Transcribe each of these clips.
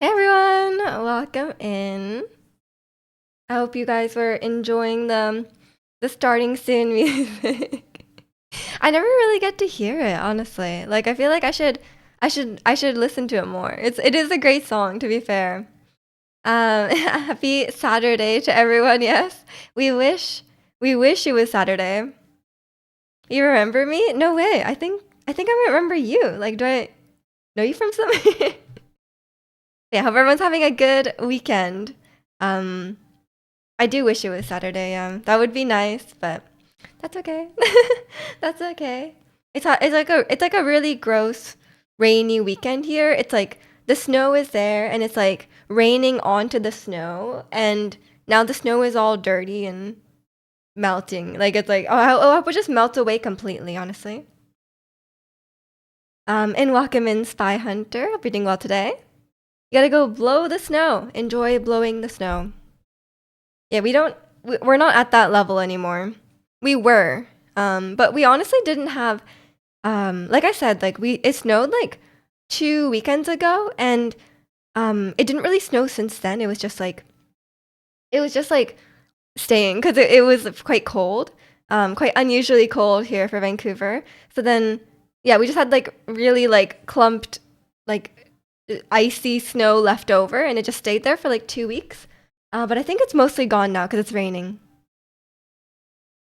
Hey everyone, welcome in. I hope you guys were enjoying the starting soon music. I never really get to hear it, honestly. Like I feel like I should listen to it more. It is a great song, to be fair. Happy Saturday to everyone. Yes, we wish we wish it was Saturday. You remember me? No way. I think I remember you. Like, do I know you from somewhere? Yeah, hope everyone's having a good weekend. Um, I do wish it was Saturday. That would be nice, but that's okay. That's okay. It's like a really gross rainy weekend here. It's like the snow is there and it's like raining onto the snow and now the snow is all dirty and melting. Like it's like I hope it just melts away completely, honestly. And welcome in Spy Hunter. Hope you're doing well today. You gotta go blow the snow. Enjoy blowing the snow. Yeah, we're not at that level anymore. We were, but we honestly didn't have, like I said, like it snowed like 2 weekends ago, and it didn't really snow since then. It was just like staying because it was quite cold, quite unusually cold here for Vancouver. So then, yeah, we just had like really like clumped, like icy snow left over, and it just stayed there for like 2 weeks. But I think it's mostly gone now because it's raining.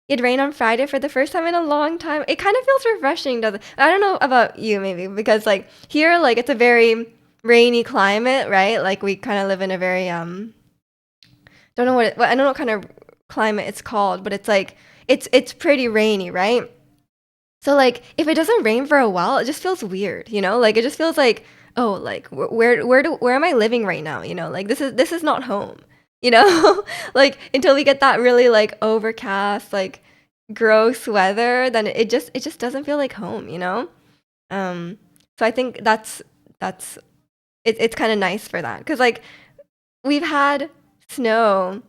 It rained on Friday for the first time in a long time. It kind of feels refreshing, doesn't it? I don't know about you, maybe, because like here, like it's a very rainy climate, right? Like we kind of live in a very don't know I don't know what kind of climate it's called, but it's like it's pretty rainy, right? So like if it doesn't rain for a while, it just feels weird, you know? Like it just feels like, oh, like where am I living right now? You know, like this is not home. You know? Like until we get that really like overcast, like gross weather, then it just doesn't feel like home, you know? Um so I think that's it's kind of nice for that cuz like we've had snow,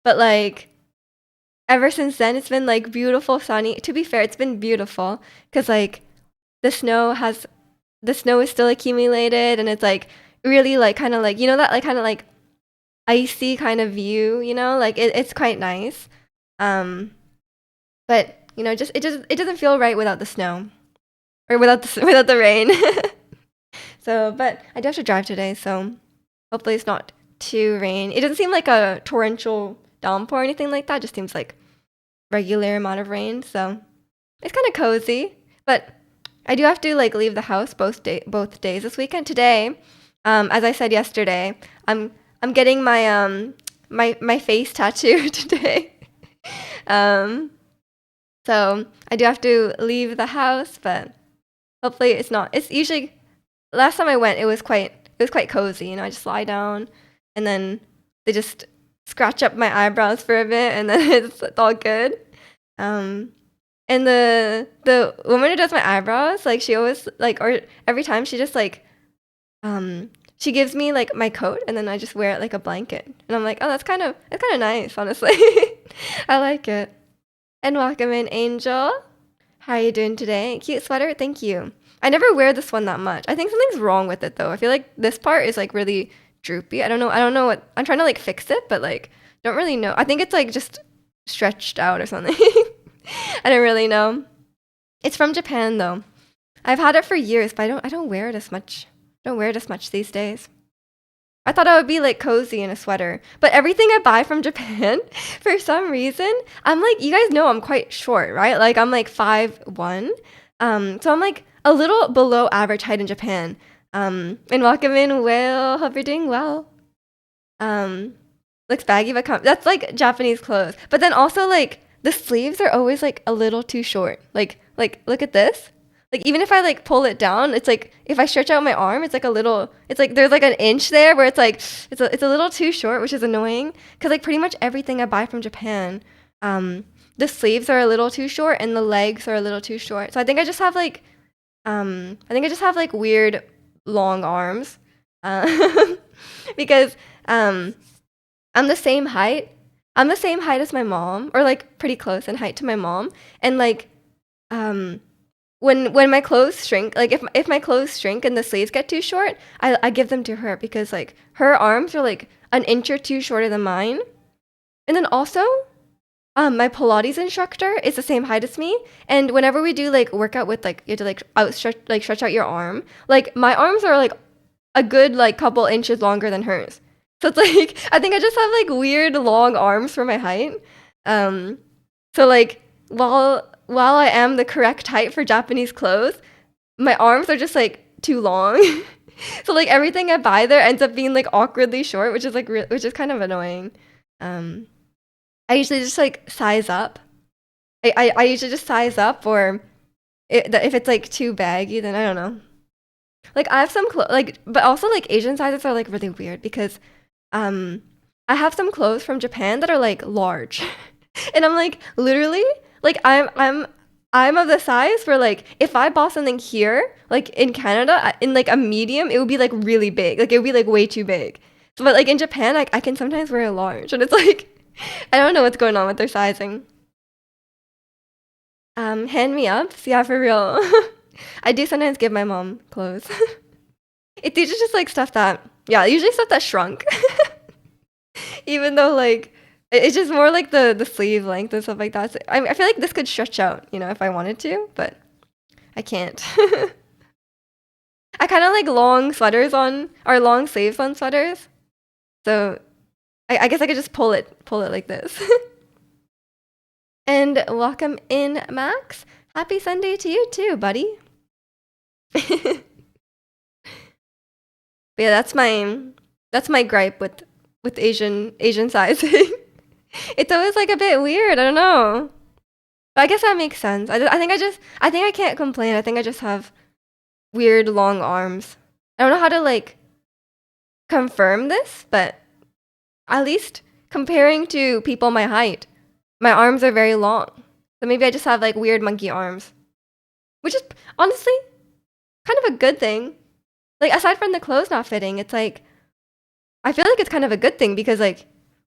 but like ever since then it's been like beautiful sunny. To be fair, it's been beautiful cuz like the snow has the snow is still accumulated and it's like really like kind of like that like kind of like icy kind of view, like it's quite nice. Um but just it doesn't feel right without the snow or without the without the rain. So, but I do have to drive today, so hopefully it's not too rain. It doesn't seem like a torrential downpour or anything like that. It just seems like regular amount of rain, so it's kind of cozy. But I do have to like leave the house both days this weekend. Today, as I said yesterday, I'm getting my face tattooed today. Um, so I do have to leave the house, but hopefully it's not. It's usually last time I went, it was quite cozy. I just lie down, and then they just scratch up my eyebrows for a bit, and then it's all good. Um, and the woman who does my eyebrows, like she always like, or every time she just like she gives me like my coat, and then I just wear it like a blanket, and I'm like, oh, that's kind of nice, honestly. I like it. And welcome in, Angel. How are you doing today? Cute sweater, thank you. I never wear this one that much. I think something's wrong with it though. I feel like this part is like really droopy. I don't know. I don't know what I'm trying to like fix it, but like don't really know. I think it's like just stretched out or something. I don't really know. It's from Japan though. I've had it for years, but I don't wear it as much. Don't wear it as much these days. I thought I would be like cozy in a sweater, but everything I buy from Japan, for some reason, I'm like, you guys know I'm quite short, right? Like I'm like 5'1", so I'm like a little below average height in Japan. And welcome in, Will. Hope you're doing well. Um, Looks baggy, but that's like Japanese clothes. But then also like the sleeves are always like a little too short. Like look at this. Like even if I like pull it down, it's like if I stretch out my arm, it's like a little. It's like there's like an inch there where it's like it's a little too short, which is annoying. Cause like pretty much everything I buy from Japan, the sleeves are a little too short and the legs are a little too short. So I think I just have like weird long arms, because um I'm the same height. I'm the same height as my mom, or like pretty close in height to my mom. And like, um, when my clothes shrink, like if my clothes shrink and the sleeves get too short, I give them to her because like her arms are like an inch or two shorter than mine. And then also, my Pilates instructor is the same height as me, and whenever we do like workout with like you have to like outstretch like stretch out your arm, like my arms are like a good like couple inches longer than hers. So it's like I think I just have like weird long arms for my height. Um, so like while I am the correct height for Japanese clothes, my arms are just like too long. So like everything I buy there ends up being like awkwardly short, which is like which is kind of annoying. Um, I usually just like size up. I usually just size up, or if it's like too baggy, then I don't know. Like I have some like, but also like Asian sizes are like really weird because um I have some clothes from Japan that are like large. And I'm like literally like I'm of the size where like if I bought something here like in Canada in like a medium, it would be like really big. Like it would be like way too big. So, but like in Japan, like I can sometimes wear a large, and it's like I don't know what's going on with their sizing. Hand me ups, yeah, for real. I do sometimes give my mom clothes. It's usually just like stuff that, yeah, usually stuff that shrunk. Even though like it's just more like the sleeve length and stuff like that. So, I feel like this could stretch out, if I wanted to, but I can't. I kind of like long sweaters on, or long sleeves on sweaters. So I guess I could just pull it like this. And welcome in, Max. Happy Sunday to you too, buddy. But yeah, that's my gripe with Asian sizing. It's always like a bit weird. I don't know. But I guess that makes sense. I think I can't complain. I think I just have weird long arms. I don't know how to like confirm this, but at least comparing to people my height, my arms are very long. So maybe I just have like weird monkey arms, which is honestly kind of a good thing. Like aside from the clothes not fitting, it's like I feel like it's kind of a good thing because like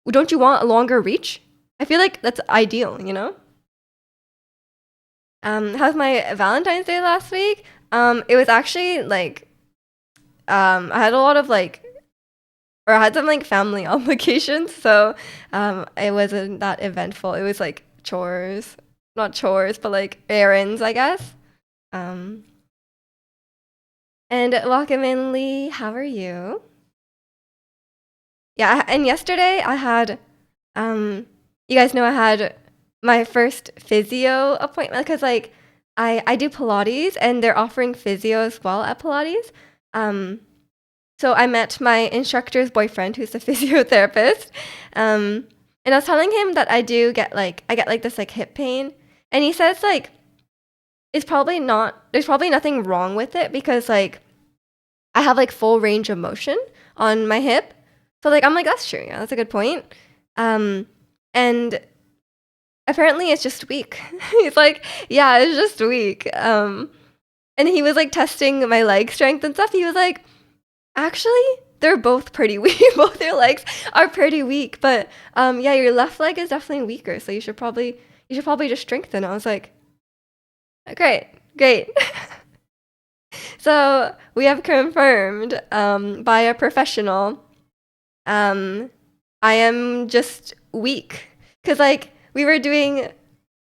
don't you want a longer reach? I feel like that's ideal. How's my Valentine's Day last week? It was actually like I had a lot of like or I had some like family obligations, so it wasn't that eventful. It was like chores, not chores, but like errands, I guess. Um, and welcome in, Lee. How are you? Yeah, and yesterday I had, you guys know I had my first physio appointment because like I do Pilates and they're offering physio as well at Pilates. Um, So I met my instructor's boyfriend, who's a physiotherapist, and I was telling him that I get like this like hip pain, and he says like there's probably nothing wrong with it because like I have like full range of motion on my hip, so like I'm like that's true, yeah, that's a good point, and apparently it's just weak. He's like, yeah, it's just weak, and he was like testing my leg strength and stuff. He was like, actually, they're both pretty weak. Both your legs are pretty weak, but yeah, your left leg is definitely weaker, so you should probably just strengthen. I was like, great, great. So we have confirmed by a professional. I am just weak because like we were doing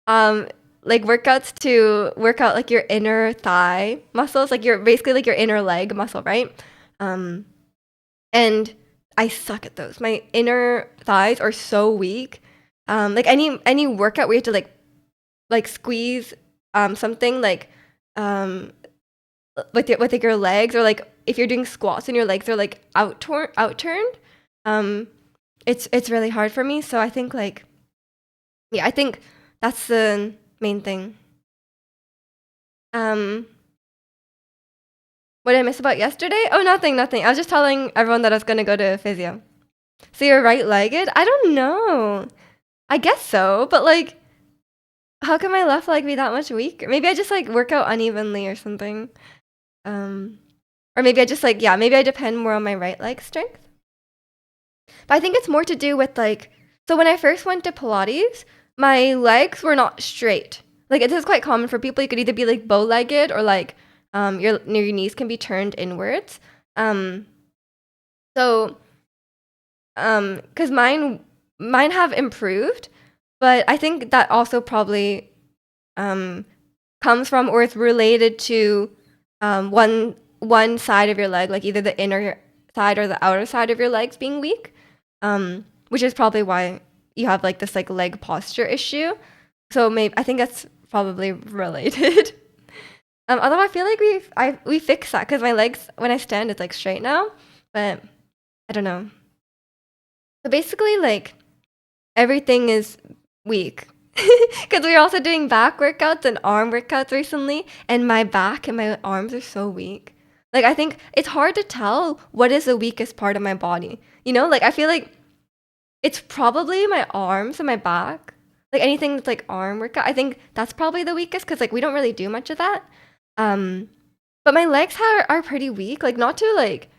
um like workouts to work out like your inner thigh muscles, like your basically like your inner leg muscle, right? Um, and I suck at those. My inner thighs are so weak. Like any workout where you have to like squeeze something like um with like your legs, or like if you're doing squats and your legs are like outturned, um it's really hard for me. So I think like yeah, I think that's the main thing. Um, what did I miss about yesterday? Oh, nothing, nothing. I was just telling everyone that I was gonna go to physio. So you're right-legged? I don't know. I guess so, but like, how can my left leg be that much weaker? Maybe I just like work out unevenly or something. Um, or maybe I just like, yeah, maybe I depend more on my right leg strength. But I think it's more to do with like, so when I first went to Pilates, my legs were not straight. Like it is quite common for people. You could either be like bow-legged or like your knees can be turned inwards. Um, so because mine have improved, but I think that also probably um comes from or is related to one side of your leg, like either the inner side or the outer side of your legs being weak, which is probably why you have like this like leg posture issue. So maybe I think that's probably related. Although I feel like we fixed that because my legs when I stand it's like straight now, but I don't know. So basically, like everything is weak because we are also doing back workouts and arm workouts recently, and my back and my arms are so weak. Like I think it's hard to tell what is the weakest part of my body. You know, like I feel like it's probably my arms and my back. Like anything that's like arm workout, I think that's probably the weakest because like we don't really do much of that. Um, but my legs are pretty weak. Like not to like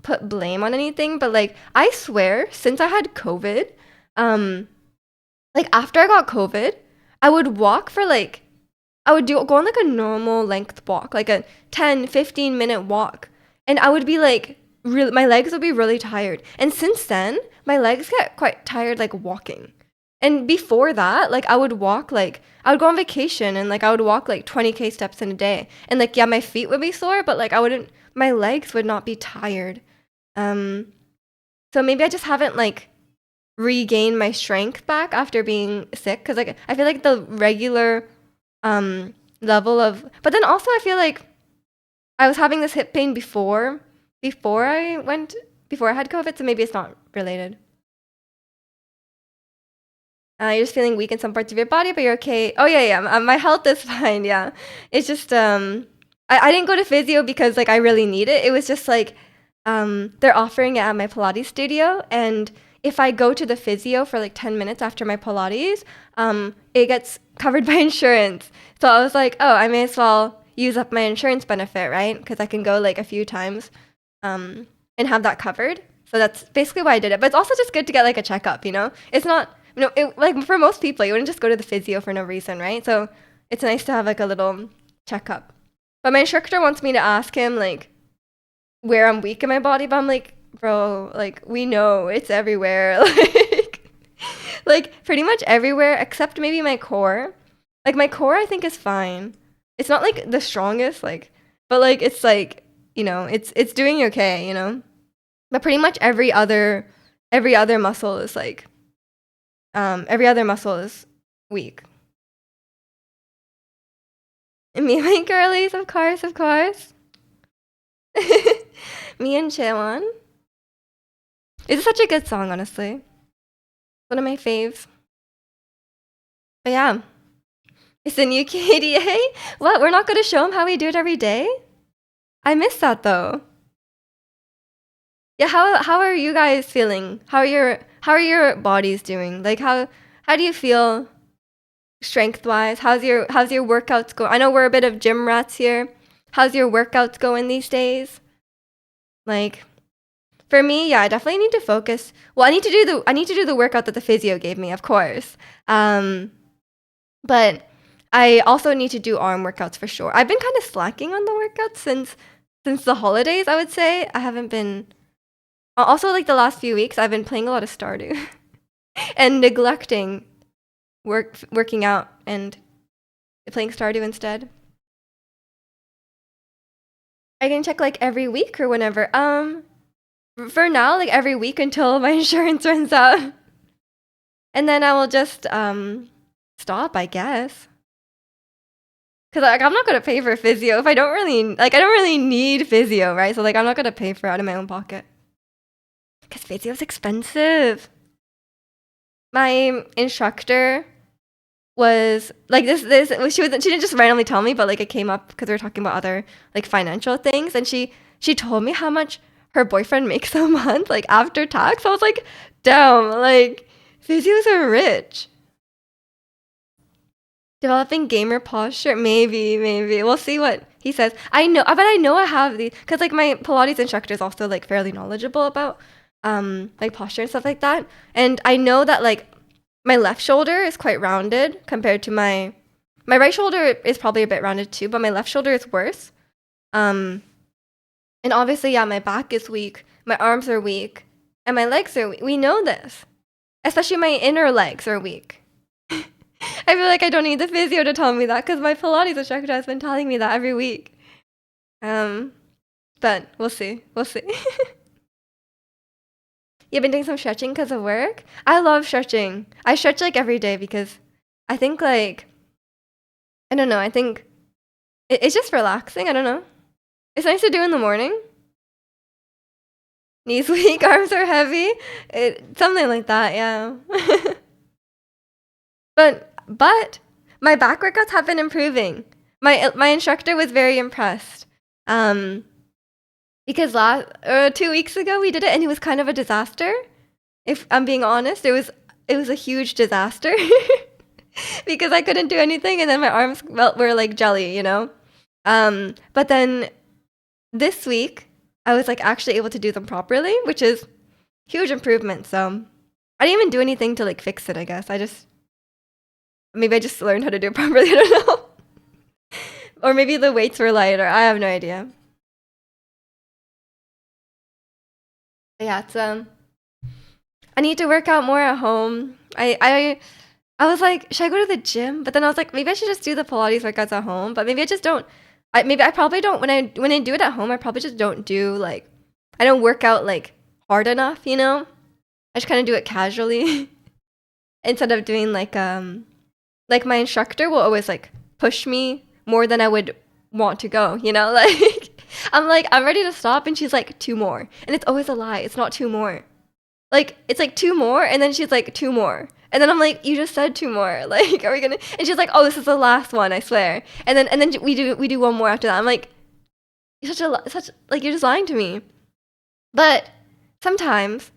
put blame on anything, but like I swear since I had COVID, um, like after I got COVID, I would walk for like I would go on like a normal length walk, like a 10-15 minute walk. And I would be like really my legs would be really tired. And since then, my legs get quite tired like walking. And before that, like I would go on vacation and like I would walk like 20K steps in a day. And like yeah, my feet would be sore, but like I wouldn't my legs would not be tired. Um so maybe I just haven't like regained my strength back after being sick cuz like I feel like the regular level of but then also I feel like I was having this hip pain before I went before I had COVID, so maybe it's not related. You're just feeling weak in some parts of your body, but you're okay. Oh yeah, yeah. My health is fine. Yeah, it's just I didn't go to physio because like I really need it. It was just like they're offering it at my Pilates studio, and if I go to the physio for like 10 minutes after my Pilates, it gets covered by insurance. So I was like, oh, I may as well use up my insurance benefit, right? Because I can go like a few times, and have that covered. So that's basically why I did it. But it's also just good to get like a checkup. You know, it's not like for most people, you wouldn't just go to the physio for no reason, right? So it's nice to have like a little checkup. But my instructor wants me to ask him like where I'm weak in my body, but I'm like, bro, like we know it's everywhere, like pretty much everywhere except maybe my core. Like my core, I think is fine. It's not like the strongest, like, but like it's like it's doing okay, But pretty much every other muscle is like every other muscle is weak. And me and my girlies, of course, of course. Me and Chewan. It's such a good song, honestly. One of my faves. But yeah, it's the new KDA. What? We're not gonna show them how we do it every day? I miss that though. Yeah, how are you guys feeling? How are your bodies doing? Like how do you feel strength wise? How's your workouts go? I know we're a bit of gym rats here. How's your workouts going these days? Like for me, yeah, I definitely need to focus. Well, I need to do the workout that the physio gave me, of course. But I also need to do arm workouts for sure. I've been kind of slacking on the workouts since the holidays, I would say. I haven't been also like the last few weeks I've been playing a lot of Stardew and neglecting working out and playing Stardew instead. I can check like every week or whenever. For now, like every week until my insurance runs out. And then I will just stop, I guess. Cause like I'm not gonna pay for physio if I don't really need physio, right? So like I'm not gonna pay for it out of my own pocket. Cause physio is expensive. My instructor was like this she didn't just randomly tell me, but like it came up because we were talking about other like financial things, and she told me how much her boyfriend makes a month, like after tax. I was like, damn, like physios are rich. Developing gamer posture, maybe we'll see what he says. I know I have these because like my Pilates instructor is also like fairly knowledgeable about like posture and stuff like that, and I know that like my left shoulder is quite rounded compared to my right shoulder is probably a bit rounded too, but my left shoulder is worse. Um, and obviously, yeah, my back is weak, my arms are weak, and my legs are weak. We know this. Especially my inner legs are weak. I feel like I don't need the physio to tell me that because my Pilates instructor has been telling me that every week. Um, but we'll see. We'll see. You've been doing some stretching because of work? I love stretching. I stretch like every day because I think like, I don't know, I think it's just relaxing. I don't know. It's nice to do in the morning. Knees weak, arms are heavy. Something like that, yeah. But my back workouts have been improving. My instructor was very impressed. Because 2 weeks ago we did it and it was kind of a disaster. If I'm being honest, it was a huge disaster because I couldn't do anything and then my arms were like jelly, you know. But then this week I was like actually able to do them properly, which is huge improvement. So I didn't even do anything to like fix it. I guess maybe I just learned how to do it properly. I don't know. Or maybe the weights were lighter. I have no idea. But yeah, it's I need to work out more at home. I was like, should I go to the gym? But then I was like, maybe I should just do the Pilates workouts at home. But maybe I just don't. Maybe I probably don't when I do it at home. I probably just don't do like I don't work out like hard enough. You know, I just kind of do it casually instead of doing like my instructor will always like push me more than I would want to go. You know, like I'm ready to stop, and she's like 2 more, and it's always a lie. It's not 2 more. Like it's like 2 more, and then she's like 2 more. And then I'm like, you just said 2 more. Like, are we gonna? And she's like, oh, this is the last one, I swear. And then we do one more after that. I'm like, you're such like you're just lying to me. But sometimes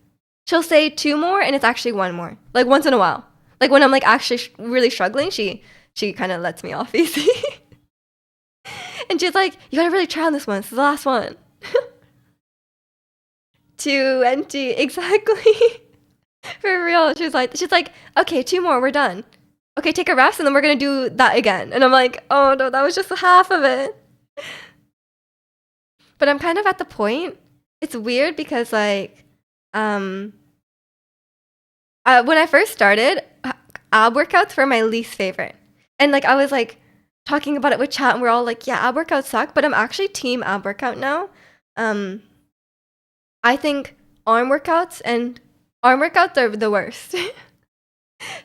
she'll say 2 more, and it's actually 1 more. Like once in a while. Like when I'm like actually really struggling, she kind of lets me off easy. And she's like, you gotta really try on this one. This is the last one. 20 exactly. For real. She's like, okay, 2 more, we're done. Okay, take a rest and then we're gonna do that again. And I'm like, oh no, that was just half of it. But I'm kind of at the point. It's weird because like when I first started, ab workouts were my least favorite. And like I was like talking about it with chat and we're all like, yeah, ab workouts suck, but I'm actually team ab workout now. I think arm workouts are the worst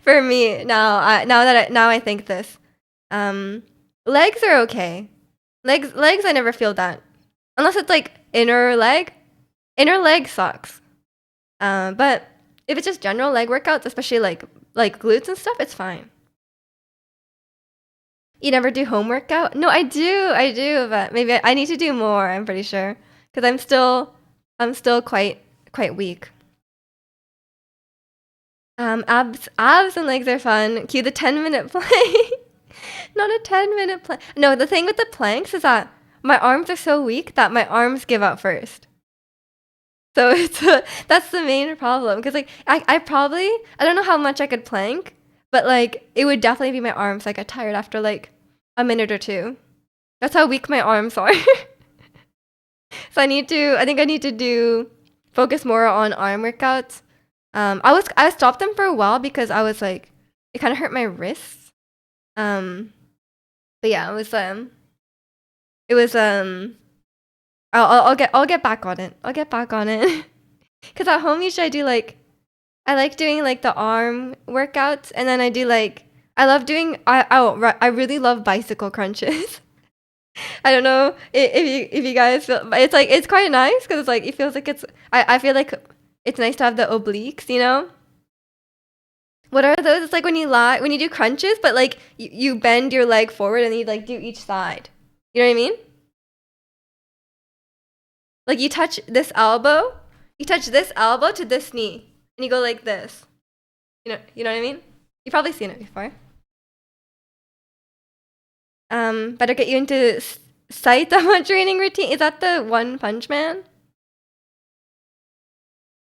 for me now. Now I think this. Legs are okay. Legs I never feel that unless it's like inner leg. Inner leg sucks. But if it's just general leg workouts, especially like glutes and stuff, it's fine. You never do home workout? No, I do, but maybe I need to do more. I'm pretty sure because I'm still quite weak. Abs and legs are fun. Cue the 10-minute plank. Not a 10-minute plank. No, the thing with the planks is that my arms are so weak that my arms give out first. So that's the main problem. Because like I don't know how much I could plank, but like it would definitely be my arms. I get tired after like a minute or two. That's how weak my arms are. So I think I need to focus more on arm workouts. I stopped them for a while because I was like, it kind of hurt my wrists. But yeah, it was I'll get back on it. I'll get back on it. Cause at home usually I like doing like the arm workouts, and then I do like I really love bicycle crunches. I don't know if you guys feel, but it's quite nice because it's like it feels like I feel like it's nice to have the obliques, you know? What are those? It's like when you do crunches, but like you bend your leg forward and you like do each side. You know what I mean? Like you touch this elbow to this knee, and you go like this. You know what I mean? You've probably seen it before. Better get you into Saitama training routine. Is that the One Punch Man?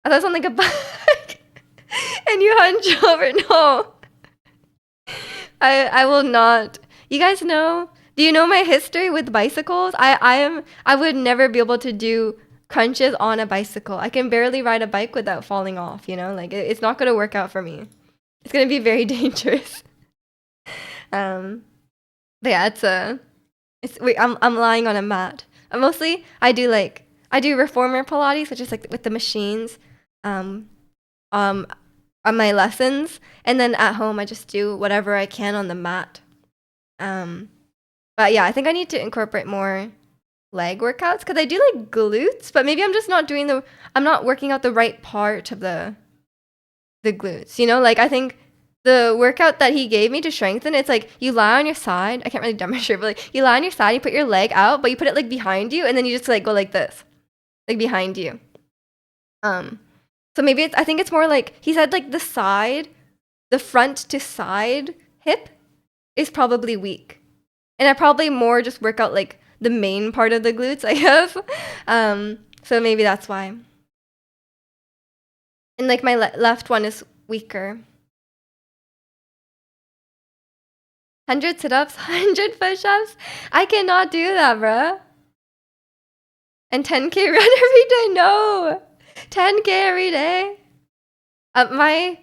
I thought it was on like a bike, and you hunch over. No. I will not. You guys know? Do you know my history with bicycles? I would never be able to do crunches on a bicycle. I can barely ride a bike without falling off, you know? Like it's not gonna work out for me. It's gonna be very dangerous. Um, but yeah, I'm lying on a mat. Mostly I do reformer Pilates, which is like with the machines. Um, um, on my lessons, and then at home I just do whatever I can on the mat. Um, but yeah, I think I need to incorporate more leg workouts because I do like glutes, but maybe I'm not working out the right part of the glutes. You know, like I think the workout that he gave me to strengthen, it's like you lie on your side. I can't really demonstrate, but like you lie on your side, you put your leg out, but you put it like behind you, and then you just like go like this, like behind you. Um, so maybe I think it's more like he said like the front to side hip is probably weak. And I probably more just work out like the main part of the glutes, I guess. So maybe that's why. And like my left one is weaker. 100 sit-ups, 100 push-ups. I cannot do that, bruh. And 10K run every day. No. 10K every day. My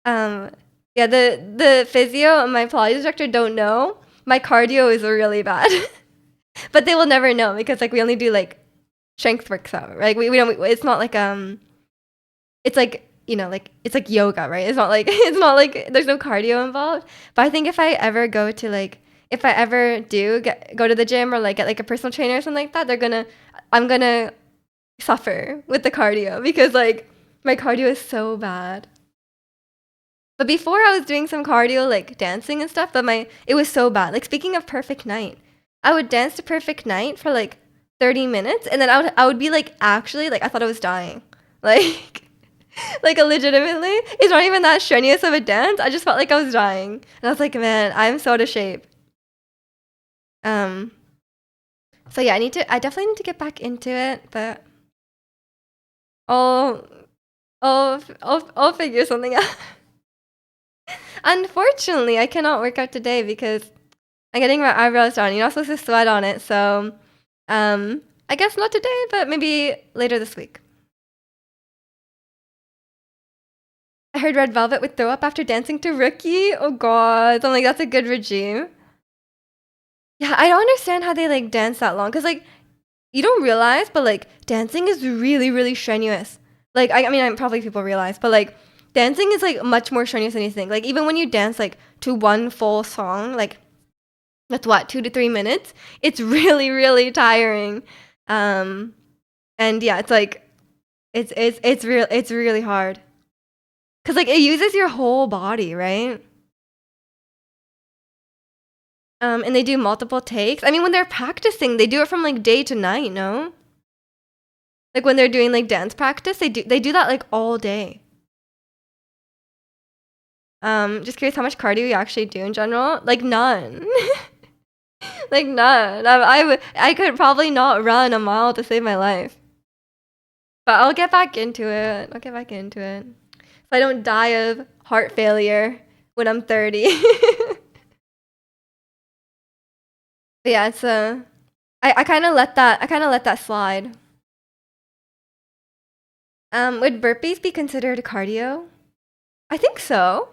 yeah, the physio and my Pilates instructor don't know. My cardio is really bad. But they will never know because like we only do like strength works out. Like we don't it's not like it's like you know like it's like yoga, right? It's not like it's not like there's no cardio involved. But I think if I ever go to like if I ever do go to the gym or like get like a personal trainer or something like that, I'm gonna suffer with the cardio because like my cardio is so bad. But before I was doing some cardio like dancing and stuff, but it was so bad. Like speaking of Perfect Night, I would dance to Perfect Night for like 30 minutes and then I would be like actually like I thought I was dying. Like like legitimately, it's not even that strenuous of a dance. I just felt like I was dying. And I was like, man, I'm so out of shape. Um so yeah, I definitely need to get back into it, but I'll I'll figure something out. Unfortunately, I cannot work out today because I'm getting my eyebrows done. You're not supposed to sweat on it, so I guess not today, but maybe later this week. I heard Red Velvet would throw up after dancing to Rookie. Oh god, I'm like that's a good regime. Yeah, I don't understand how they like dance that long because like you don't realize, but like dancing is really really strenuous. Like I mean, probably people realize, but like dancing is like much more strenuous than you think. Like even when you dance like to one full song, like that's what 2 to 3 minutes. It's really really tiring, and yeah, it's like it's really hard because like it uses your whole body, right? And they do multiple takes. I mean, when they're practicing, they do it from like day to night. No, like when they're doing like dance practice, they do that like all day. Just curious how much cardio you actually do in general. Like none. Like none. I could probably not run a mile to save my life. But I'll get back into it. I'll get back into it. So I don't die of heart failure when I'm 30. But yeah, it's I kind of let that slide. Would burpees be considered cardio? I think so.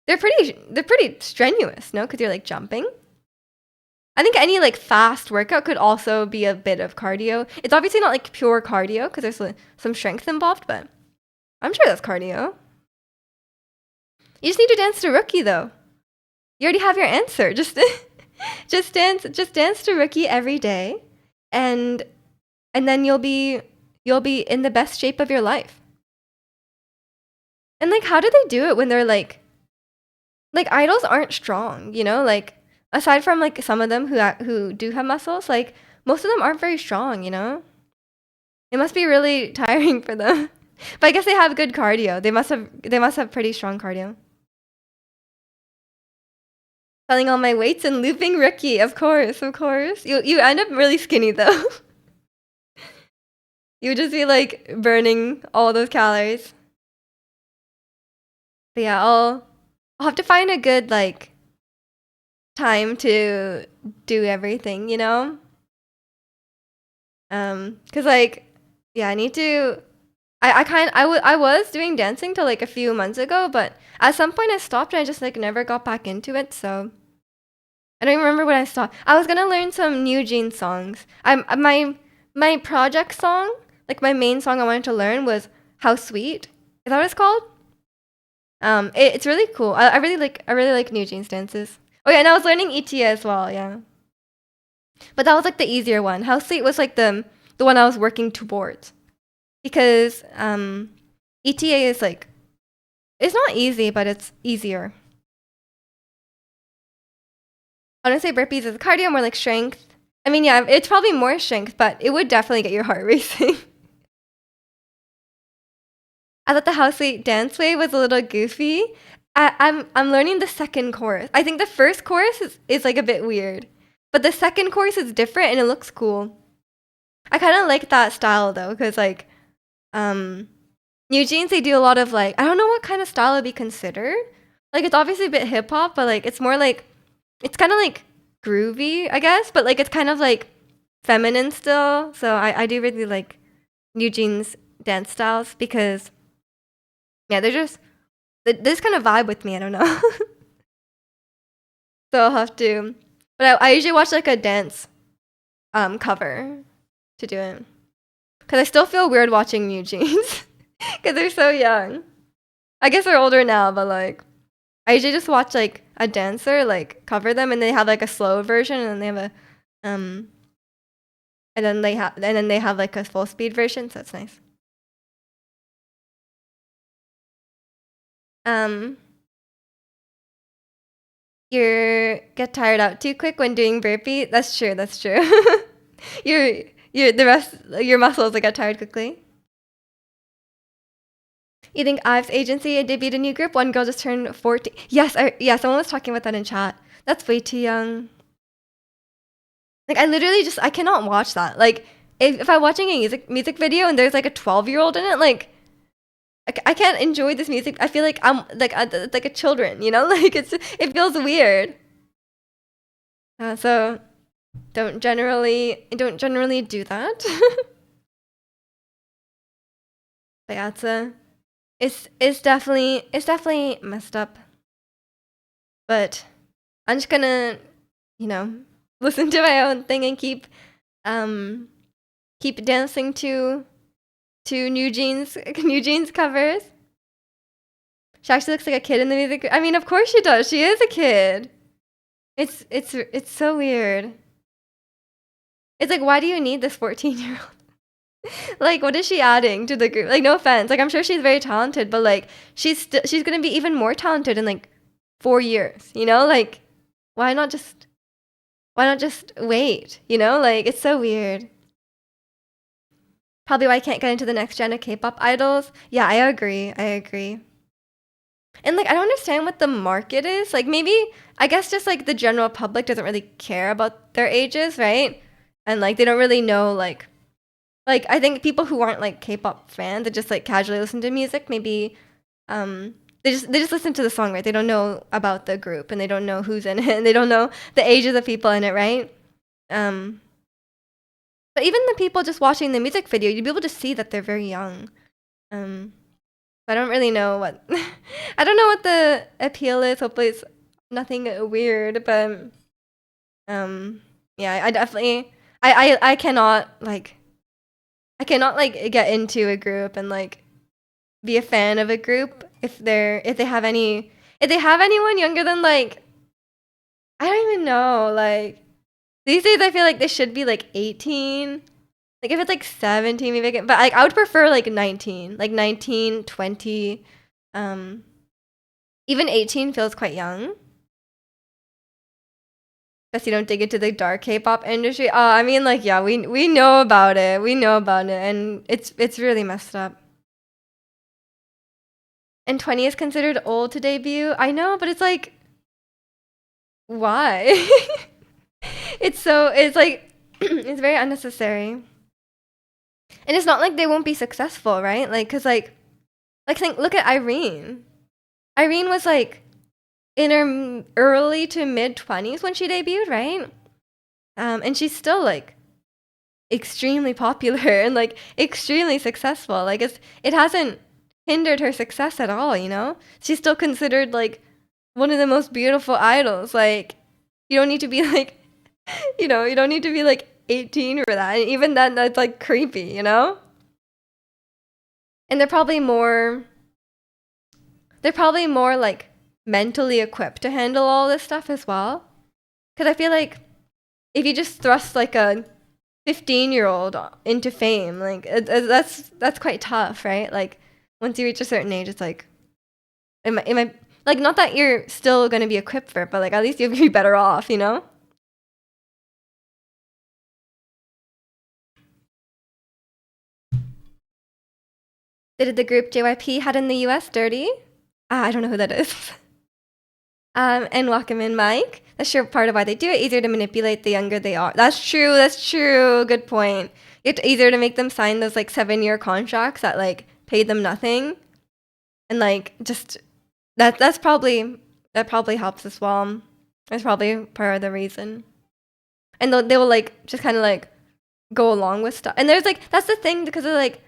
They're pretty strenuous, no? Because you're like jumping. I think any like fast workout could also be a bit of cardio. It's obviously not like pure cardio because there's some strength involved, but I'm sure that's cardio. You just need to dance to Rookie though. You already have your answer. Just just dance to Rookie every day, and then you'll be in the best shape of your life. And like, how do they do it when they're like idols aren't strong, you know? Like aside from like some of them who do have muscles, like most of them aren't very strong, you know? It must be really tiring for them. But I guess they have good cardio. They must have pretty strong cardio. Selling all my weights and looping Rookie, of course, of course. You end up really skinny though. You would just be like burning all those calories. But yeah, I'll have to find a good like time to do everything, you know? Cause like, yeah, I need to. I was doing dancing till like a few months ago, but at some point I stopped and I just like never got back into it. So I don't even remember when I stopped. I was gonna learn some New Jeans songs. My project song, like my main song I wanted to learn was "How Sweet." Is that what it's called? It's really cool. I really like New Jeans dances. Oh yeah, and I was learning ETA as well. Yeah, but that was like the easier one. "How Sweet" was like the one I was working towards because ETA is like it's not easy, but it's easier. I don't say burpees is cardio, more like strength. I mean, yeah, it's probably more strength, but it would definitely get your heart racing. I thought the house weight dance wave was a little goofy. I'm learning the second chorus. I think the first chorus is like a bit weird, but the second chorus is different and it looks cool. I kind of like that style though, because like um, New Jeans they do a lot of like I don't know what kind of style it'd be considered. Like it's obviously a bit hip hop, but like it's more like it's kind of like groovy, I guess, but like it's kind of like feminine still. So I do really like New Jeans dance styles because yeah, they're just this kind of vibe with me. I don't know. So I'll have to. But I usually watch like a dance cover to do it because I still feel weird watching New Jeans because they're so young. I guess they're older now, but like I usually just watch like a dancer like cover them, and they have like a slow version, and then they have a um, and then they have like a full speed version, so it's nice. Um, you get tired out too quick when doing burpee. That's true. That's true. The rest your muscles like get tired quickly. You think Ive's agency debuted a new group? One girl just turned 14. Yes, yeah, someone was talking about that in chat. That's way too young. Like I literally just I cannot watch that. Like if I'm watching a music video and there's like a 12-year-old in it, like I can't enjoy this music. I feel like I'm like a children, you know? Like it feels weird. So don't generally do that. But yeah, it's definitely messed up. But I'm just gonna, you know, listen to my own thing and um keep dancing to New Jeans New Jeans covers. She actually looks like a kid in the music. I mean, of course she does. She is a kid. It's so weird. It's like, why do you need this 14-year-old? Like, what is she adding to the group? Like, no offense. Like, I'm sure she's very talented, but like, she's gonna be even more talented in like 4 years. You know, like, why not just why not just wait? You know, like it's so weird. Probably why I can't get into the next gen of K-pop idols. Yeah, I agree. I agree. And like I don't understand what the market is. Like maybe I guess just like the general public doesn't really care about their ages, right? And like they don't really know like I think people who aren't like K-pop fans that just like casually listen to music, maybe they just listen to the song, right? They don't know about the group and they don't know who's in it and they don't know the ages of people in it, right? Um but even the people just watching the music video, you'd be able to see that they're very young. Um I don't really know what I don't know what the appeal is. Hopefully it's nothing weird, but yeah, I definitely I cannot like I cannot like get into a group and like be a fan of a group if they have anyone younger than like I don't even know, like these days I feel like they should be like 18. Like if it's like 17 maybe I can, but like I would prefer like 19. Like 19, 20. Um Even 18 feels quite young. Guess you don't dig into the dark K-pop industry. I mean, like, yeah, we know about it. We know about it, and it's really messed up. And 20 is considered old to debut. I know, but it's like, why? It's like it's very unnecessary. And it's not like they won't be successful, right? Like, cause like think look at Irene. Irene was like in her early to mid 20s when she debuted, right? And she's still like extremely popular and like extremely successful. Like it hasn't hindered her success at all, you know? She's still considered like one of the most beautiful idols. Like you don't need to be like you don't need to be like 18 for that. And even then that's like creepy, you know? And they're probably more like mentally equipped to handle all this stuff as well. Cuz I feel like if you just thrust like a 15-year-old into fame, like that's quite tough, right? Like once you reach a certain age, it's like am I like not that you're still going to be equipped for it, but like at least you'll be better off, you know? Did the group JYP had in the US dirty? I don't know who that is. And welcome in, Mike. That's sure part of why they do it. Easier to manipulate the younger they are. That's true. That's true. Good point. It's easier to make them sign those like 7-year contracts that like pay them nothing, and like just that probably helps as well. That's probably part of the reason. And they will like just kind of like go along with stuff. And there's like that's the thing because of like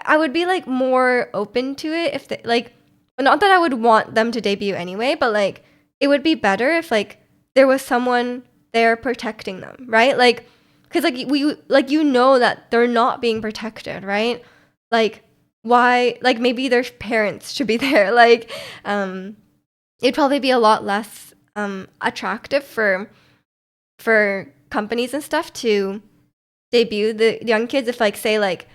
I would be like more open to it if they like not that I would want them to debut anyway, but like it would be better if like there was someone there protecting them, right? Like cuz like we like that they're not being protected, right? Like why like maybe their parents should be there. Like it'd probably be a lot less attractive for companies and stuff to debut the young kids if like say like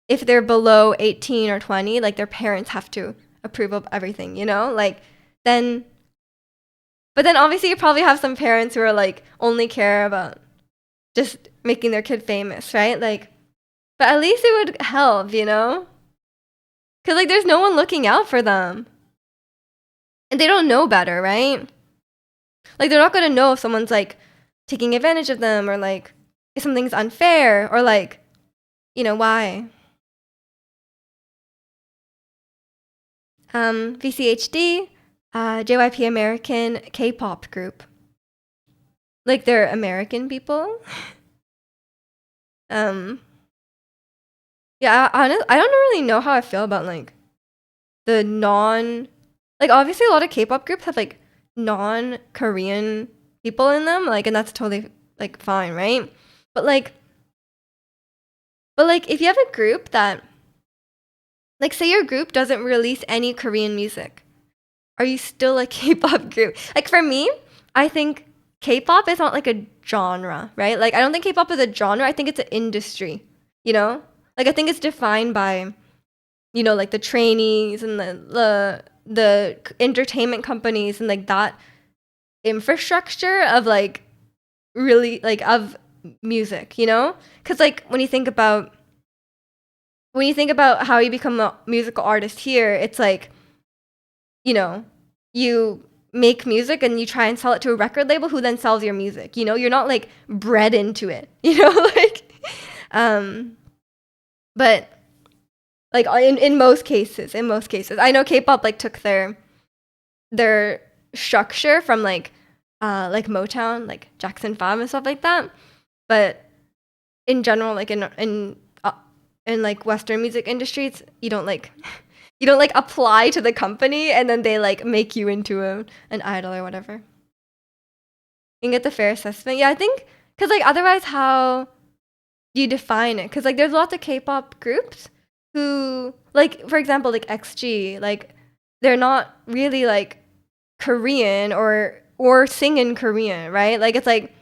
if they're below 18 or 20, like their parents have to approve of everything, you know? Like then but then obviously you probably have some parents who are like only care about just making their kid famous, right? Like but at least it would help, you know? Cuz like there's no one looking out for them. And they don't know better, right? Like they're not going to know if someone's like taking advantage of them or like if something's unfair or like why? VCHD, JYP American K-pop group. Like they're American people. um, yeah, I don't really know how I feel about like the like obviously a lot of K-pop groups have like non-Korean people in them, like, and that's totally like fine, right? But like, if you have a group that, like, say your group doesn't release any Korean music, are you still a K-pop group? Like for me, I think K-pop is not like a genre, right? Like I don't think K-pop is a genre. I think it's an industry. You know, like I think it's defined by, like the trainees and the entertainment companies and like that infrastructure of like really like of music. You know, because like when you think about how you become a musical artist here, it's like you make music and you try and sell it to a record label who then sells your music. You're not like bred into it, like, um, but like in most cases, I know K-pop like took their structure from like Motown, like Jackson 5 and stuff like that. But in general, like in like Western music industries, you don't like apply to the company and then they like make you into an idol or whatever. You can get the fair assessment. Yeah, I think because like otherwise, how do you define it? Because like there's lots of K-pop groups who like, for example, like XG, like they're not really like Korean or sing in Korean, right? Like it's like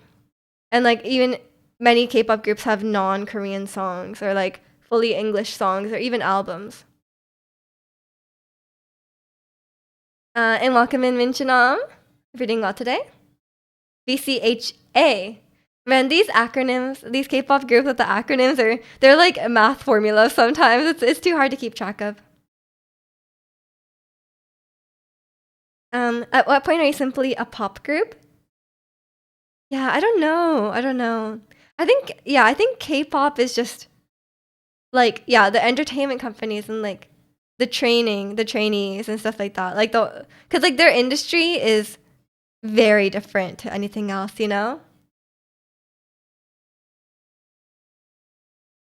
and like even many K-pop groups have non-Korean songs or like fully English songs or even albums. And welcome in Minchinam. If you're doing well today. VCHA. Man, these acronyms, these K-pop groups with the acronyms they're like math formulas sometimes. It's too hard to keep track of. At what point are you simply a pop group? Yeah, I don't know. I don't know. I think K-pop is just like, yeah, the entertainment companies and like the training, the trainees and stuff like that. Like because like their industry is very different to anything else, you know?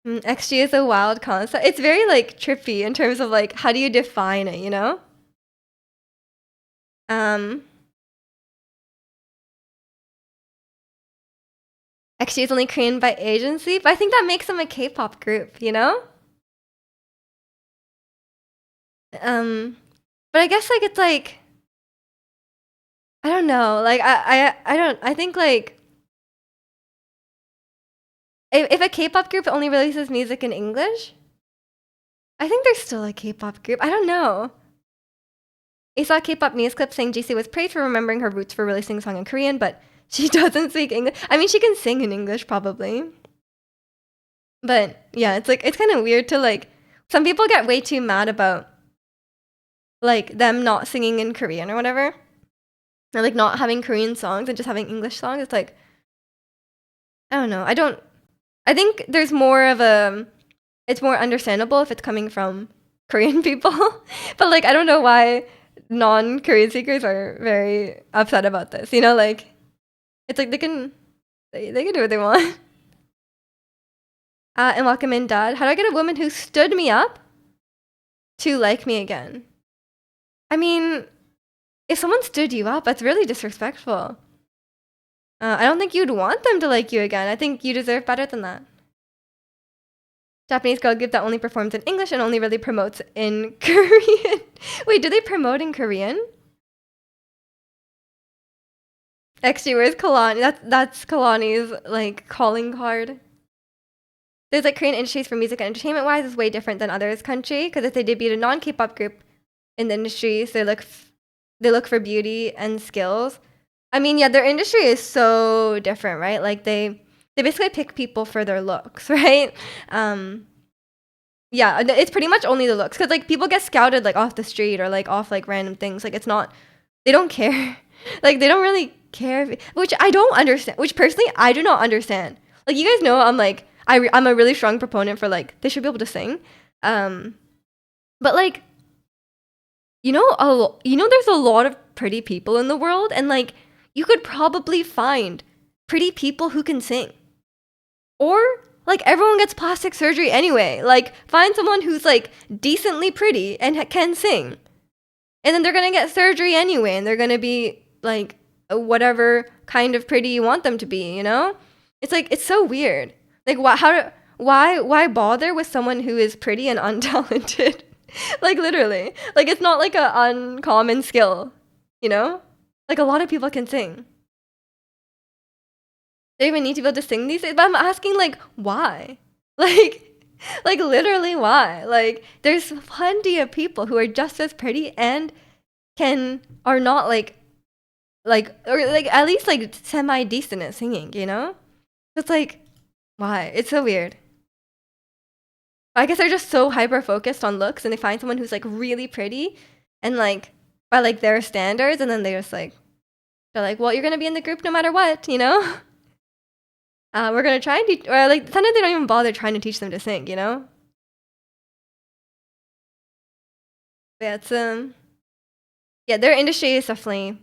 XG is a wild concept. It's very like trippy in terms of like how do you define it, you know? Um, XG is only Korean by agency, but I think that makes them a K-pop group, you know? Um, but I guess like it's like I don't know. Like I don't I think like if a K-pop group only releases music in English, I think they're still a K-pop group. I don't know. I saw a K-pop news clip saying JC was praised for remembering her roots for releasing a song in Korean, but she doesn't speak English. I mean, she can sing in English probably. But yeah, it's like it's kind of weird to like some people get way too mad about like them not singing in Korean or whatever. Or like not having Korean songs and just having English songs. It's like I don't know. I think there's more of a it's more understandable if it's coming from Korean people. But like I don't know why non-Korean speakers are very upset about this. You know, like it's like they can do what they want. And welcome in, Dad. How do I get a woman who stood me up to like me again? I mean, if someone stood you up, that's really disrespectful. I don't think you'd want them to like you again. I think you deserve better than that. Japanese girl group that only performs in English and only really promotes in Korean. Wait, do they promote in Korean? XG, where's Kalani? That's Kalani's like calling card. There's like Korean industries for music and entertainment wise is way different than others country because if they debut a non-K-pop group in the industry, so they look for beauty and skills. I mean, yeah, their industry is so different, right? Like they basically pick people for their looks, right? Yeah, it's pretty much only the looks because like people get scouted like off the street or like off like random things. Like it's not, they don't care. Like they don't really care, which I don't understand. Which personally I do not understand. Like you guys know, I'm like I'm a really strong proponent for like they should be able to sing, but like there's a lot of pretty people in the world, and like you could probably find pretty people who can sing. Or like everyone gets plastic surgery anyway. Like find someone who's like decently pretty and can sing. And then they're going to get surgery anyway and they're going to be like whatever kind of pretty you want them to be, you know? It's like it's so weird. Like why bother with someone who is pretty and untalented? Like literally. Like it's not like a uncommon skill, you know? Like a lot of people can sing. They even need to be able to sing these days. But I'm asking like why? Like literally why? Like there's plenty of people who are just as pretty and are not or like at least like semi decent at singing, you know? It's like why? It's so weird. I guess they're just so hyper focused on looks and they find someone who's like really pretty and like by like their standards and then they're like, well, you're gonna be in the group no matter what, you know? We're gonna try and teach, or like sometimes they don't even bother trying to teach them to sing, you know? But yeah, it's yeah, their industry is definitely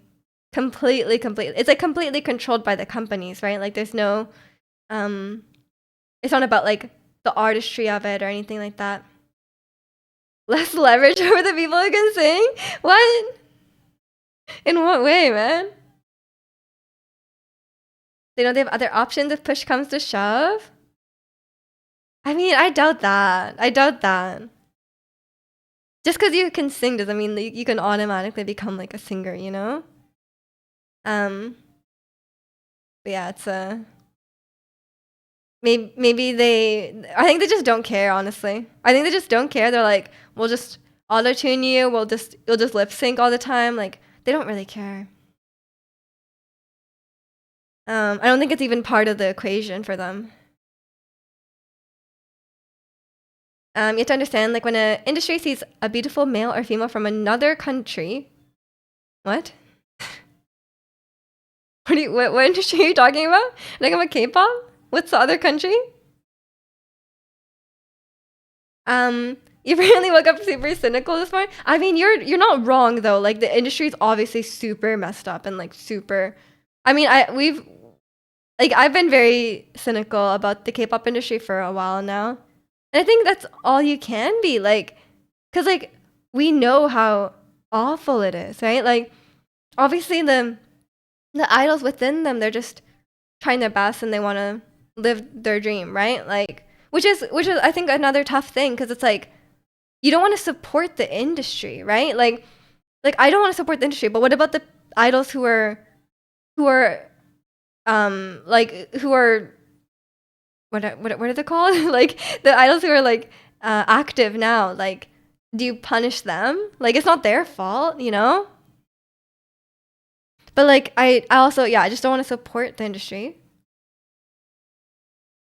completely. It's like completely controlled by the companies, right? Like there's no, it's not about like the artistry of it or anything like that. Less leverage over the people who can sing? What? In what way, man? They have other options if push comes to shove? I mean, I doubt that. Just because you can sing doesn't mean that you can automatically become like a singer, you know? But yeah, it's maybe I think they just don't care, honestly. I think they just don't care. They're like, we'll just auto tune you. You'll just lip sync all the time. Like they don't really care. I don't think it's even part of the equation for them. You have to understand, like when an industry sees a beautiful male or female from another country, what? What industry are you talking about? Like about K-pop? What's the other country? You really woke up super cynical this morning. I mean, you're not wrong though. Like the industry is obviously super messed up and like super. I mean, I've been very cynical about the K-pop industry for a while now, and I think that's all you can be like, because like we know how awful it is, right? Like obviously the idols within them, they're just trying their best and they want to live their dream, right? Like which is I think another tough thing because it's like you don't want to support the industry, right? Like I don't want to support the industry, but what about the idols who are like who are what are they called? Like the idols who are like active now, like do you punish them? Like it's not their fault, you know? But like I also I just don't want to support the industry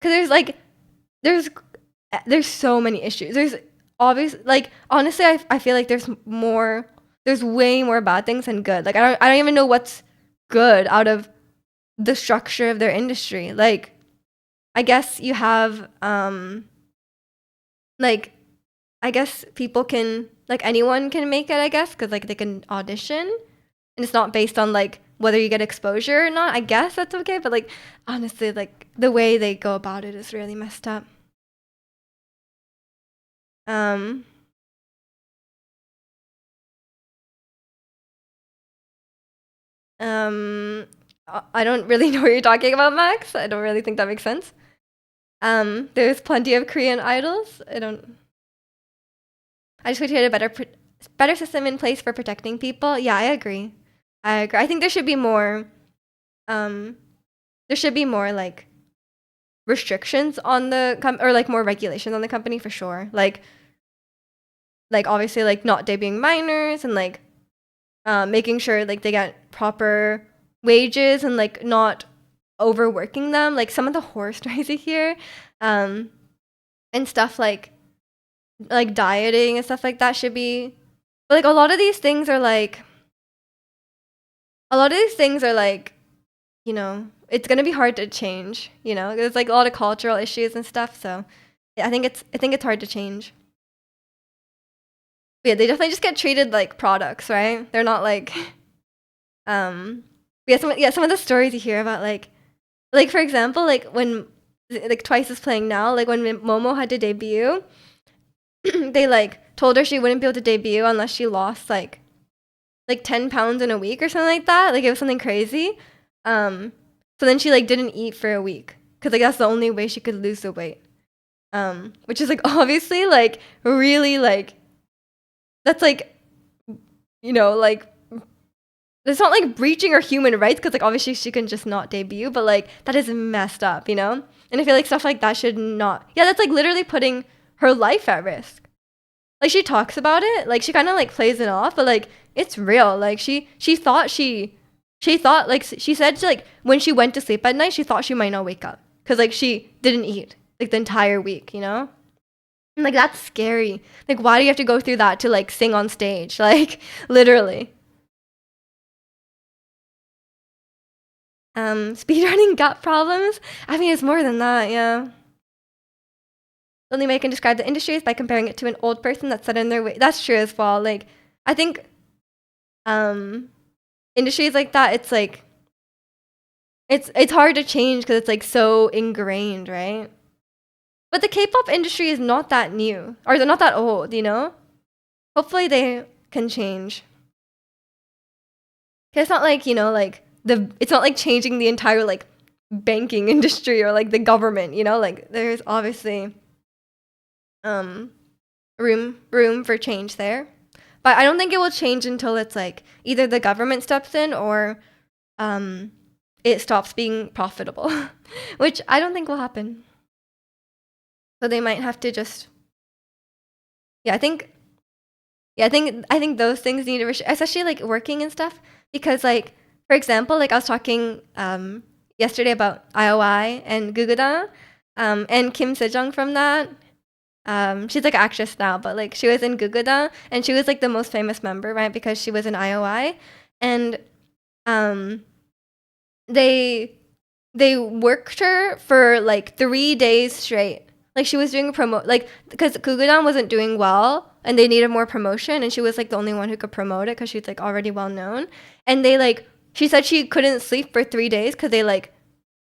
because there's there's so many issues. There's obvious like honestly I feel like there's way more bad things than good. Like I don't even know what's good out of the structure of their industry. Like I guess you have like I guess people can like anyone can make it, I guess, because like they can audition and it's not based on like whether you get exposure or not. I guess that's okay, but like honestly, like the way they go about it is really messed up. Um, I don't really know what you're talking about, Max. I don't really think that makes sense. There's plenty of Korean idols. I just wish we had a better system in place for protecting people. Yeah, I agree. I agree. I think there should be more. Um, there should be more like restrictions on the or like more regulations on the company for sure. Like obviously like not debuting minors and like making sure like they get proper wages and like not overworking them. Like some of the horror stories you hear, um, and stuff like dieting and stuff like that should be. But like a lot of these things are like a lot of these things are like you know it's gonna be hard to change. You know, there's like a lot of cultural issues and stuff. So yeah, I think it's hard to change. But yeah, they definitely just get treated like products, right? They're not like um. Some of the stories you hear about like for example like when like Twice is playing now like when Momo had to debut, they like told her she wouldn't be able to debut unless she lost like 10 pounds in a week or something like that. Like it was something crazy. Um, so then she like didn't eat for a week because like that's the only way she could lose the weight. Which is like obviously like really like that's like like it's not like breaching her human rights because like obviously she can just not debut, but like that is messed up, you know? And I feel like stuff like that should not. Yeah, that's like literally putting her life at risk. Like she talks about it, like she kind of like plays it off, but like it's real. Like she thought like she said like when she went to sleep at night, she thought she might not wake up because like she didn't eat like the entire week, you know? And like that's scary. Like why do you have to go through that to like sing on stage? Like literally. Speedrunning gut problems. I mean, it's more than that. Yeah. The only way I can describe the industry is by comparing it to an old person that's set in their way. That's true as well. Like, I think um, industries like that, it's like it's hard to change because it's like so ingrained, right? But the K-pop industry is not that new or they're not that old, you know. Hopefully, they can change. 'Cause it's not like like it's not like changing the entire like banking industry or like the government, you know. Like, there's obviously um room for change there. But I don't think it will change until it's like either the government steps in or um it stops being profitable, which I don't think will happen. So they might have to just yeah, I think I think those things need to especially like working and stuff because like for example, like I was talking yesterday about IOI and Guguda and Kim Sejong from that. She's like an actress now, but like she was in Guguda and she was like the most famous member, right? Because she was in IOI, and um, they they worked her for like 3 days straight Like she was doing a promo, like because Gugudan wasn't doing well and they needed more promotion, and she was like the only one who could promote it because she's like already well known. And they like she said she couldn't sleep for 3 days because they like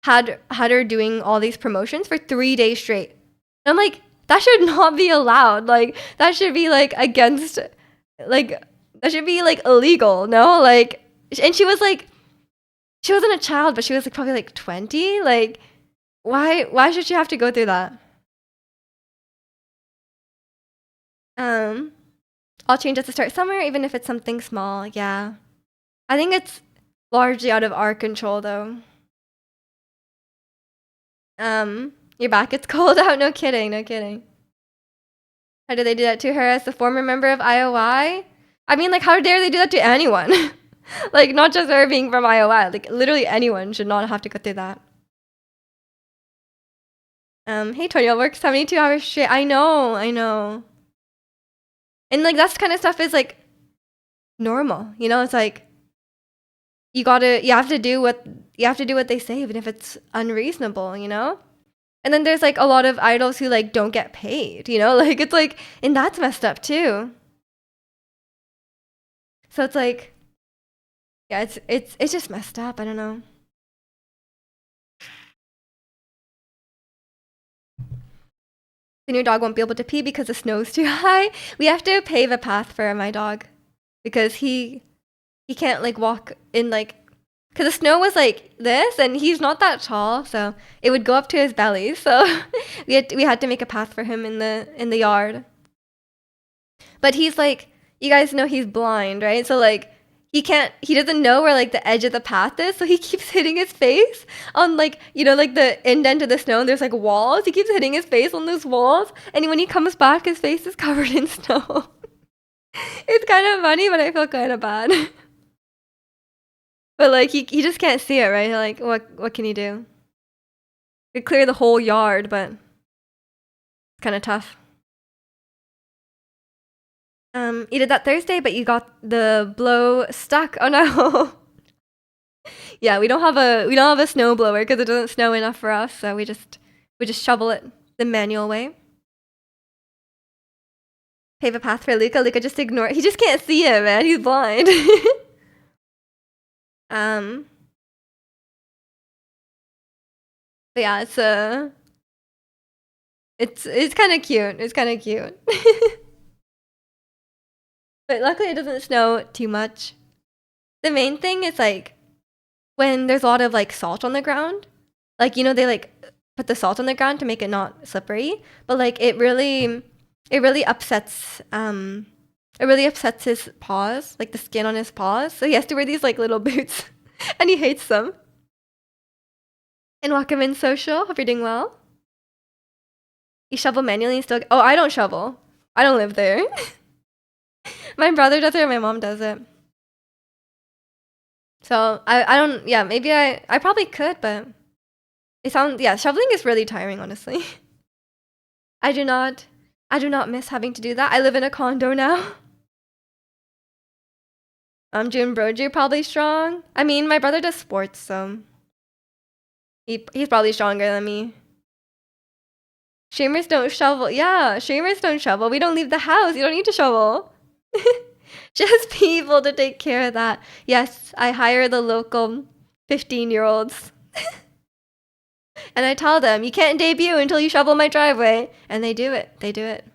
had her doing all these promotions for 3 days straight. And I'm like, that should not be allowed. Like that should be like against, like that should be like illegal. No, like, and she was like, she wasn't a child, but she was like probably like 20. Like, why should she have to go through that? Um, I'll change it to start somewhere, even if it's something small. Yeah, I think it's largely out of our control, though. Your back gets cold out. No kidding. No kidding. How did they do that to her as the former member of IOI? I mean, like, how dare they do that to anyone? Like, not just her being from IOI. Like, literally anyone should not have to go through that. Hey, Tonyo, work 72 hours straight. I know. And, like, that's kind of stuff is, like, normal. You know, it's like, you have to do what they say, even if it's unreasonable, you know? And then there's, like, a lot of idols who, like, don't get paid, you know? Like, it's like, and that's messed up, too. So it's like, yeah, it's just messed up. I don't know. The new dog won't be able to pee because the snow's too high. We have to pave a path for my dog because he can't like walk in like because the snow was like this and he's not that tall, so it would go up to his belly. So we had to make a path for him in the yard. But he's like, you guys know he's blind, right? So like he doesn't know where like the edge of the path is, so he keeps hitting his face on like, you know, like the indent of the snow and there's like walls. He keeps hitting his face on those walls, and when he comes back his face is covered in snow. It's kind of funny, but I feel kind of bad. But like he just can't see it, right? Like what can he do? He could clear the whole yard, but it's kind of tough. You did that Thursday, but you got the blow stuck. Oh no. Yeah, we don't have a snow blower because it doesn't snow enough for us, so we just shovel it the manual way. Pave a path for Luca. Luca just ignore it. He just can't see it, man. He's blind. But yeah, it's kind of cute. It's kind of cute. But luckily it doesn't snow too much. The main thing is like when there's a lot of like salt on the ground, like, you know, they like put the salt on the ground to make it not slippery, but like it really upsets his paws, like the skin on his paws, so he has to wear these like little boots and he hates them. And welcome in, social. Hope you're doing well. You shovel manually and still oh, I don't shovel, I don't live there. My brother does it or my mom does it. So I don't, yeah, maybe I probably could, but yeah, shoveling is really tiring, honestly. I do not miss having to do that. I live in a condo now. June Broju probably strong. I mean, my brother does sports, so he's probably stronger than me. Streamers don't shovel. Yeah, streamers don't shovel. We don't leave the house. You don't need to shovel. Just people to take care of that. Yes, I hire the local 15-year-olds. And I tell them, you can't debut until you shovel my driveway. And they do it. They do it.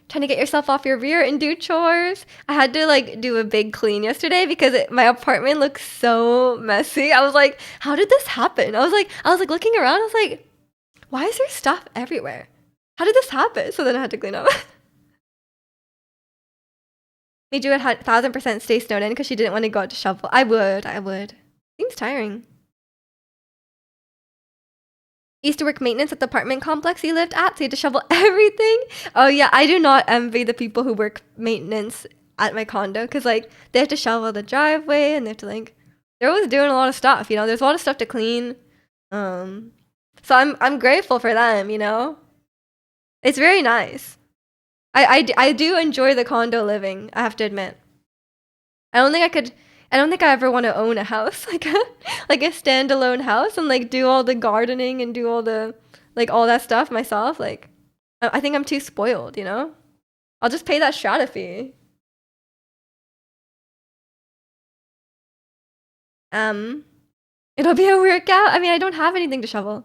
Trying to get yourself off your rear and do chores. I had to like do a big clean yesterday because my apartment looks so messy. I was like, how did this happen? I was like looking around. I was like, why is there stuff everywhere? How did this happen? So then I had to clean up. Made you 1,000% stay snowed in because she didn't want to go out to shovel. I would. Seems tiring. Used to work maintenance at the apartment complex he lived at, so he had to shovel everything. Oh yeah, I do not envy the people who work maintenance at my condo because like they have to shovel the driveway and they have to like they're always doing a lot of stuff. You know, there's a lot of stuff to clean. So I'm grateful for them. You know, it's very nice. I do enjoy the condo living, I have to admit. I don't think I could I don't think I ever want to own a house, like a standalone house, and like do all the gardening and do all the like all that stuff myself. Like, I think I'm too spoiled, you know? I'll just pay that strata fee. Um, it'll be a workout. I mean, I don't have anything to shovel.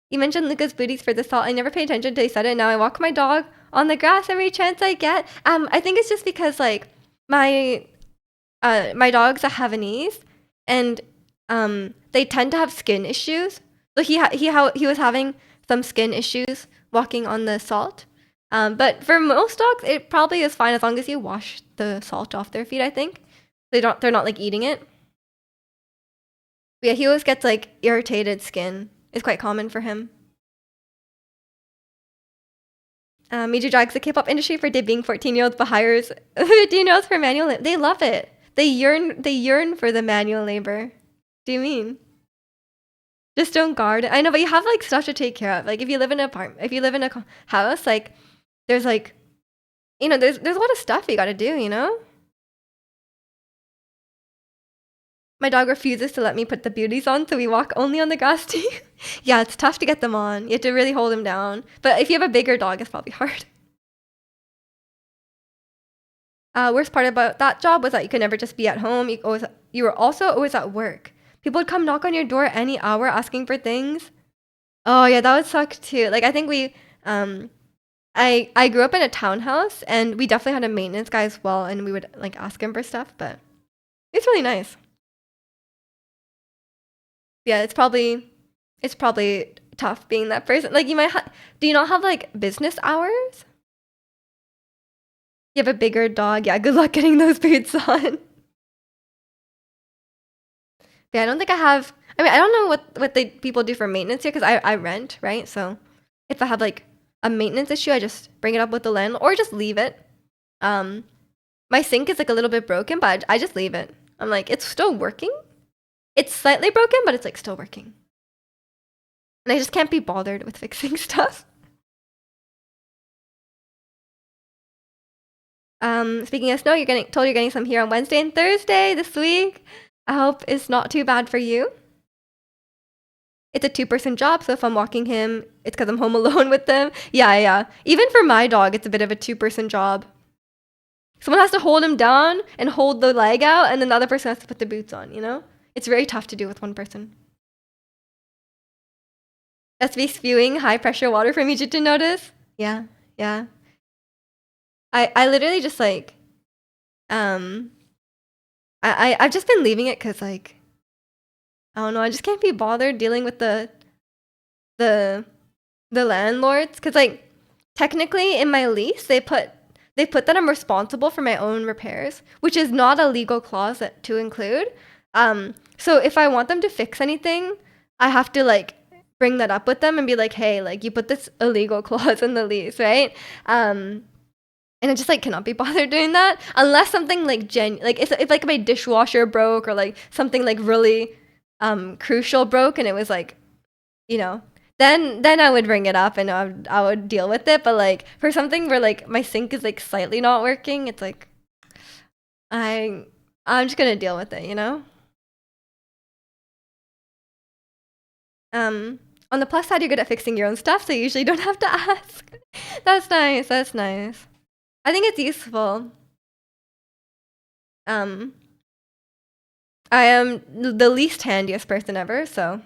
You mentioned Luca's booties for the salt. I never paid attention until you said it. Now I walk my dog on the grass every chance I get. I think it's just because like my my dog's a Havanese, and they tend to have skin issues. So he was having some skin issues walking on the salt. But for most dogs, it probably is fine as long as you wash the salt off their feet. I think they're not like eating it. But yeah, he always gets like irritated skin. It's quite common for him. Meiji drags the K-pop industry for debuting 14-year-olds but hires 15-year-olds for manual labor. They love it. They yearn for the manual labor. Do you mean? Just don't guard it. I know, but you have like stuff to take care of. Like if you live in an apartment, if you live in a house, like there's like, you know, there's a lot of stuff you got to do, you know? My dog refuses to let me put the beauties on, so we walk only on the grass too. Yeah, it's tough to get them on. You have to really hold them down. But if you have a bigger dog, it's probably hard. Worst part about that job was that you could never just be at home. You were also always at work. People would come knock on your door any hour asking for things. Oh yeah, that would suck too. Like I think I grew up in a townhouse, and we definitely had a maintenance guy as well, and we would like ask him for stuff. But it's really nice. Yeah, it's probably tough being that person. Like you might do you not have like business hours? You have a bigger dog. Yeah, good luck getting those boots on. Yeah, I don't think I have. I mean, I don't know what the people do for maintenance here because I rent, right? So if I have like a maintenance issue, I just bring it up with the landlord or just leave it. Um, my sink is like a little bit broken, but I just leave it. I'm like, it's still working. It's slightly broken, but it's like still working. And I just can't be bothered with fixing stuff. Speaking of snow, you're getting some here on Wednesday and Thursday this week. I hope it's not too bad for you. It's a two-person job, so if I'm walking him, it's because I'm home alone with them. Yeah. Even for my dog, it's a bit of a two-person job. Someone has to hold him down and hold the leg out, and then the other person has to put the boots on, you know? It's very tough to do with one person. That's me spewing high-pressure water from Egypt to notice. Yeah. I literally just like, um, I've just been leaving it because like, I don't know, I just can't be bothered dealing with the landlords because like technically in my lease they put that I'm responsible for my own repairs, which is not a legal clause to include. So if I want them to fix anything, I have to like bring that up with them and be like, hey, like you put this illegal clause in the lease, right? And I just like cannot be bothered doing that unless something like like if like my dishwasher broke or like something like really crucial broke and it was like, you know, then I would bring it up and I would deal with it. But like for something where like my sink is like slightly not working, it's like I'm just gonna deal with it, you know? On the plus side, you're good at fixing your own stuff, so you usually don't have to ask. That's nice. That's nice. I think it's useful. Um, I am the least handiest person ever, so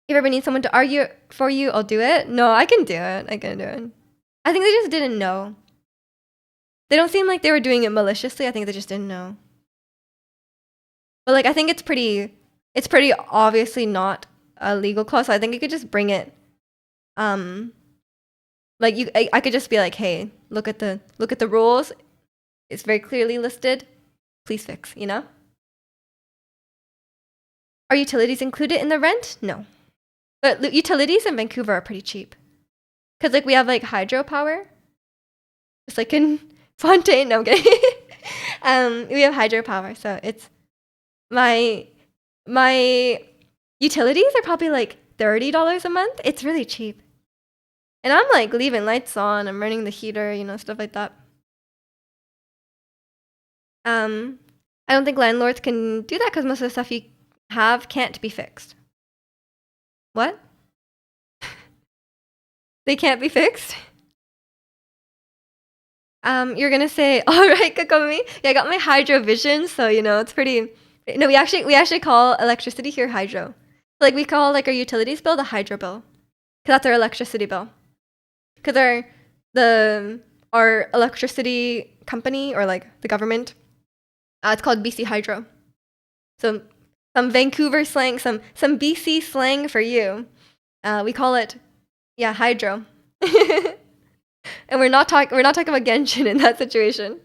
if you ever need someone to argue for you, I'll do it. No, I can do it. I can do it. I think they just didn't know. They don't seem like they were doing it maliciously. I think they just didn't know. But like, I think it's pretty obviously not a legal clause. So I think you could just bring it. Like I could just be like, hey, look at the rules. It's very clearly listed. Please fix. You know. Are utilities included in the rent? No. But utilities in Vancouver are pretty cheap. Cause like we have like hydropower. Just like in Fontaine. No, I'm kidding. We have hydropower, so it's my utilities are probably like $30 a month. It's really cheap. And I'm like leaving lights on, I'm running the heater, you know, stuff like that. I don't think landlords can do that because most of the stuff you have can't be fixed. What? They can't be fixed? You're gonna say, all right, Kakomi. Yeah, I got my hydro vision, so you know it's pretty. No, we actually call electricity here hydro. Like we call like our utilities bill the hydro bill, cause that's our electricity bill. Cause our electricity company or like the government, it's called BC Hydro. So some Vancouver slang, some BC slang for you. We call it, yeah, hydro. And we're not talking about Genshin in that situation.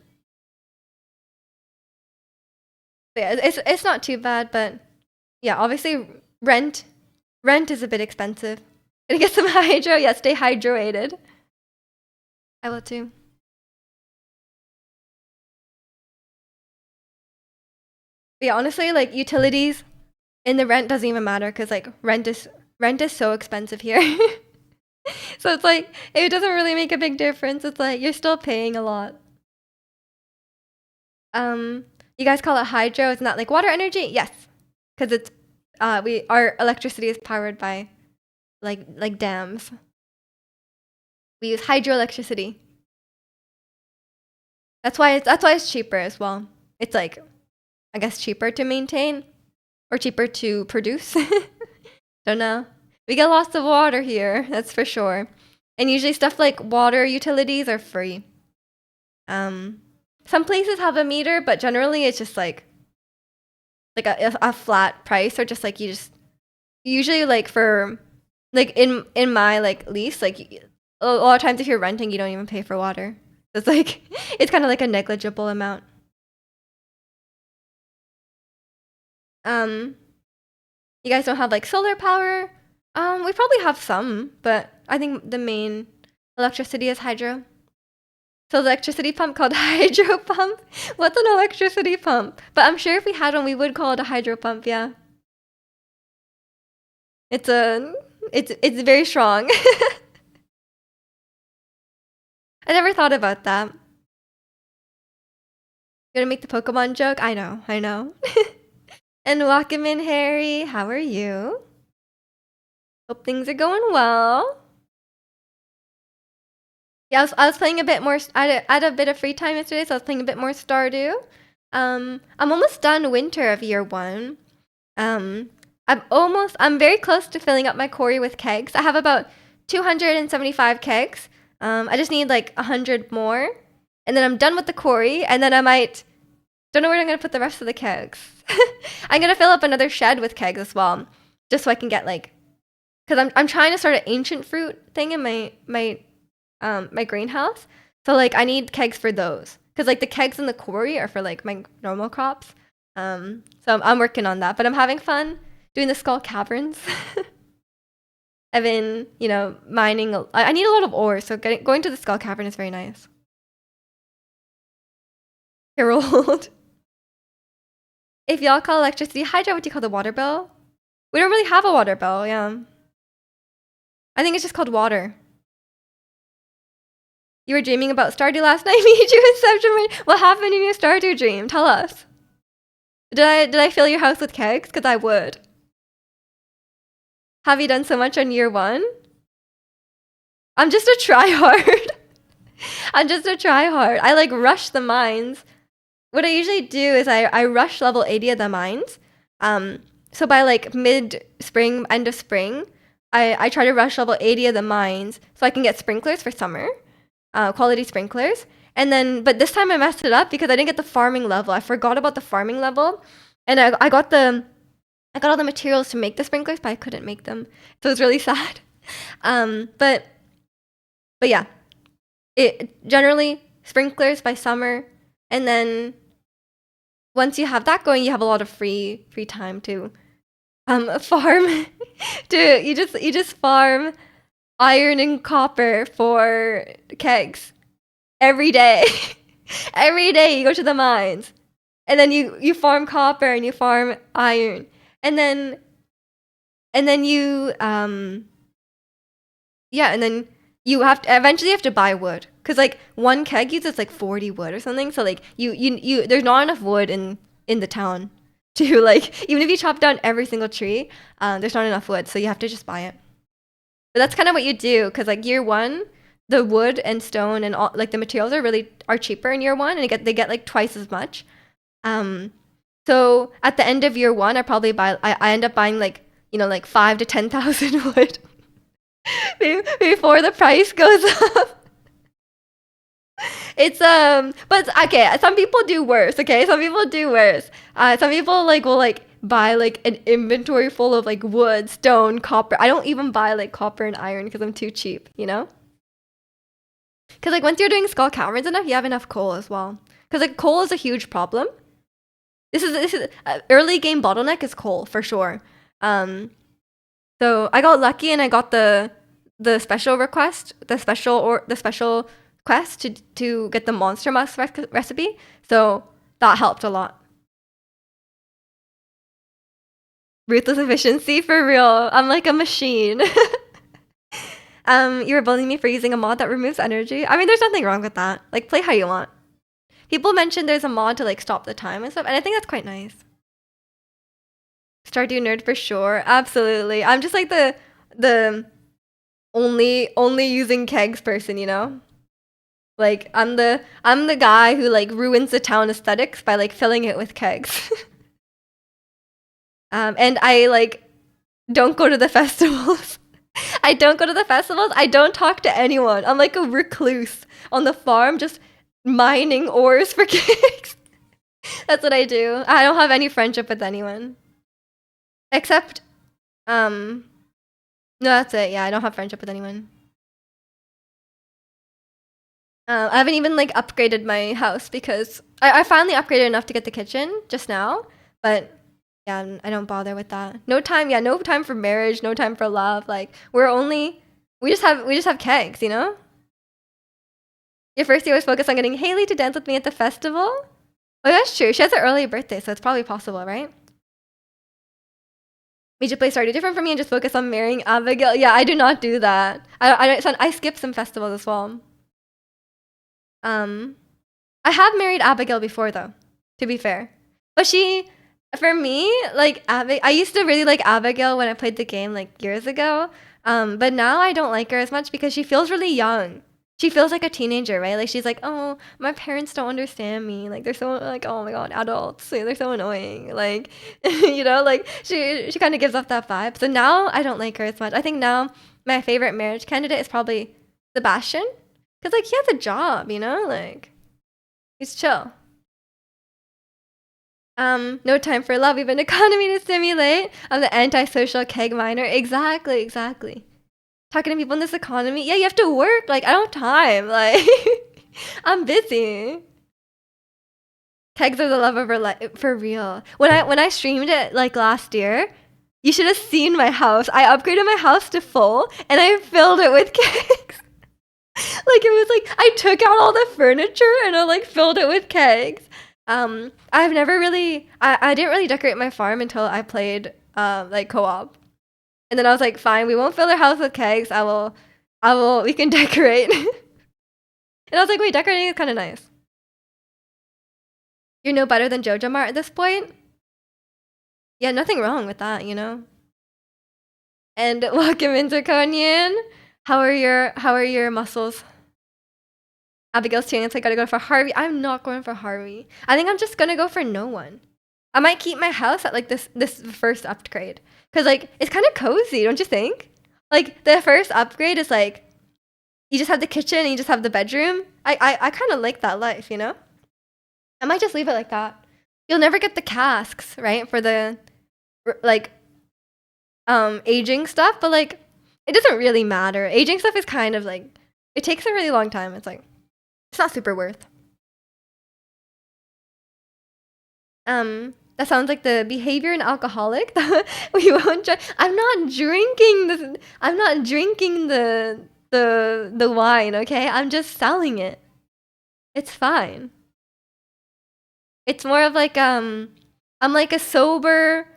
Yeah, it's not too bad, but yeah, obviously rent rent is a bit expensive. Gonna get some hydro. Yeah, stay hydrated. I will too. But yeah, honestly, like utilities and the rent doesn't even matter because like rent is so expensive here. So it's like it doesn't really make a big difference. It's like you're still paying a lot. You guys call it hydro. It's not like water energy. Yes, because it's our electricity is powered by like dams. We use hydroelectricity. That's why it's cheaper as well. It's like I guess cheaper to maintain or cheaper to produce. Don't know. We get lots of water here, that's for sure. And usually stuff like water utilities are free. Some places have a meter, but generally it's just like a flat price or just like you just usually like for like in my like lease like a lot of times if you're renting you don't even pay for water. It's like it's kind of like a negligible amount. Um, you guys don't have like solar power? We probably have some, but I think the main electricity is hydro. So the electricity pump called hydro pump? What's an electricity pump? But I'm sure if we had one, we would call it a hydro pump. Yeah, it's a it's very strong. I never thought about that. Gonna make the Pokemon joke? I know, I know. And welcome in, Harry. How are you? Hope things are going well. Yeah, I was playing a bit more. I had a bit of free time yesterday, so I was playing a bit more Stardew. I'm almost done winter of year one. I'm very close to filling up my quarry with kegs. I have about 275 kegs. I just need like 100 more, and then I'm done with the quarry. And then I might don't know where I'm gonna put the rest of the kegs. I'm gonna fill up another shed with kegs as well, just so I can get like, cause I'm trying to start an ancient fruit thing in my greenhouse. So like I need kegs for those, cause like the kegs in the quarry are for like my normal crops. So I'm working on that, but I'm having fun doing the skull caverns. I've been, mining. I need a lot of ore, so going to the skull cavern is very nice. Harold. If y'all call electricity hydro, what do you call the water bill? We don't really have a water bill, yeah. I think it's just called water. You were dreaming about Stardew last night, Miju. What happened in your Stardew dream? Tell us. Did I fill your house with kegs? Because I would. Have you done so much on year one? I'm just a tryhard. I'm just a tryhard. I like rush the mines. What I usually do is I rush level 80 of the mines. So by like mid-spring, end of spring, I try to rush level 80 of the mines so I can get sprinklers for summer, quality sprinklers. And then, but this time I messed it up because I didn't get the farming level. I forgot about the farming level, and I got all the materials to make the sprinklers, but I couldn't make them, so it was really sad. But yeah, it generally sprinklers by summer, and then once you have that going, you have a lot of free time to farm. You just farm iron and copper for kegs every day. Every day you go to the mines, and then you farm copper and you farm iron, and then you yeah, and then you have to buy wood because like one keg uses like 40 wood or something. So like you there's not enough wood in in the town to like, even if you chop down every single tree, there's not enough wood, so you have to just buy it. But that's kind of what you do, because like year one, the wood and stone and all like the materials are cheaper in year one, and they get like twice as much. Um, so at the end of year one, I end up buying like, you know, like 5 to 10,000 wood before the price goes up. It's but okay, some people do worse, okay? Some people do worse. Some people like will like buy like an inventory full of like wood, stone, copper. I don't even buy like copper and iron because I'm too cheap, you know? Because like once you're doing skull caverns enough, you have enough coal as well. Because like coal is a huge problem. This is early game bottleneck is coal for sure. So I got lucky and I got the special request, the special quest to get the monster musk recipe. So that helped a lot. Ruthless efficiency for real. I'm like a machine. You were bullying me for using a mod that removes energy. I mean, there's nothing wrong with that. Like, play how you want. People mentioned there's a mod to like stop the time and stuff, and I think that's quite nice. Stardew nerd for sure. Absolutely. I'm just like the only using kegs person, you know? Like I'm the guy who like ruins the town aesthetics by like filling it with kegs. And I like don't go to the festivals. I don't go to the festivals. I don't talk to anyone. I'm like a recluse on the farm, just mining ores for kegs. That's what I do. I don't have any friendship with anyone. Except, no, that's it. Yeah, I don't have friendship with anyone. I haven't even like upgraded my house because I finally upgraded enough to get the kitchen just now. But yeah, I don't bother with that. No time. Yeah, no time for marriage. No time for love. Like we just have kegs, you know. Your first year was focused on getting Haley to dance with me at the festival. Oh, that's true. She has an early birthday, so it's probably possible, right? Major play started different for me and just focus on marrying Abigail. Yeah, I do not do that. I skip some festivals as well. Um, I have married Abigail before though, to be fair. But for me, like I used to really like Abigail when I played the game like years ago. But now I don't like her as much because she feels really young. She feels like a teenager, right? Like she's like, oh, my parents don't understand me. Like they're so like, oh my god, adults. They're so annoying. Like, you know, like she kind of gives off that vibe. So now I don't like her as much. I think now my favorite marriage candidate is probably Sebastian, because like he has a job, you know, like he's chill. No time for love, even economy to stimulate. I'm the antisocial keg miner. Exactly, exactly. Talking to people in this economy. Yeah, you have to work. Like, I don't have time. Like, I'm busy. Kegs are the love of our life, for real. When I streamed it like last year, you should have seen my house. I upgraded my house to full, and I filled it with kegs. Like it was like I took out all the furniture and I like filled it with kegs. I've never really I didn't really decorate my farm until I played like co-op. And then I was like, fine, we won't fill our house with kegs. I will we can decorate. And I was like, wait, decorating is kinda nice. You're no better than Jojo Mart at this point? Yeah, nothing wrong with that, you know? And welcome into Konyan. How are your muscles? Abigail's chance. I gotta go for Harvey. I'm not going for Harvey. I think I'm just gonna go for no one. I might keep my house at like this first upgrade because like it's kind of cozy, don't you think? Like the first upgrade is like you just have the kitchen and you just have the bedroom. I kind of like that life, you know. I might just leave it like that. You'll never get the casks, right, for the like aging stuff, but like it doesn't really matter. Aging stuff is kind of like it takes a really long time. It's like it's not super worth. That sounds like the behavior an alcoholic. We won't try. I'm not drinking this. I'm not drinking the wine. Okay, I'm just selling it. It's fine. It's more of like I'm like a sober.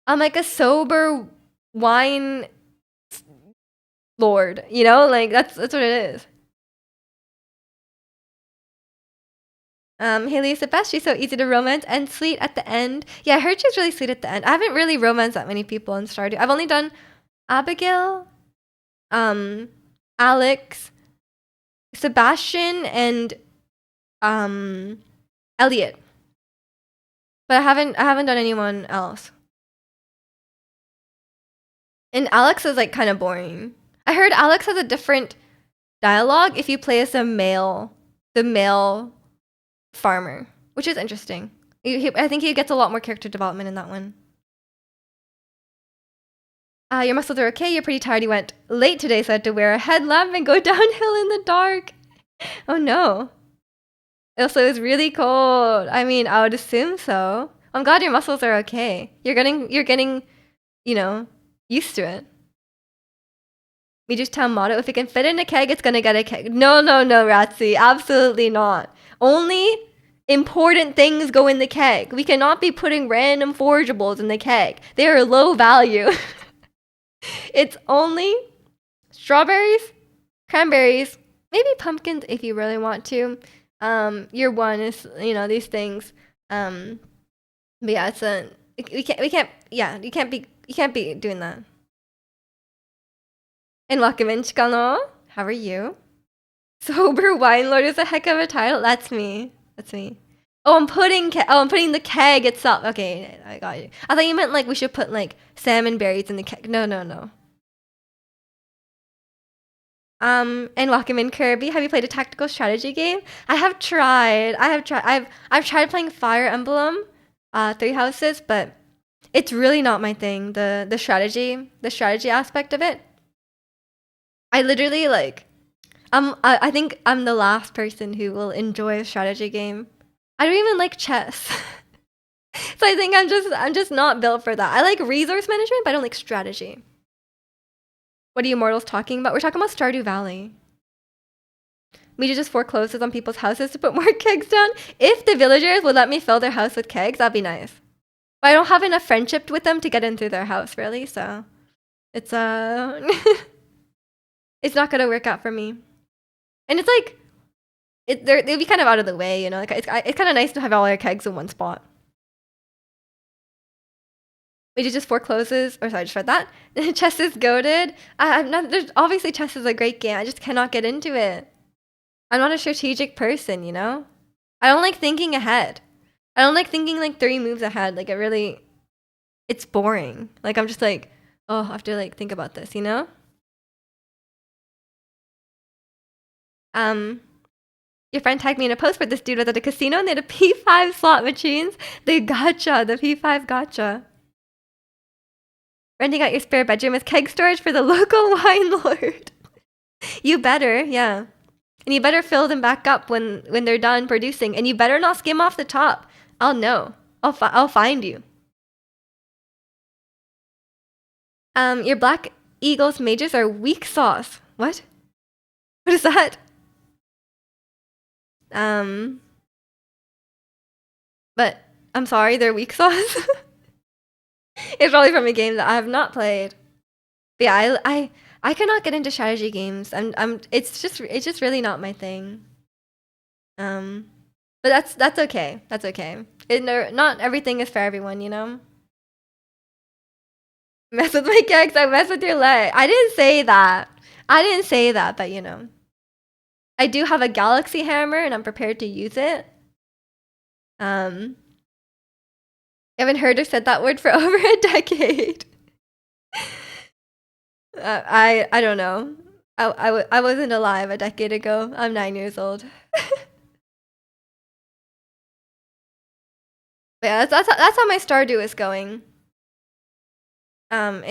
I'm like a sober wine lord. You know, like that's what it is. Haley is the best. She's so easy to romance and sweet at the end. Yeah, I heard she's really sweet at the end. I haven't really romanced that many people in Stardew. I've only done Abigail, um, Alex, Sebastian, and Elliot. But I haven't done anyone else. And Alex is like kind of boring. I heard Alex has a different dialogue if you play as the male farmer, which is interesting. I think he gets a lot more character development in that one. Your muscles are okay. You're pretty tired. You went late today, so I had to wear a headlamp and go downhill in the dark. Oh no. Also, it's really cold. I mean, I would assume so. I'm glad your muscles are okay. You're getting, used to it. We just tell motto, if it can fit in a keg, it's gonna get a keg. No, Ratsi. Absolutely not. Only important things go in the keg. We cannot be putting random forageables in the keg. They are low value. It's only strawberries, cranberries, maybe pumpkins if you really want to. Year one is, these things. But yeah, you can't be doing that. And welcome in, Chikano. How are you? Sober Wine Lord is a heck of a title. That's me. Oh, I'm putting the keg itself. Okay, I got you. I thought you meant like we should put like salmon berries in the keg. No. And welcome in, Kirby. Have you played a tactical strategy game? I have tried. I've tried playing Fire Emblem, Three Houses, but it's really not my thing. The strategy aspect of it. I literally like. I think I'm the last person who will enjoy a strategy game. I don't even like chess. So I think I'm just not built for that. I like resource management, but I don't like strategy. What are you mortals talking about? We're talking about Stardew Valley. Media just forecloses on people's houses to put more kegs down. If the villagers would let me fill their house with kegs, that'd be nice. But I don't have enough friendship with them to get in through their house, really. So it's it's not gonna work out for me. And it's like they'll be kind of out of the way, Like it's kind of nice to have all our kegs in one spot. Media just forecloses, or sorry, I just read that. Chess is goated. I'm not. There's obviously chess is a great game. I just cannot get into it. I'm not a strategic person, I don't like thinking ahead. I don't like thinking like 3 moves ahead. Like it's boring. Like I'm just like, oh, I have to like think about this, Your friend tagged me in a post where this dude was at a casino and they had a P5 slot machines. The P5 gotcha. Renting out your spare bedroom as keg storage for the local wine lord. You better, yeah. And you better fill them back up when they're done producing. And you better not skim off the top. I'll know. I'll find you. Your Black Eagles mages are weak sauce. What? What is that? But I'm sorry, they're weak sauce. It's probably from a game that I have not played. But yeah, I cannot get into strategy games. It's just really not my thing. But that's okay. That's okay. Not everything is for everyone, Mess with my kegs, I mess with your leg. I didn't say that, but I do have a galaxy hammer and I'm prepared to use it. I haven't heard or said that word for over a decade. I don't know. I wasn't alive a decade ago. I'm 9 years old. But yeah, that's how my Stardew is going. My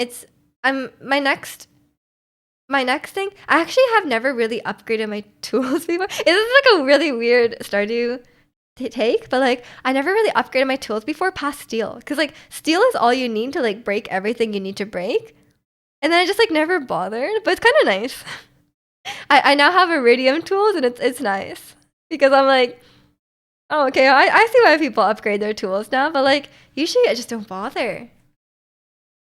next thing. I actually have never really upgraded my tools before. This is like a really weird Stardew take, but like I never really upgraded my tools before past steel, because like steel is all you need to like break everything you need to break, and then I just like never bothered. But it's kind of nice. I now have iridium tools and it's nice because I'm like, oh okay, I see why people upgrade their tools now, but like usually I just don't bother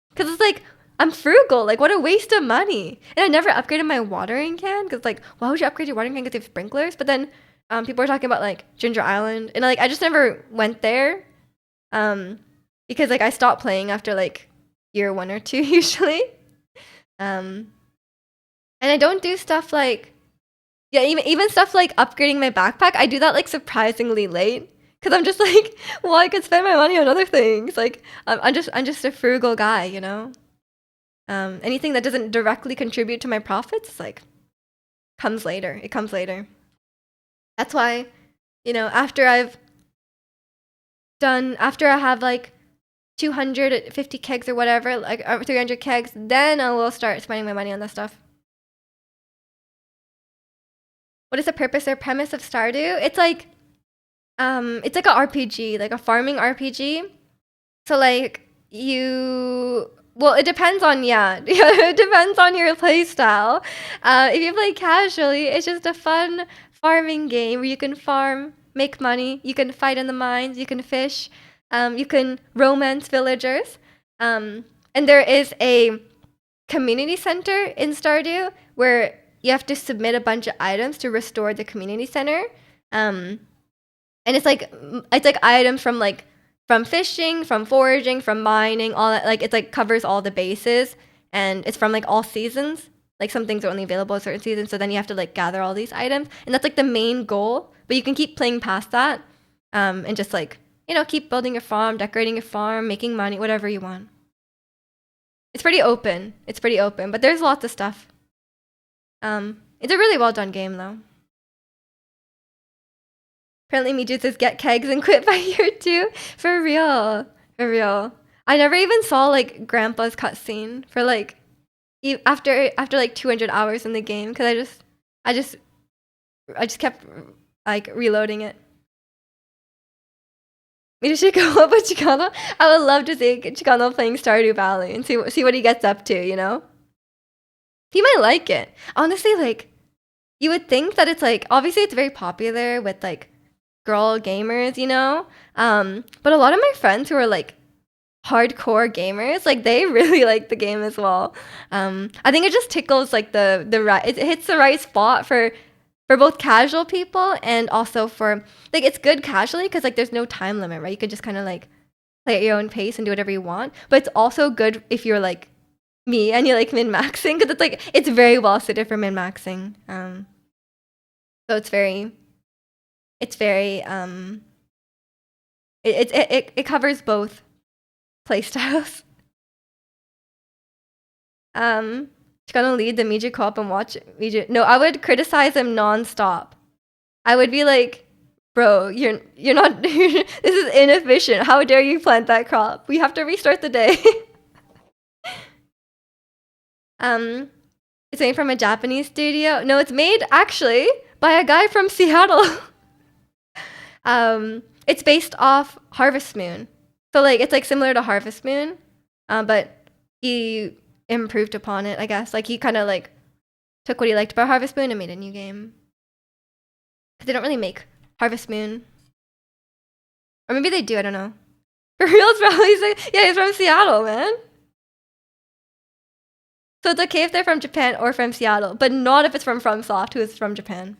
because it's like I'm frugal. Like what a waste of money. And I never upgraded my watering can because like why would you upgrade your watering can because you have sprinklers? But then People were talking about like Ginger Island, and like I just never went there, um, because like I stopped playing after like year 1 or 2 usually. Um, and I don't do stuff like yeah, even stuff like upgrading my backpack. I do that like surprisingly late because I'm just like, well, I could spend my money on other things. Like I'm just a frugal guy, you know. Anything that doesn't directly contribute to my profits like comes later. It comes later. That's why, after I have like 250 kegs or whatever, like 300 kegs, then I will start spending my money on that stuff. What is the purpose or premise of Stardew? It's like a RPG, like a farming RPG. So like well, it depends on it depends on your play style. If you play casually, it's just a fun farming game where you can farm, make money, you can fight in the mines, you can fish, you can romance villagers, and there is a community center in Stardew where you have to submit a bunch of items to restore the community center. And it's like items from fishing, from foraging, from mining, all that. Like it's like covers all the bases, and it's from like all seasons. Like some things are only available in certain seasons, so then you have to like gather all these items, and that's like the main goal. But you can keep playing past that, and just like keep building your farm, decorating your farm, making money, whatever you want. It's pretty open. It's pretty open, but there's lots of stuff. It's a really well done game though. Apparently, Miju says get kegs and quit by year 2. For real. For real. I never even saw like Grandpa's cutscene for like after like 200 hours in the game because I just kept like reloading it. Miju should go up with Chicano. I would love to see Chicano playing Stardew Valley and see what he gets up to. He might like it. Honestly, like you would think that it's like obviously it's very popular with like girl gamers. But a lot of my friends who are like hardcore gamers, like they really like the game as well. I think it just tickles like the right. It hits the right spot for both casual people and also for like it's good casually because like there's no time limit, right? You could just kind of like play at your own pace and do whatever you want. But it's also good if you're like me and you like min maxing because it's very well suited for min maxing. So it's very it covers both playstyles. She's gonna lead the Miju co-op and watch Miju. No, I would criticize him nonstop. I would be like, bro, you're not. This is inefficient. How dare you plant that crop? We have to restart the day. It's made from a Japanese studio. No, it's made actually by a guy from Seattle. It's based off Harvest Moon. So like it's like similar to Harvest Moon, but he improved upon it, I guess. Like he kind of like took what he liked about Harvest Moon and made a new game. Cause they don't really make Harvest Moon, or maybe they do. I don't know. For real, it's probably yeah, he's from Seattle, man. So it's okay if they're from Japan or from Seattle, but not if it's from FromSoft, who is from Japan.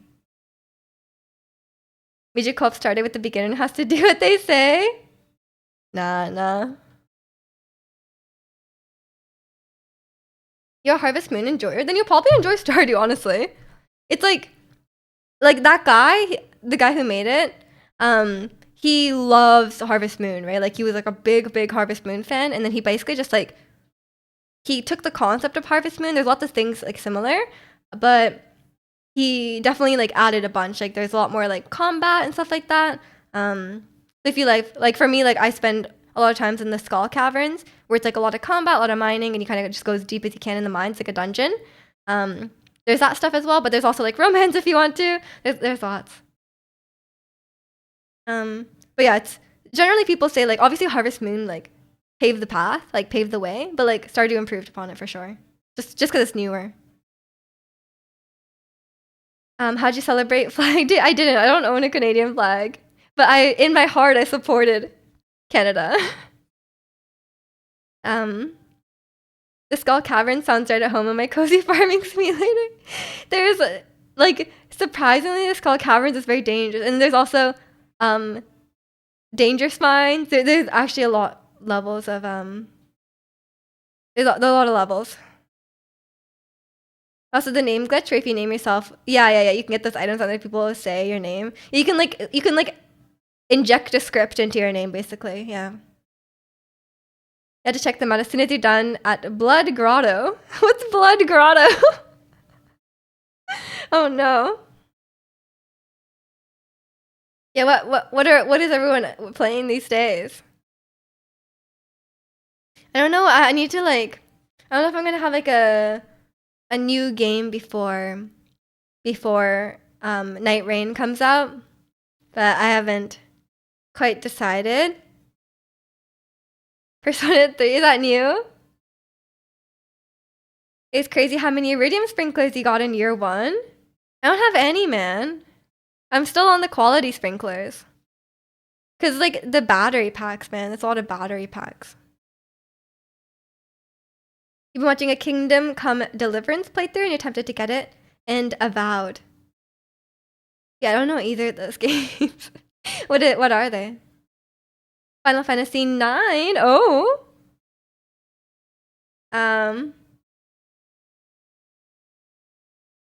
Miju Co-op started with the beginner and has to do what they say. Nah. You're a Harvest Moon enjoyer? Then you'll probably enjoy Stardew, honestly. It's like that guy, the guy who made it, he loves Harvest Moon, right? Like he was like a big Harvest Moon fan, and then he basically just like he took the concept of Harvest Moon. There's lots of things like similar, but he definitely like added a bunch. Like there's a lot more like combat and stuff like that. If you like for me, like I spend a lot of times in the Skull Caverns where it's like a lot of combat, a lot of mining, and you kind of just go as deep as you can in the mines, like a dungeon. There's that stuff as well, but there's also like romance if you want to. There's lots. But yeah, it's generally people say like obviously Harvest Moon like paved the path, like paved the way, but like Stardew improved upon it for sure. Just because it's newer. How'd you celebrate Flag Day? I didn't. I don't own a Canadian flag, but in my heart I supported Canada. The Skull Cavern sounds right at home in my cozy farming simulator. like surprisingly, this called caverns is very dangerous, and there's also um dangerous mines. There's actually a lot levels of there's a lot of levels. Also, the name glitch, where if you name yourself, yeah, you can get those items that other people say your name. You can inject a script into your name, basically. Yeah. You have to check them out as soon as you're done at Blood Grotto. What's Blood Grotto? Oh no. Yeah, what is everyone playing these days? I don't know. I need to like. I don't know if I'm gonna have like a new game before Night Rain comes out, but I haven't quite decided. Persona 3, is that new? It's crazy how many iridium sprinklers you got in year 1. I don't have any, man. I'm still on the quality sprinklers. Cause like the battery packs, man. It's a lot of battery packs. You've been watching a Kingdom Come Deliverance playthrough and you're tempted to get it, and Avowed. Yeah, I don't know either of those games. What are they? Final Fantasy 9. Oh. How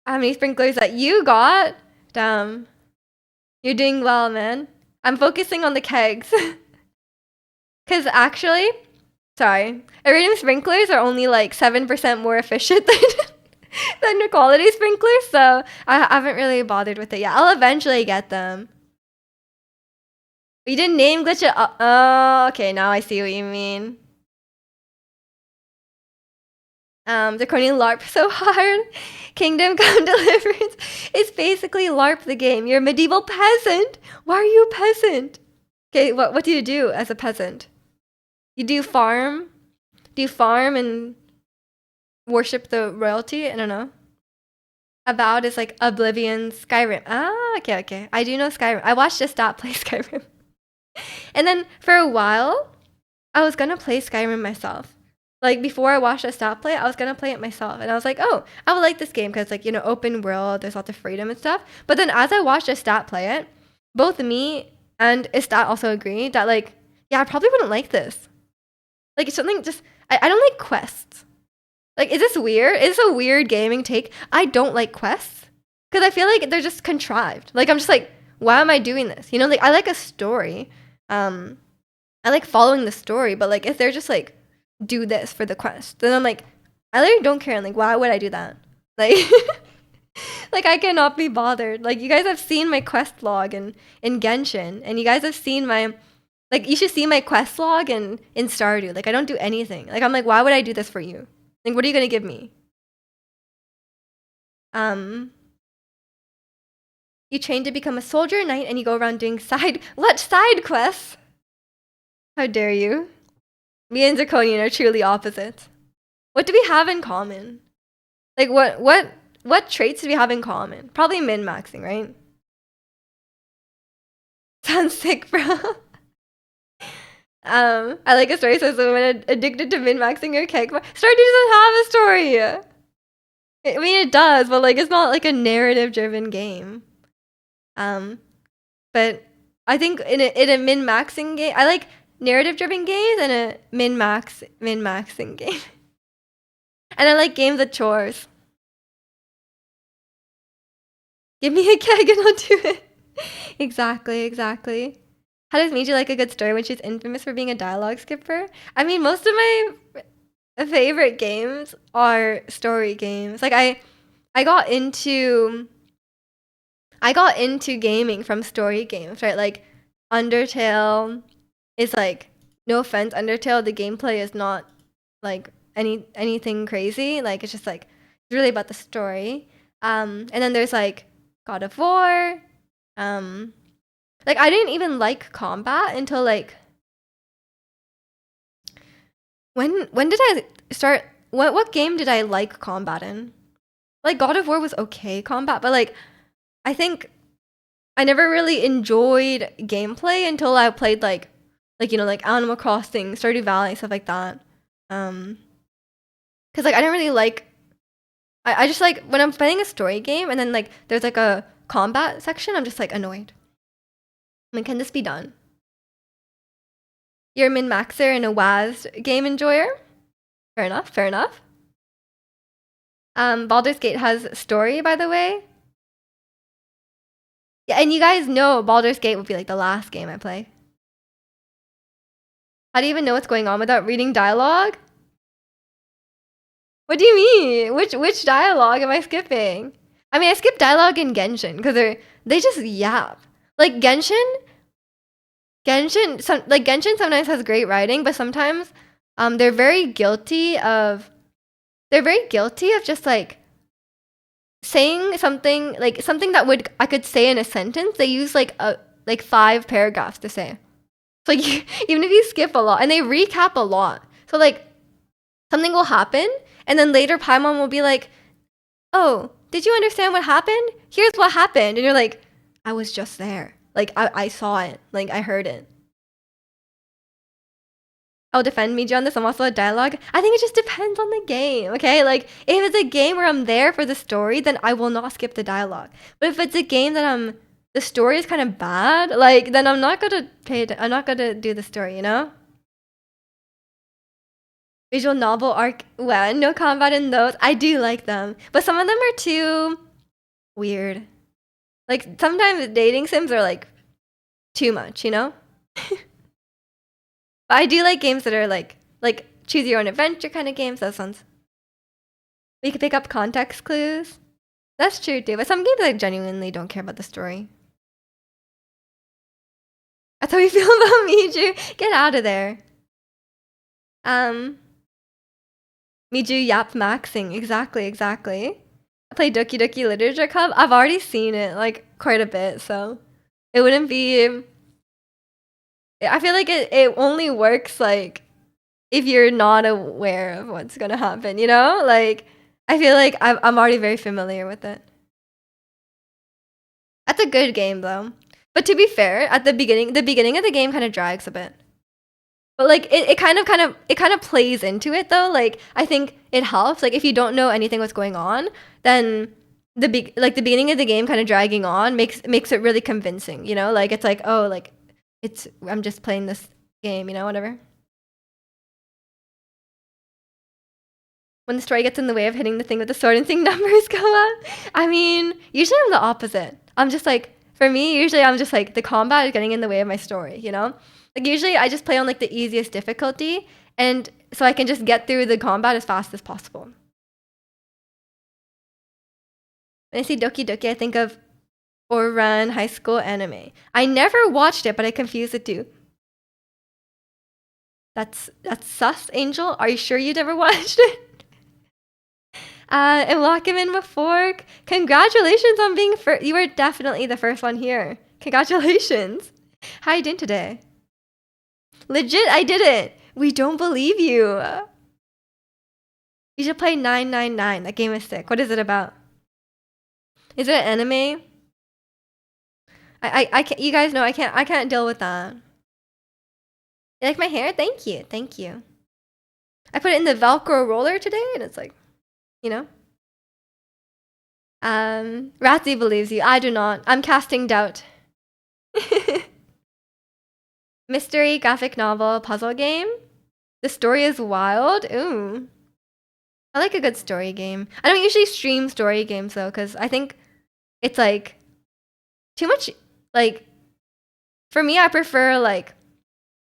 many sprinklers that you got? Damn. You're doing well, man. I'm focusing on the kegs. Cause actually, sorry, iridium sprinklers are only like 7% more efficient than the quality sprinklers, so I haven't really bothered with it yet. I'll eventually get them. You didn't name glitch it. Oh, okay, now I see what you mean. They're calling LARP so hard. Kingdom Come Deliverance is basically LARP the game. You're a medieval peasant. Why are you a peasant? Okay, what do you do as a peasant? You do farm? Do you farm and worship the royalty? I don't know. Avowed is like Oblivion, Skyrim. Ah, okay. I do know Skyrim. I watched a stat play Skyrim. And then for a while, I was gonna play Skyrim myself. Like before I watched a stat play, I was gonna play it myself. And I was like, oh, I would like this game because like, open world, there's lots of freedom and stuff. But then as I watched a stat play it, both me and Istat also agreed that like, yeah, I probably wouldn't like this. Like it's something just, I don't like quests. Like, is this weird? Is this a weird gaming take? I don't like quests because I feel like they're just contrived. Like I'm just like, why am I doing this? Like I like a story. I like following the story, but like if they're just like do this for the quest, then I'm like, I literally don't care. I'm like, why would I do that? Like, like I cannot be bothered. Like you guys have seen my quest log in Genshin, and you guys have seen my like you should see my quest log in Stardew. Like I don't do anything. Like I'm like, why would I do this for you? Like what are you gonna give me? You train to become a soldier knight, and you go around doing side quests. How dare you? Me and Zirconian are truly opposites. What do we have in common? Like what traits do we have in common? Probably min-maxing, right? Sounds sick, bro. I like a story says a woman addicted to min-maxing her cake. Story doesn't have a story. I mean it does, but like it's not like a narrative-driven game. But I think in a min-maxing game, I like narrative-driven games and a min-maxing game. And I like games with chores. Give me a keg and I'll do it. Exactly. How does Miji like a good story when she's infamous for being a dialogue skipper? I mean, most of my favorite games are story games. Like I got into gaming from story games, right? Like Undertale is like, no offense, Undertale, the gameplay is not like anything crazy. Like it's just like it's really about the story. And then there's like God of War. Like I didn't even like combat until like when did I start what game did I like combat in? Like God of War was okay combat, but like I think I never really enjoyed gameplay until I played like like Animal Crossing, Stardew Valley, stuff like that. Cuz like I didn't really like I just like when I'm playing a story game and then like there's like a combat section, I'm just like annoyed. I mean, can this be done? You're a min-maxer and a WAS game enjoyer? Fair enough, fair enough. Baldur's Gate has story, by the way. Yeah, and you guys know Baldur's Gate would be like the last game I play. How do you even know what's going on without reading dialogue? What do you mean? Which dialogue am I skipping? I mean, I skip dialogue in Genshin because they just yap. Like Genshin sometimes has great writing, but sometimes they're very guilty of just like saying something that would I could say in a sentence. They use like 5 paragraphs to say. So like even if you skip a lot and they recap a lot. So like something will happen and then later Paimon will be like, "Oh, did you understand what happened? Here's what happened." And you're like, "I was just there. Like I saw it. Like I heard it." I'll defend Miji on this. I'm also a dialogue. I think it just depends on the game, okay? Like, if it's a game where I'm there for the story, then I will not skip the dialogue. But if it's a game that the story is kind of bad, like, then I'm not gonna I'm not gonna do the story, you know? Visual novel arc, well, no combat in those. I do like them. But some of them are too weird. Like, sometimes dating sims are, like, too much, you know? But I do like games that are like choose your own adventure kind of games. Those ones. We could pick up context clues. That's true too. But some games I genuinely don't care about the story. That's how we feel about Miju. Get out of there. Miju yap maxing. Exactly. I play Doki Doki Literature Club. I've already seen it like quite a bit, so it wouldn't be. I feel like it only works like if you're not aware of what's gonna happen, you know? Like, I feel like I'm already very familiar with it. That's a good game though. But to be fair, at the beginning of the game kind of drags a bit. But like it kind of plays into it though. Like I think it helps. Like if you don't know anything what's going on, then the beginning of the game kind of dragging on makes it really convincing, you know? Like it's like, oh, like I'm just playing this game, you know, whatever. When the story gets in the way of hitting the thing with the sword and seeing numbers go up. I mean, usually I'm the opposite. I'm just like, for me, usually I'm just like, the combat is getting in the way of my story, you know? Like, usually I just play on like the easiest difficulty, and so I can just get through the combat as fast as possible. When I see Doki Doki, I think of Ouran High School Anime. I never watched it, but I confuse the two. That's sus, Angel. Are you sure you never watched it? And lock him in with fork. Congratulations on being first. You were definitely the first one here. Congratulations. How are you doing today? Legit, I did it. We don't believe you. You should play 999. That game is sick. What is it about? Is it an anime? I can't, you guys know I can't deal with that. You like my hair? Thank you. Thank you. I put it in the Velcro roller today and it's like, you know. Ratsy believes you. I do not. I'm casting doubt. Mystery graphic novel puzzle game. The story is wild. Ooh. I like a good story game. I don't usually stream story games though, because I think it's like too much. Like for me, I prefer like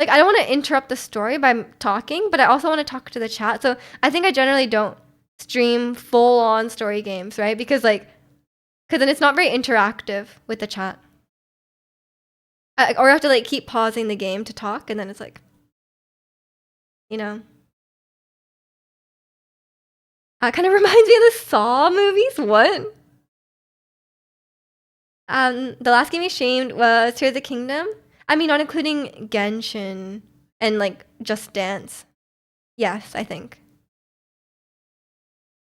I don't want to interrupt the story by talking, but I also want to talk to the chat. So I think I generally don't stream full on story games, right? Because then it's not very interactive with the chat. Or I have to like keep pausing the game to talk, and then it's like, you know. Kind of reminds me of the Saw movies. What? The last game we streamed was Tears of the Kingdom. I mean, not including Genshin and like Just Dance. Yes, I think.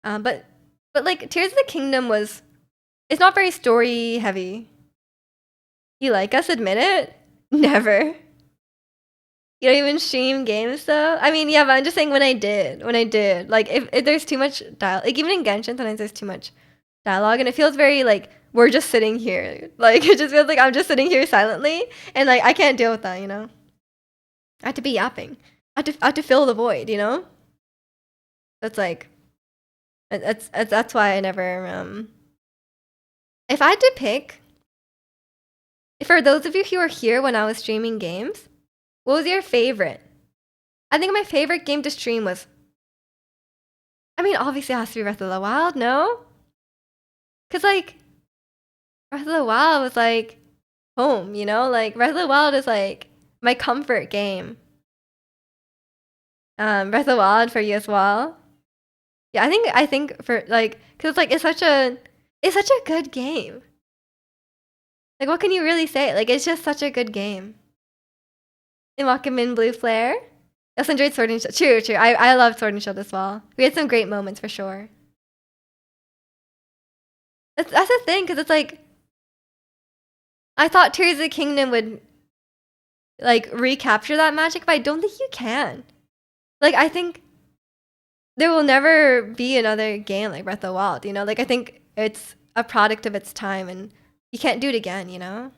But like Tears of the Kingdom it's not very story heavy. You like us? Admit it? Never. You don't even stream games though? I mean, yeah, but I'm just saying when I did. Like if there's too much like even in Genshin sometimes there's too much dialogue and it feels very like we're just sitting here. Like it just feels like I'm just sitting here silently and like I can't deal with that, you know? I had to be yapping. I had to fill the void, you know? That's like that's why I never if I had to pick for those of you who were here when I was streaming games, what was your favorite? I think my favorite game to stream was I mean, obviously it has to be Breath of the Wild, no? Cause like Breath of the Wild was like home, you know? Like Breath of the Wild is like my comfort game. Breath of the Wild for you as well. Yeah, I think for like cause like it's such a good game. Like what can you really say? Like it's just such a good game. In Wakamin Blue Flare. I also enjoyed Sword and Shield. True, true. I love Sword and Shield as well. We had some great moments for sure. That's the thing, because it's like I thought Tears of the Kingdom would like recapture that magic, but I don't think you can. Like I think there will never be another game like Breath of the Wild, you know? Like I think it's a product of its time and you can't do it again, you know?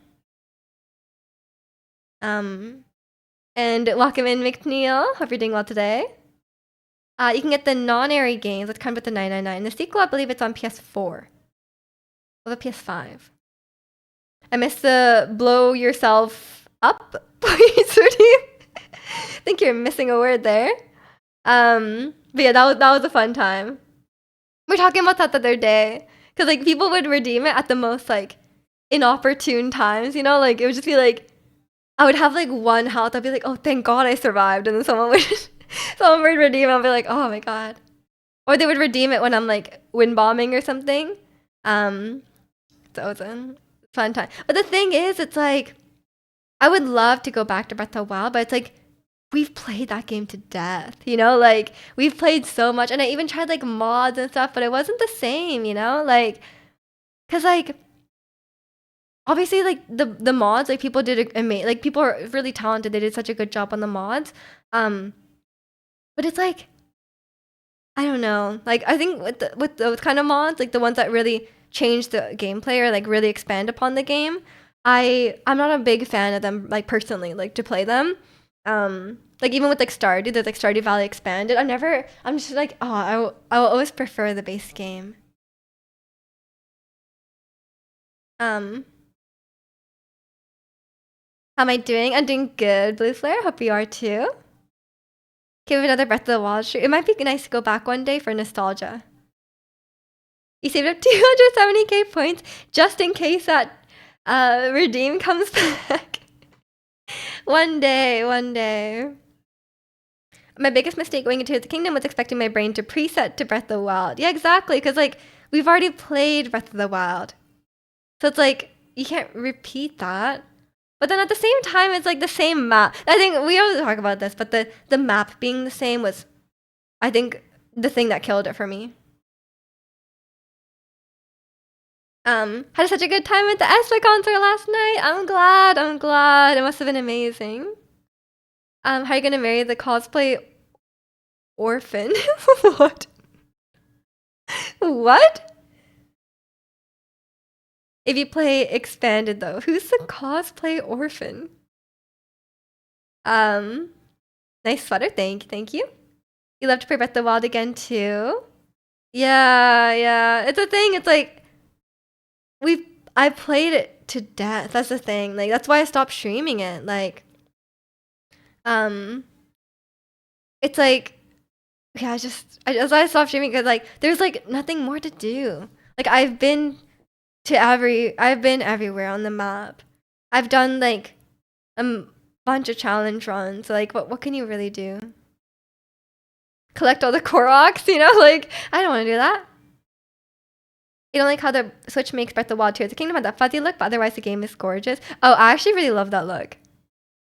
Um and welcome in McNeil. Hope you're doing well today. You can get the non-airy games that come with the 999. The sequel, I believe it's on PS4. Or the PS5. I missed the blow yourself up. I think you're missing a word there. But yeah, that was a fun time. We are talking about that the other day. Cause like people would redeem it at the most like inopportune times, you know? Like it would just be like I would have like one health, I'd be like, oh thank God I survived, and then someone would redeem it, I'll be like, oh my God. Or they would redeem it when I'm like wind bombing or something. So it was a fun time. But the thing is, it's like I would love to go back to Breath of the Wild, but it's like we've played that game to death, you know? Like we've played so much, and I even tried like mods and stuff, but it wasn't the same, you know? Like, cause like obviously like the mods, like people did amazing, like people are really talented. They did such a good job on the mods. But it's like I don't know. Like I think with those kind of mods, like the ones that really change the gameplay or like really expand upon the game, I'm not a big fan of them like personally, like to play them. Like even with like Stardew, there's like Stardew Valley Expanded. I'm just like, oh, I will always prefer the base game. Um, how am I doing? I'm doing good, Blue Flare. Hope you are too. Give another Breath of the Wild stream. It might be nice to go back one day for nostalgia. You saved up 270k points just in case that redeem comes back. One day, one day. My biggest mistake going into the kingdom was expecting my brain to preset to Breath of the Wild. Yeah, exactly. Because like we've already played Breath of the Wild, so it's like you can't repeat that. But then at the same time, it's like the same map. I think we always talk about this, but the map being the same was, I think, the thing that killed it for me. Had such a good time at the Espa concert last night. I'm glad. It must have been amazing. How are you gonna marry the cosplay orphan? What? What? If you play expanded though, who's the cosplay orphan? Nice sweater, thank you. You love to play Breath of the Wild again too? Yeah. It's a thing, it's like I played it to death. That's the thing. Like that's why I stopped streaming it. Like it's like yeah, I stopped streaming because like there's like nothing more to do. Like I've been everywhere on the map. I've done like a bunch of challenge runs. So, like what can you really do? Collect all the Koroks, you know? Like I don't want to do that. You don't like how the Switch makes Breath of the Wild Tears of the Kingdom have that fuzzy look, but otherwise the game is gorgeous. Oh, I actually really love that look.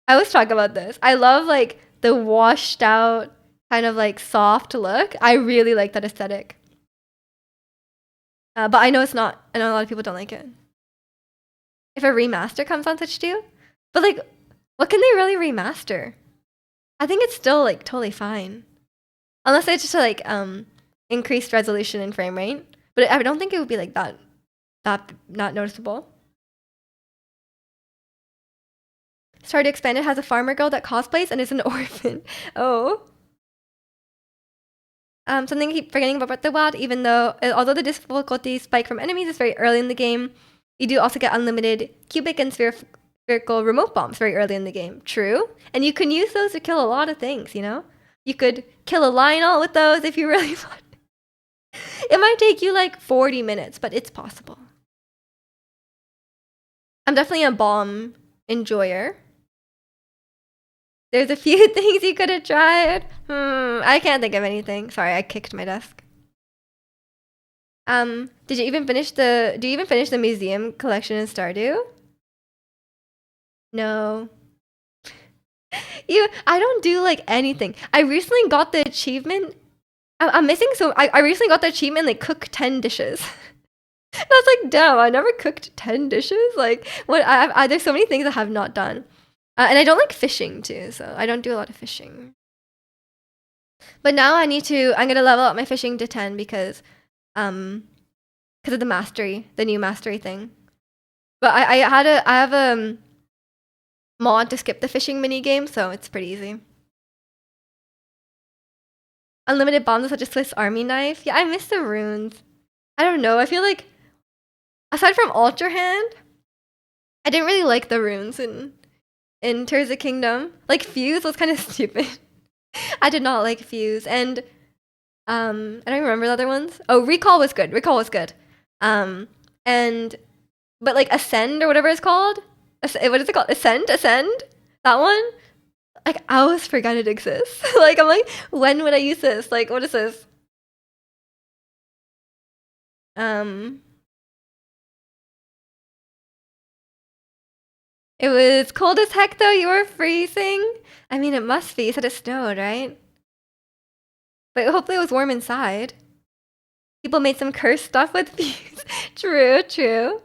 I always talk about this. I love like the washed out kind of like soft look. I really like that aesthetic. But I know it's not. I know a lot of people don't like it. If a remaster comes on Switch too, but like, what can they really remaster? I think it's still like totally fine. Unless it's just like increased resolution and frame rate. But I don't think it would be like that not noticeable. Stardew Expanded has a farmer girl that cosplays and is an orphan. Oh. Something I keep forgetting about Breath of the Wild, even though although the difficulty spike from enemies is very early in the game, you do also get unlimited cubic and spherical remote bombs very early in the game. True. And you can use those to kill a lot of things, you know? You could kill a Lionel with those if you really want. It might take you like 40 minutes, but it's possible. I'm definitely a bomb enjoyer. There's a few things you could have tried. I can't think of anything. Sorry, I kicked my desk. Did you even finish do you even finish the museum collection in Stardew? No. I don't do like anything. I recently got the achievement. I'm missing I recently got the achievement like cook 10 dishes. I was like, damn, I never cooked 10 dishes. Like, what? There's so many things I have not done. And I don't like fishing too, so I don't do a lot of fishing. But now I'm gonna level up my fishing to 10 because of the mastery, the new mastery thing. But I have a mod to skip the fishing mini game, so it's pretty easy. Unlimited bombs such as Swiss Army knife. Yeah, I miss the runes. I don't know. I feel like aside from Ultra Hand, I didn't really like the runes in Tears of the Kingdom. Like Fuse was kind of stupid. I did not like Fuse, and I don't remember the other ones. Oh, Recall was good. Recall was good. But like Ascend or whatever it's called. What is it called? Ascend. That one. Like I always forgot it exists. Like I'm like, when would I use this? Like what is this? It was cold as heck though. You were freezing. I mean, it must be. You said it snowed, right? But hopefully it was warm inside. People made some cursed stuff with Fuse. True.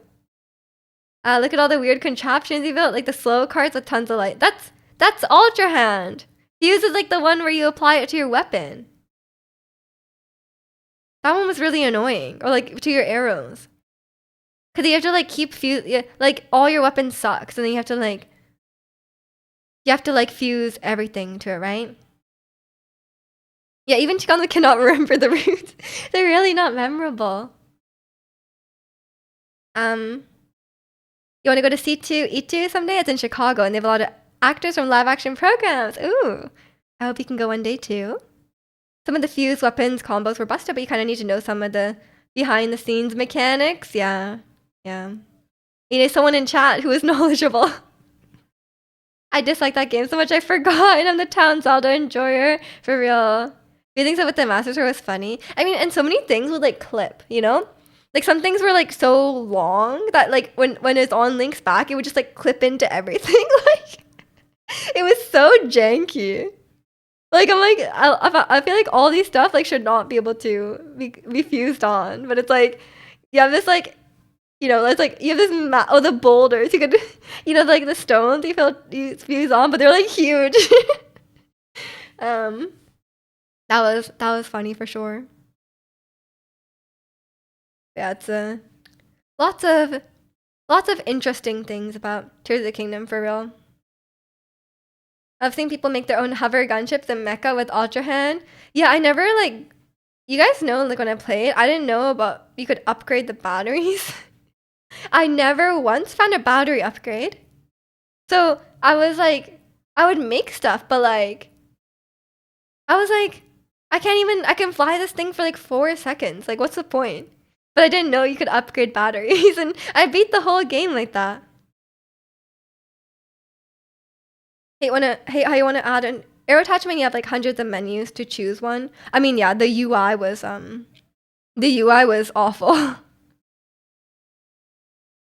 Look at all the weird contraptions you built, like the slow carts with tons of light. That's Ultra Hand. Fuse is like the one where you apply it to your weapon. That one was really annoying. Or like to your arrows. Cause you have to like keep fuse, yeah, like all your weapons sucks, and then you have to like fuse everything to it, right? Yeah, even Chikano cannot remember the routes. They're really not memorable. You want to go to C2 E2 someday? It's in Chicago, and they have a lot of actors from live action programs. Ooh, I hope you can go one day too. Some of the fuse weapons combos were busted, but you kind of need to know some of the behind the scenes mechanics. Yeah. You need someone in chat who is knowledgeable. I dislike that game so much I forgot. I'm the town Zelda enjoyer. For real. You think so with the Master Sword was funny? I mean, and so many things would like clip, you know? Like some things were like so long that like when it's on Link's back, it would just like clip into everything. Like it was so janky. Like I'm like I feel like all these stuff like should not be able to be fused on, but it's like you have this like, you know, it's like you have this the boulders you could, you know, like the stones you fuse on, but they're like huge. That was funny for sure. Yeah, it's lots of interesting things about Tears of the Kingdom for real. I've seen people make their own hover gunships and mecha with Ultra Hand. Yeah, I never like. You guys know, like when I played, I didn't know about you could upgrade the batteries. I never once found a battery upgrade. So I was like, I would make stuff, but like, I was like, I can fly this thing for like 4 seconds. Like, what's the point? But I didn't know you could upgrade batteries, and I beat the whole game like that. Hey, how you wanna add an arrow attachment? You have like hundreds of menus to choose one. I mean, yeah, the UI was awful.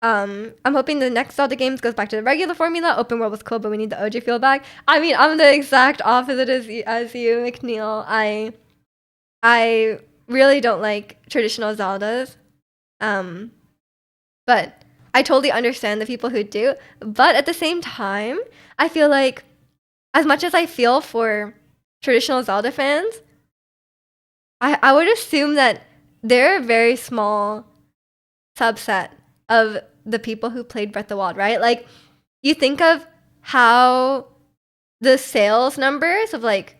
I'm hoping the next Zelda games goes back to the regular formula. Open world was cool, but we need the OG feel back. I mean, I'm the exact opposite as you, McNeil. I really don't like traditional Zeldas. But I totally understand the people who do. But at the same time, I feel like as much as I feel for traditional Zelda fans, I would assume that they're a very small subset of the people who played Breath of the Wild, right? Like, you think of how the sales numbers of like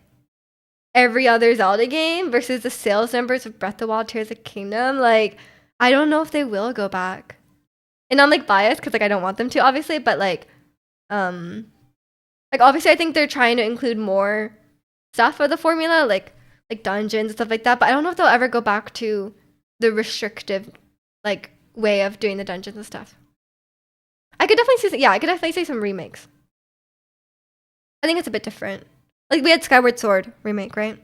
every other Zelda game versus the sales numbers of Breath of the Wild Tears of the Kingdom. Like, I don't know if they will go back. And I'm like biased because like I don't want them to, obviously, but like obviously I think they're trying to include more stuff for the formula, like dungeons and stuff like that. But I don't know if they'll ever go back to the restrictive like way of doing the dungeons and stuff. I could definitely see, yeah, I could definitely see some remakes. I think it's a bit different. Like we had Skyward Sword remake, right?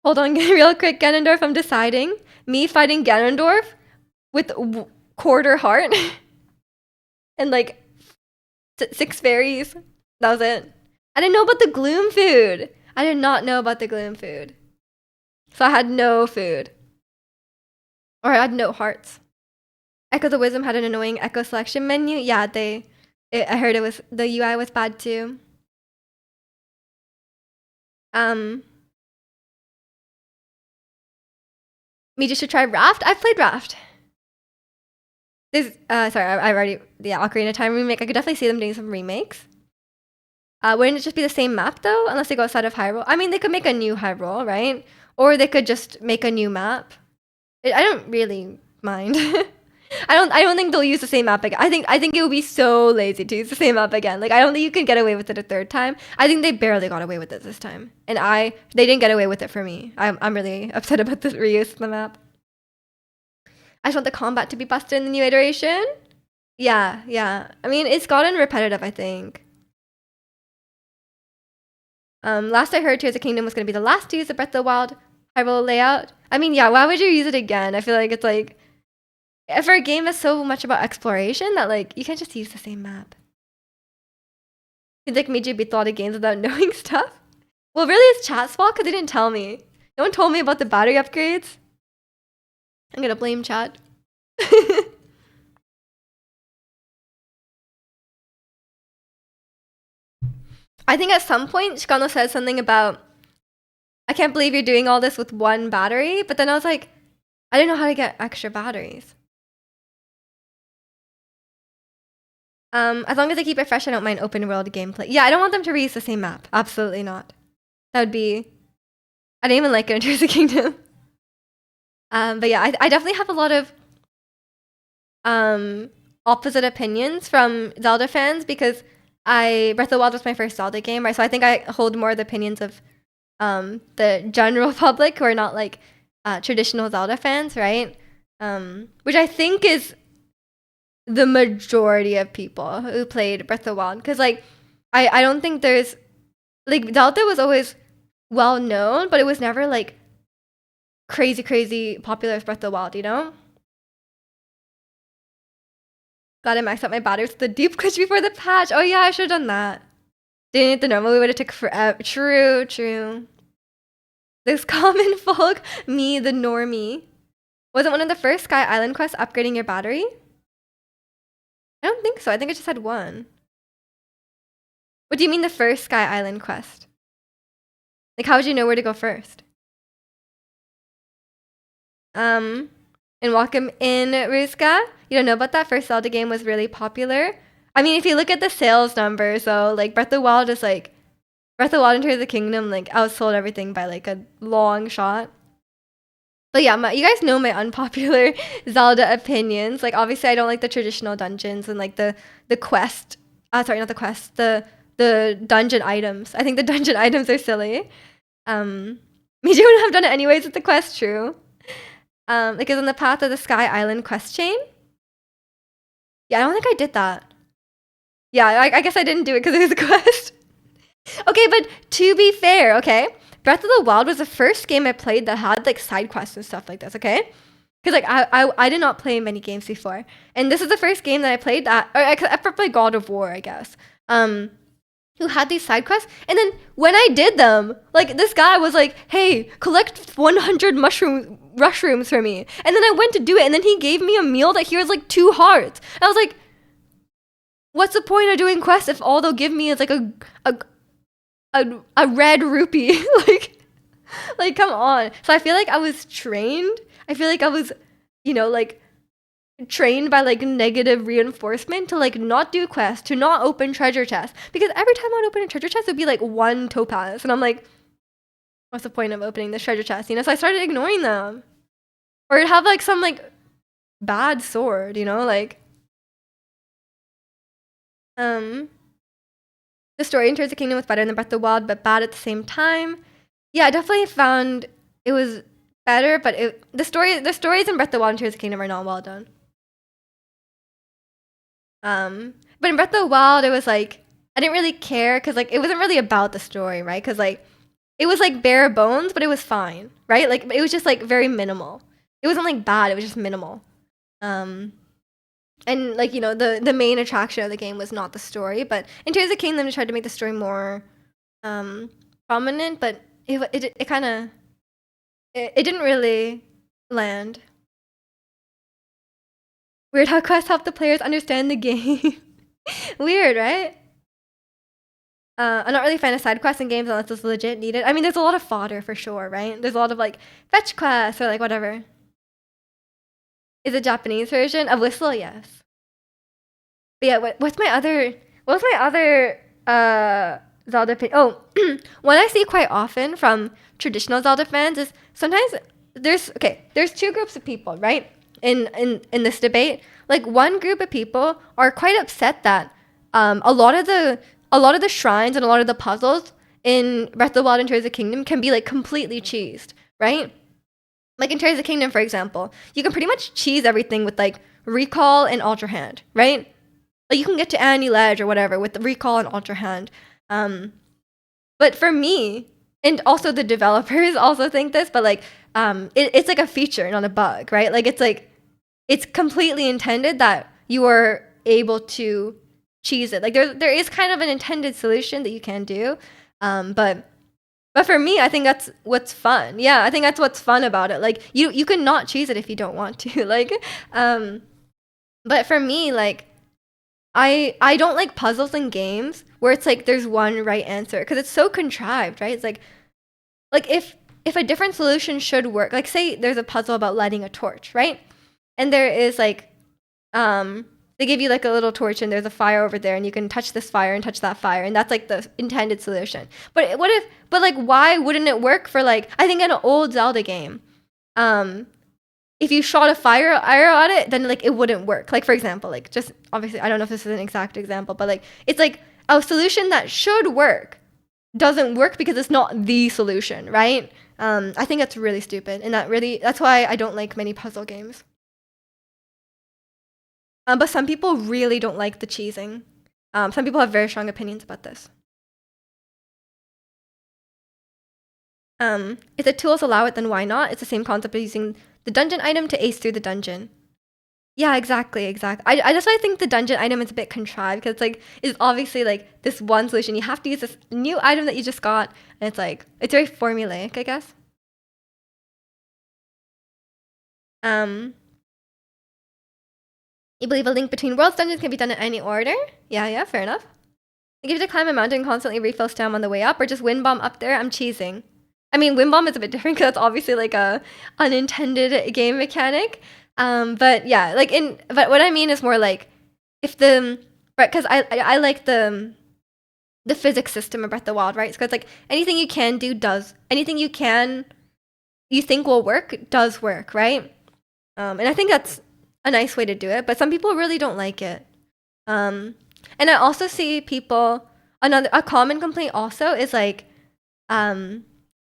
Hold on, real quick, Ganondorf. I'm deciding me fighting Ganondorf with quarter heart and like 6 fairies. That was it. I didn't know about the gloom food. I did not know about the gloom food. So I had no food. Or I had no hearts. Echo the Wisdom had an annoying echo selection menu. Yeah, I heard it was, the UI was bad too. Me just should try Raft. I've played Raft. There's, sorry, I already, yeah, Ocarina of Time remake. I could definitely see them doing some remakes. Wouldn't it just be the same map though, unless they go outside of Hyrule? I mean, they could make a new Hyrule, right? Or they could just make a new map. I don't really mind. I don't think they'll use the same map again. I think it would be so lazy to use the same map again. Like I don't think you can get away with it a third time. I think they barely got away with it this time, and they didn't get away with it for me. I'm really upset about the reuse of the map. I just want the combat to be busted in the new iteration. Yeah. I mean, it's gotten repetitive, I think. Last I heard, Tears of the Kingdom was going to be the last to use the Breath of the Wild Hyrule layout. I mean, yeah, why would you use it again? I feel like it's like, for a game that's so much about exploration that like, you can't just use the same map. Seems like Miji beat a lot of games without knowing stuff. Well, really, it's chat's fault because they didn't tell me. No one told me about the battery upgrades. I'm going to blame chat. I think at some point, Shikano said something about, I can't believe you're doing all this with one battery. But then I was like, I didn't know how to get extra batteries. As long as they keep it fresh, I don't mind open world gameplay. Yeah, I don't want them to reuse the same map. Absolutely not. That would be... I didn't even like it in Tears of the Kingdom. But yeah, I definitely have a lot of opposite opinions from Zelda fans because Breath of the Wild was my first Zelda game, right? So I think I hold more of the opinions of the general public who are not like traditional Zelda fans, right? Which I think is the majority of people who played Breath of the Wild. Because like, I don't think there's... Like, Zelda was always well known, but it was never like crazy popular as Breath of the Wild, you know? Gotta max out my batteries with the deep glitch before the patch. Oh yeah, I should have done that. Didn't it the normal way would have took forever. True. This common folk, me, the normie. Wasn't one of the first Sky Island quests upgrading your battery? I don't think so. I think I just had one. What do you mean the first Sky Island quest? Like, how would you know where to go first? And welcome in, Ruska. You don't know about that? First Zelda game was really popular. I mean, if you look at the sales numbers, though, like Breath of the Wild is like Breath of the Wild and Tears of the Kingdom like outsold everything by like a long shot. But yeah, you guys know my unpopular Zelda opinions. Like obviously I don't like the traditional dungeons and like the quest. Sorry, not the quest. The dungeon items. I think the dungeon items are silly. Me would have done it anyways with the quest, true. Like is on the path of the Sky Island quest chain. Yeah, I don't think I did that. Yeah, I guess I didn't do it because it was a quest. Okay, but to be fair, okay, Breath of the Wild was the first game I played that had like side quests and stuff like this, okay? Because like I did not play many games before, and this is the first game that I played that, or I played God of War, I guess. Who had these side quests, and then when I did them, like this guy was like, "Hey, collect 100 mushrooms for me," and then I went to do it, and then he gave me a meal that he was like 2 hearts. And I was like, what's the point of doing quests if all they'll give me is like a a red rupee? Like come on. So I feel like I was trained. I feel like I was, like trained by like negative reinforcement to like not do quests, to not open treasure chests. Because every time I'd open a treasure chest, it'd be like one topaz. And I'm like, what's the point of opening this treasure chest? So I started ignoring them. Or it'd have like some like bad sword, like the story in Tears of the Kingdom was better than Breath of the Wild, but bad at the same time. Yeah, I definitely found it was better, but the stories in Breath of the Wild and Tears of the Kingdom are not well done. But in Breath of the Wild, it was like I didn't really care because like it wasn't really about the story, right? Because like it was like bare bones, but it was fine, right? Like it was just like very minimal. It wasn't like bad; it was just minimal. And like the main attraction of the game was not the story, but in Tears of the Kingdom, they tried to make the story more prominent, but it kind of it didn't really land. Weird how quests help the players understand the game. Weird, right? I'm not really a fan of side quests in games unless it's legit needed. I mean, there's a lot of fodder for sure, right? There's a lot of like fetch quests or like whatever. Is a Japanese version of Whistle? Yes. But yeah, what's my other Zelda pin? Oh, one I see quite often from traditional Zelda fans is sometimes there's two groups of people, right? In this debate, like one group of people are quite upset that a lot of the shrines and a lot of the puzzles in Breath of the Wild and Tears of the Kingdom can be like completely cheesed, right? Like in Tears of the Kingdom, for example, you can pretty much cheese everything with like recall and Ultra Hand, right? Like you can get to Annie Ledge or whatever with the recall and Ultra Hand. But for me, and also the developers also think this, but like it's like a feature, not a bug, right? Like it's completely intended that you are able to cheese it. Like there is kind of an intended solution that you can do, but for me, I think that's what's fun. Yeah, I think that's what's fun about it. Like you can not cheese it if you don't want to. Like, but for me, like I don't like puzzles in games where it's like there's one right answer because it's so contrived, right? It's like if a different solution should work, like say there's a puzzle about lighting a torch, right? And there is like they give you like a little torch and there's a fire over there and you can touch this fire and touch that fire and that's like the intended solution. But like why wouldn't it work for like I think in an old Zelda game, if you shot a fire arrow at it, then like it wouldn't work. Like for example, like just obviously I don't know if this is an exact example, but like it's like a solution that should work doesn't work because it's not the solution, right? I think that's really stupid, and that's why I don't like many puzzle games. But some people really don't like the cheesing. Some people have very strong opinions about this. If the tools allow it, then why not? It's the same concept of using the dungeon item to ace through the dungeon. Yeah, exactly. I just I think the dungeon item is a bit contrived because it's obviously like this one solution. You have to use this new item that you just got, and it's very formulaic, I guess. You believe a link between worlds dungeons can be done in any order? Yeah, fair enough. Like if you to climb a mountain and constantly refill stam on the way up, or just wind bomb up there, I'm cheesing. I mean, wind bomb is a bit different because that's obviously like a unintended game mechanic. But yeah, but what I mean is more like if the right because I like the physics system of Breath of the Wild, right? So it's like anything you can do does anything you think will work does work, right? And I think that's a nice way to do it, but some people really don't like it. And I also see people a common complaint also is like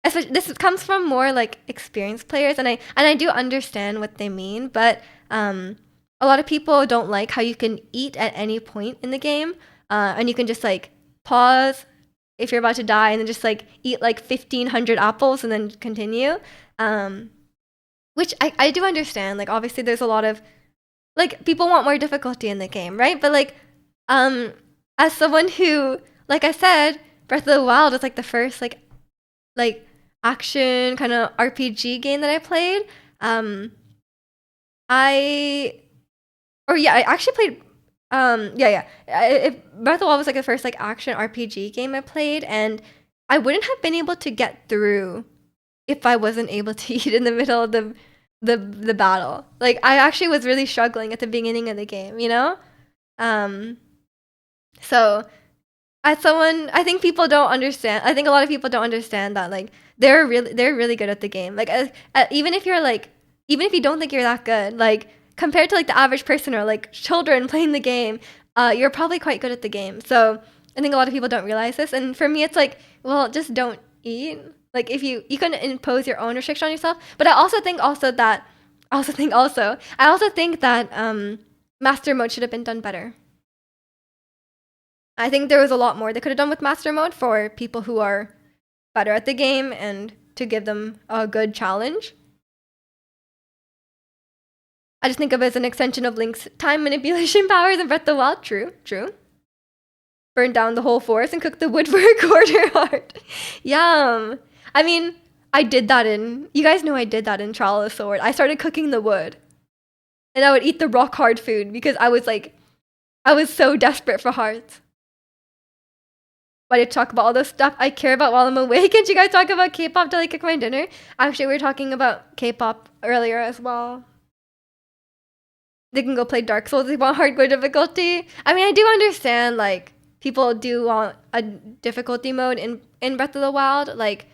this comes from more like experienced players, and I do understand what they mean, but a lot of people don't like how you can eat at any point in the game, and you can just like pause if you're about to die and then just like eat like 1,500 apples and then continue, which I do understand. Like obviously there's a lot of like people want more difficulty in the game, right? But like as someone who, like I said, Breath of the Wild is like the first like action kind of RPG game that I played. I actually played Yeah, yeah. Breath of the Wild was like the first like action RPG game I played, and I wouldn't have been able to get through if I wasn't able to eat in the middle of the battle. Like I actually was really struggling at the beginning of the game, you know? Um, so as someone, I think people don't understand. I think a lot of people don't understand that like they're really good at the game. Like even if you're like even if you don't think you're that good, like compared to like the average person or like children playing the game, you're probably quite good at the game. So I think a lot of people don't realize this. And for me, it's like, well, just don't eat. Like if you can impose your own restriction on yourself. But I also think also that I also think that master mode should have been done better. I think there was a lot more they could have done with master mode for people who are better at the game and to give them a good challenge. I just think of it as an extension of Link's time manipulation powers in Breath of the Wild. True, true. Burn down the whole forest and cook the wood for a quarter heart. Yum. I mean, I did that in. You guys know I did that in Trial of the Sword. I started cooking the wood, and I would eat the rock hard food because I was so desperate for hearts. Why did talk about all the stuff I care about while I'm awake? And you guys talk about K-pop till I cook my dinner? Actually, we were talking about K-pop earlier as well. They can go play Dark Souls if they want hardcore difficulty. I mean, I do understand, like, people do want a difficulty mode in Breath of the Wild. Like,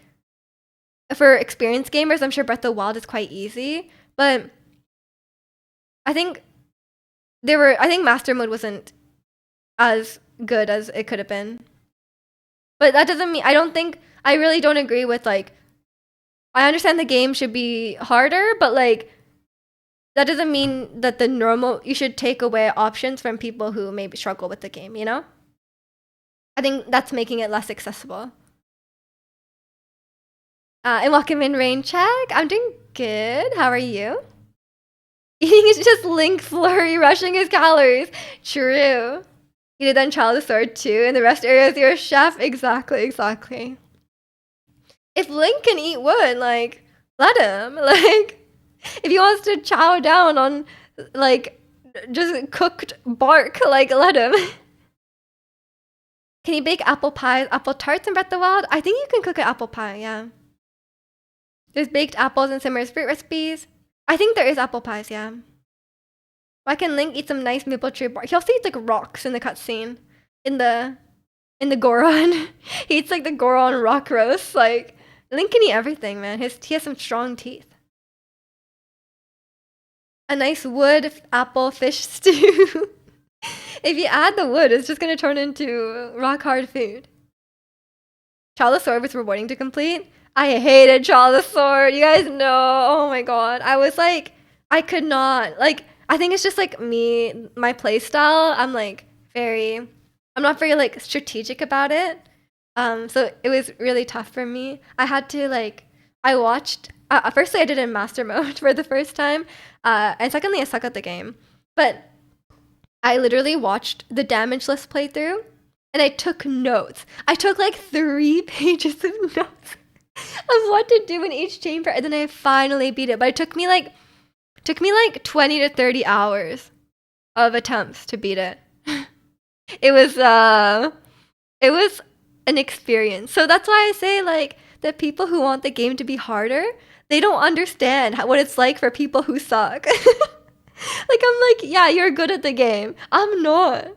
for experienced gamers, I'm sure Breath of the Wild is quite easy. But I think I think Master Mode wasn't as good as it could have been. But that doesn't mean, I really don't agree with, like, I understand the game should be harder, but, like, that doesn't mean that you should take away options from people who maybe struggle with the game, you know? I think that's making it less accessible. And welcome in, Rain Check. I'm doing good. How are you? Eating is just Link flurry rushing his calories. True. You did then Child of Sword too, and the rest areas you're a chef. Exactly, exactly. If Link can eat wood, like, let him. Like, if he wants to chow down on, like, just cooked bark, like, let him. Can you bake apple pies, apple tarts in Breath of the Wild? I think you can cook an apple pie, yeah. There's baked apples and simmered fruit recipes. I think there is apple pies, yeah. Why can Link eat some nice maple tree bark? He also eats like rocks in the cutscene. In the Goron. He eats like the Goron rock roast. Like, Link can eat everything, man. He has some strong teeth. A nice wood apple fish stew. If you add the wood, it's just gonna turn into rock hard food. Child of Sword was rewarding to complete. I hated Child of Sword. You guys know. Oh my god. I was like, I could not. Like, I think it's just like me, my play style. I'm not very like strategic about it. So it was really tough for me. I had to like, I watched. Firstly, I did it in master mode for the first time, and secondly, I suck at the game. But I literally watched the damage list playthrough, and I took notes. I took like 3 pages of notes of what to do in each chamber, and then I finally beat it. But it took me like 20 to 30 hours of attempts to beat it. It was an experience. So that's why I say like the people who want the game to be harder, they don't understand what it's like for people who suck. Like I'm like, yeah, you're good at the game. I'm not.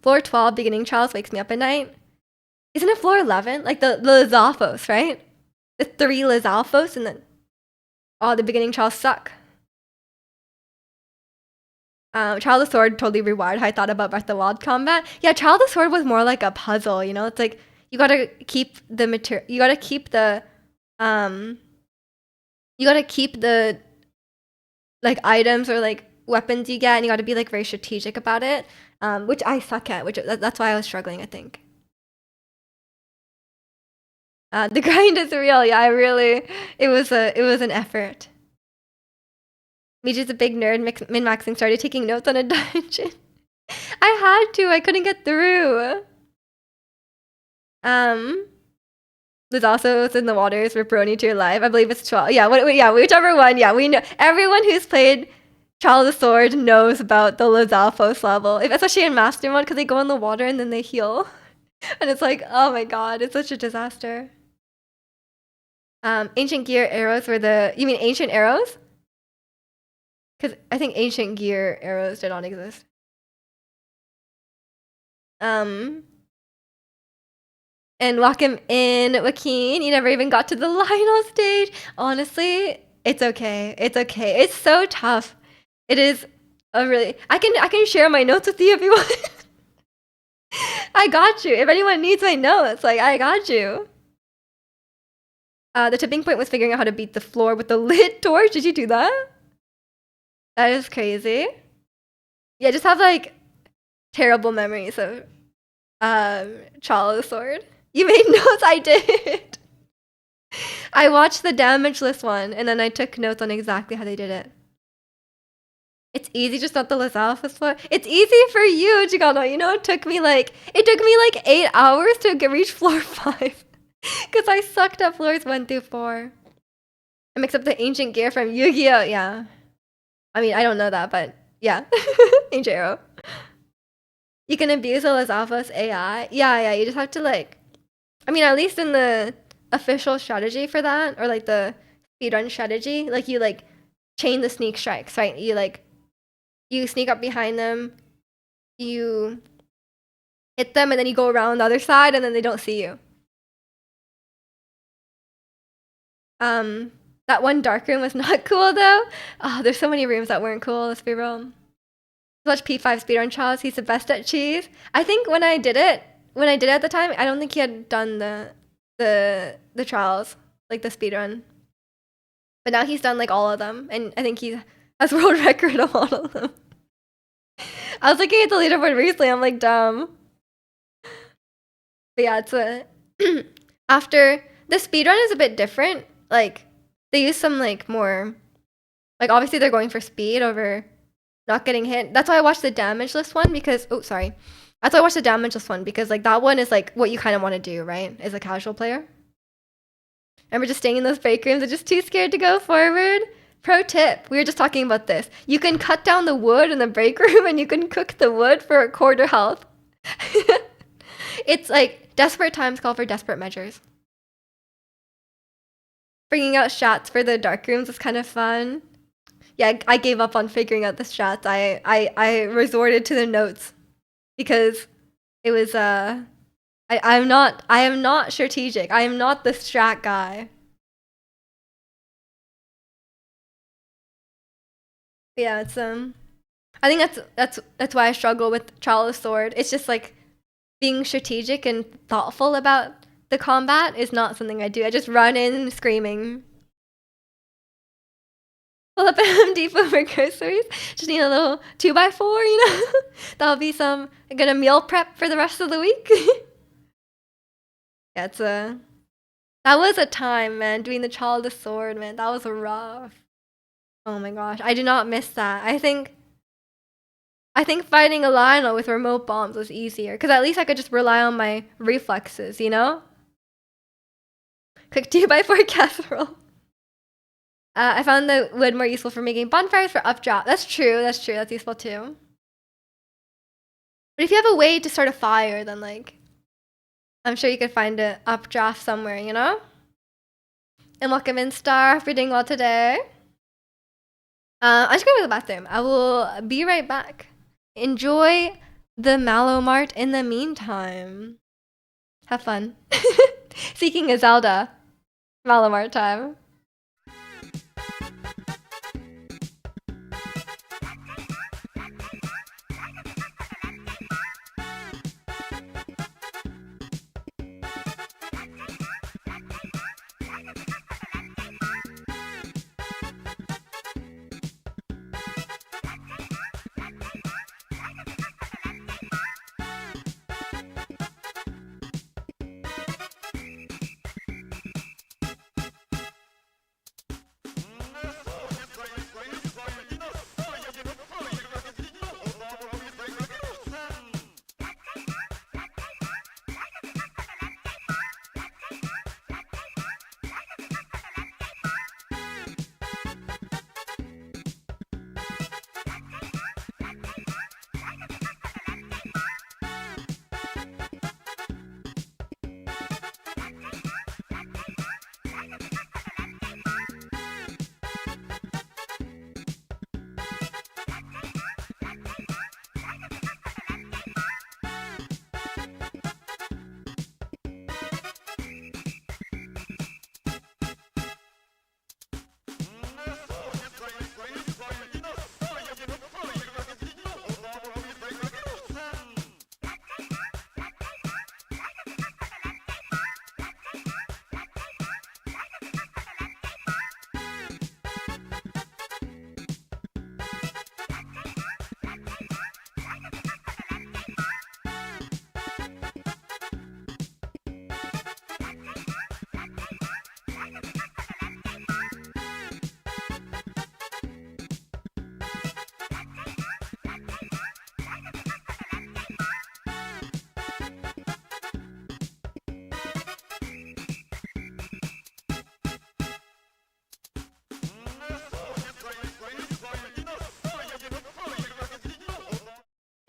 Floor 12 beginning trials wakes me up at night. Isn't it floor 11? Like the Lizalfos, right? The 3 Lizalfos and then the beginning trials suck. Child of the Sword totally rewired how I thought about Breath of the Wild combat. Yeah, Child of the Sword was more like a puzzle, you know? It's like you gotta keep the material, you gotta keep the like items or like weapons you get, and you gotta be like very strategic about it, which I suck at, that's why I was struggling, I think. The grind is real, yeah, it was an effort. Miju's a big nerd, min-maxing, started taking notes on a dungeon. I had to, I couldn't get through. Lizalsos in the waters for Brony to your life. I believe it's 12. Yeah, yeah, whichever one. Yeah, we know. Everyone who's played Child of the Sword knows about the Lizalfos level, especially in Master Mode, because they go in the water and then they heal. And it's like, oh my god, it's such a disaster. Ancient gear arrows were the... You mean ancient arrows? Because I think ancient gear arrows did not exist. And welcome in, Joaquin. You never even got to the Lionel stage. Honestly, it's okay. It's okay. It's so tough. It is a really... I can share my notes with you if you want. I got you. If anyone needs my notes, like, I got you. The tipping point was figuring out how to beat the floor with the lit torch. Did you do that? That is crazy. Yeah, just have like terrible memories of Child of the Sword. You made notes? I did. I watched the damage list one and then I took notes on exactly how they did it. It's easy, just not the Lizalfos floor. It's easy for you, Chicano. You know, it took me like 8 hours to reach floor 5. Because I sucked at floors 1 through 4. I mixed up the ancient gear from Yu-Gi-Oh! Yeah. I mean, I don't know that, but yeah. Ancient arrow. You can abuse a Lizalfos AI. Yeah, you just have to like... I mean, at least in the official strategy for that, or like the speedrun strategy, like you like chain the sneak strikes, right? You like... You sneak up behind them, you hit them, and then you go around the other side, and then they don't see you. That one dark room was not cool though. Oh, there's so many rooms that weren't cool, let's be real. Watch P5 speedrun Charles, he's the best at cheese. I think when I did it at the time, I don't think he had done the trials, like the speedrun. But now he's done like all of them, and I think he has world record of all of them. I was looking at the leaderboard recently, I'm like, dumb. But yeah, it's a... After... The speedrun is a bit different. Like, they use some, like, more... Like, obviously they're going for speed over not getting hit. That's why I watched the damage list one, because... Oh, sorry. That's why I watched the damage list one, because, like, that one is, like, what you kind of want to do, right? As a casual player. Remember just staying in those break rooms and just too scared to go forward? Pro tip. We were just talking about this. You can cut down the wood in the break room, and you can cook the wood for a quarter health. It's, like, desperate times call for desperate measures. Bringing out shots for the dark rooms is kind of fun. Yeah, I gave up on figuring out the shots. I resorted to the notes because it was I am not strategic. I am not the strat guy. Yeah, it's I think that's why I struggle with Child of the Sword. It's just like being strategic and thoughtful about the combat is not something I do. I just run in screaming. Pull up a Home Depot for groceries. Just need a little 2x4, you know? That'll be some... I'm gonna meal prep for the rest of the week. Yeah, it's a... That was a time, man, doing the Child of the Sword, man. That was rough. Oh my gosh, I do not miss that. I think fighting a Lionel with remote bombs was easier, because at least I could just rely on my reflexes, you know? Quick 2x4 casserole. I found the wood more useful for making bonfires for updraft. That's true, that's useful too. But if you have a way to start a fire, then like, I'm sure you could find an updraft somewhere, you know? And welcome in, Star. Hope you're doing well today. I'm just going to the bathroom. I will be right back. Enjoy the Mallow Mart in the meantime. Have fun. Seeking a Zelda. Mallow Mart time.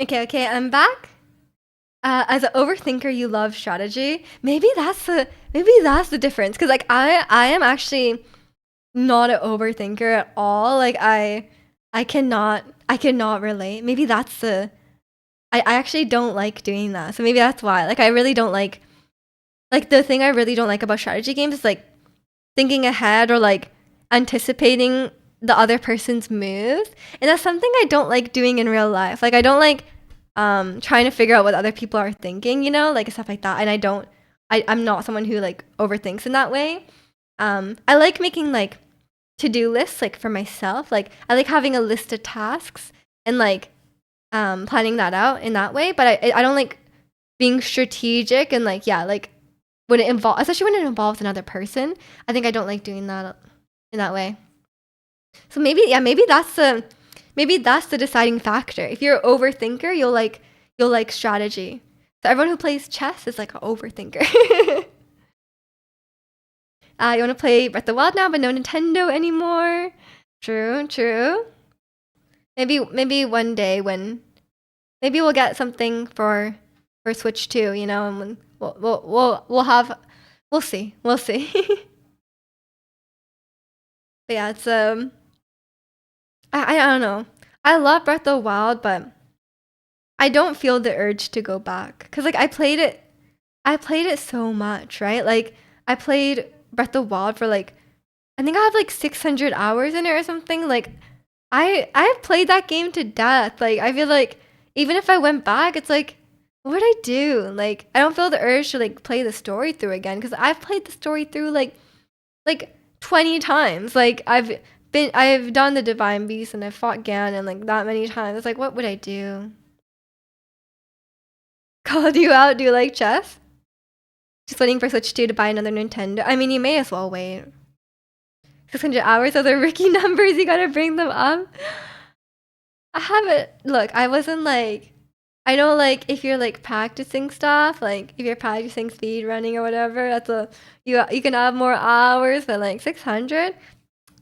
Okay, I'm back. As an overthinker, you love strategy. Maybe that's the difference. Cause like I am actually not an overthinker at all. Like I cannot relate. Maybe that's the I actually don't like doing that. So maybe that's why. Like I really don't like the thing I really don't like about strategy games is like thinking ahead or like anticipating the other person's moves. And that's something I don't like doing in real life. Like I don't like trying to figure out what other people are thinking, like stuff like that. And I'm not someone who like overthinks in that way. I like making like to-do lists like for myself. Like I like having a list of tasks and like planning that out in that way, but I don't like being strategic and like yeah, like when it involves, especially when it involves another person. I think I don't like doing that in that way. So maybe that's the deciding factor. If you're an overthinker, you'll like strategy. So everyone who plays chess is like an overthinker. You want to play Breath of the Wild now, but no Nintendo anymore. True, true. Maybe one day when maybe we'll get something for Switch 2, and when we'll have we'll see. But yeah, it's I don't know. I love Breath of the Wild, but I don't feel the urge to go back cuz like I played it so much, right? Like I played Breath of the Wild for like I think I have like 600 hours in it or something. Like I've played that game to death. Like I feel like even if I went back, it's like what would I do? Like I don't feel the urge to like play the story through again because I've played the story through like 20 times. Like I've done the Divine Beast and I've fought Ganon like that many times. It's like what would I do? Called you out? Do you like chess? Just waiting for Switch 2 to buy another Nintendo. I mean, you may as well wait. 600 hours of the rookie numbers, you gotta bring them up. I haven't. Look, I wasn't like. I know, like, if you're like practicing stuff, like if you're practicing speed running or whatever, you can have more hours, but like 600,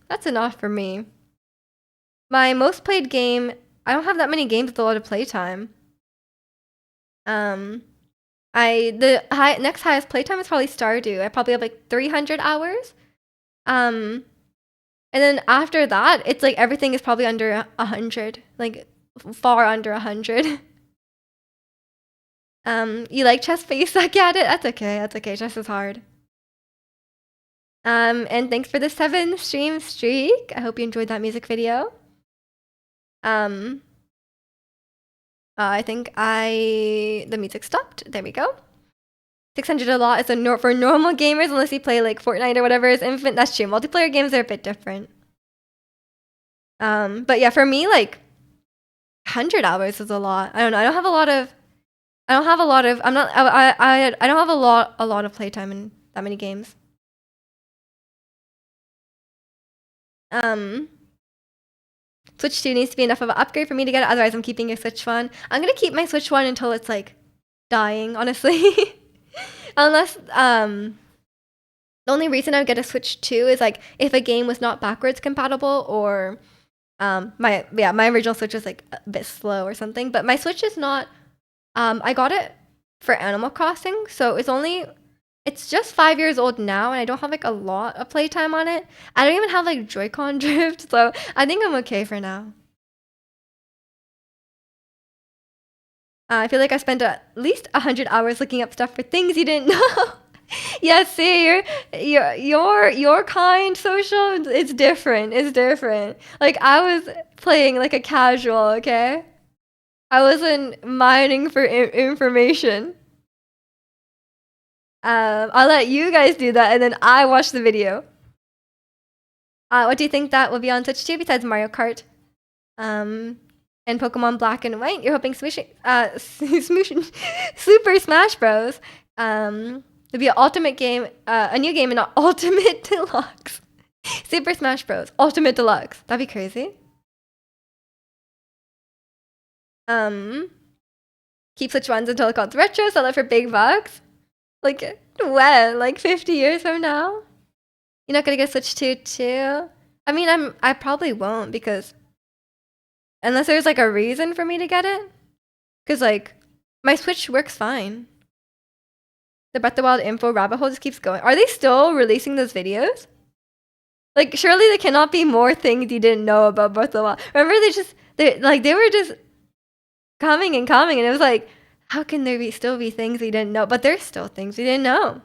that's enough for me. My most played game, I don't have that many games with a lot of playtime. Um, next highest playtime is probably Stardew. I probably have like 300 hours. Um, and then after that, it's like everything is probably under 100, like far under 100. You like chess, but you suck at it. That's okay. That's okay. Chess is hard. And thanks for the 7 stream streak. I hope you enjoyed that music video. Um, I think the music stopped. There we go. 600 a lot is for normal gamers, unless you play like Fortnite or whatever is infinite. That's true. Multiplayer games are a bit different. But yeah, for me, like 100 hours is a lot. I don't know. I don't have a lot of. I'm not. I don't have a lot of playtime in that many games. Um, Switch 2 needs to be enough of an upgrade for me to get it. Otherwise, I'm keeping your Switch 1. I'm gonna keep my Switch 1 until it's like dying, honestly. Unless the only reason I would get a Switch 2 is like if a game was not backwards compatible or my original Switch was like a bit slow or something. But my Switch is not. I got it for Animal Crossing, so it's just 5 years old now, and I don't have like a lot of playtime on it. I don't even have like Joy-Con drift, so I think I'm okay for now. I feel like I spent at least 100 hours looking up stuff for things you didn't know. Yeah, see, your kind social. It's different. It's different. Like I was playing like a casual. Okay, I wasn't mining for information. I'll let you guys do that, and then I watch the video. What do you think that will be on Switch 2 besides Mario Kart? And Pokemon Black and White. You're hoping Smoosh, Super Smash Bros. There'll be an ultimate game, a new game in Ultimate Deluxe. Super Smash Bros. Ultimate Deluxe. That'd be crazy. Keep Switch ones until it comes retro. Sell it for big bucks. Like when? Like 50 years from now? You're not gonna get Switch 2 too? I mean, I probably won't because unless there's like a reason for me to get it. Because, like, my Switch works fine. The Breath of the Wild info rabbit hole just keeps going. Are they still releasing those videos? Like, surely there cannot be more things you didn't know about Breath of the Wild. Remember, they were just coming and coming, and it was like, how can there still be things we didn't know? But there's still things we didn't know.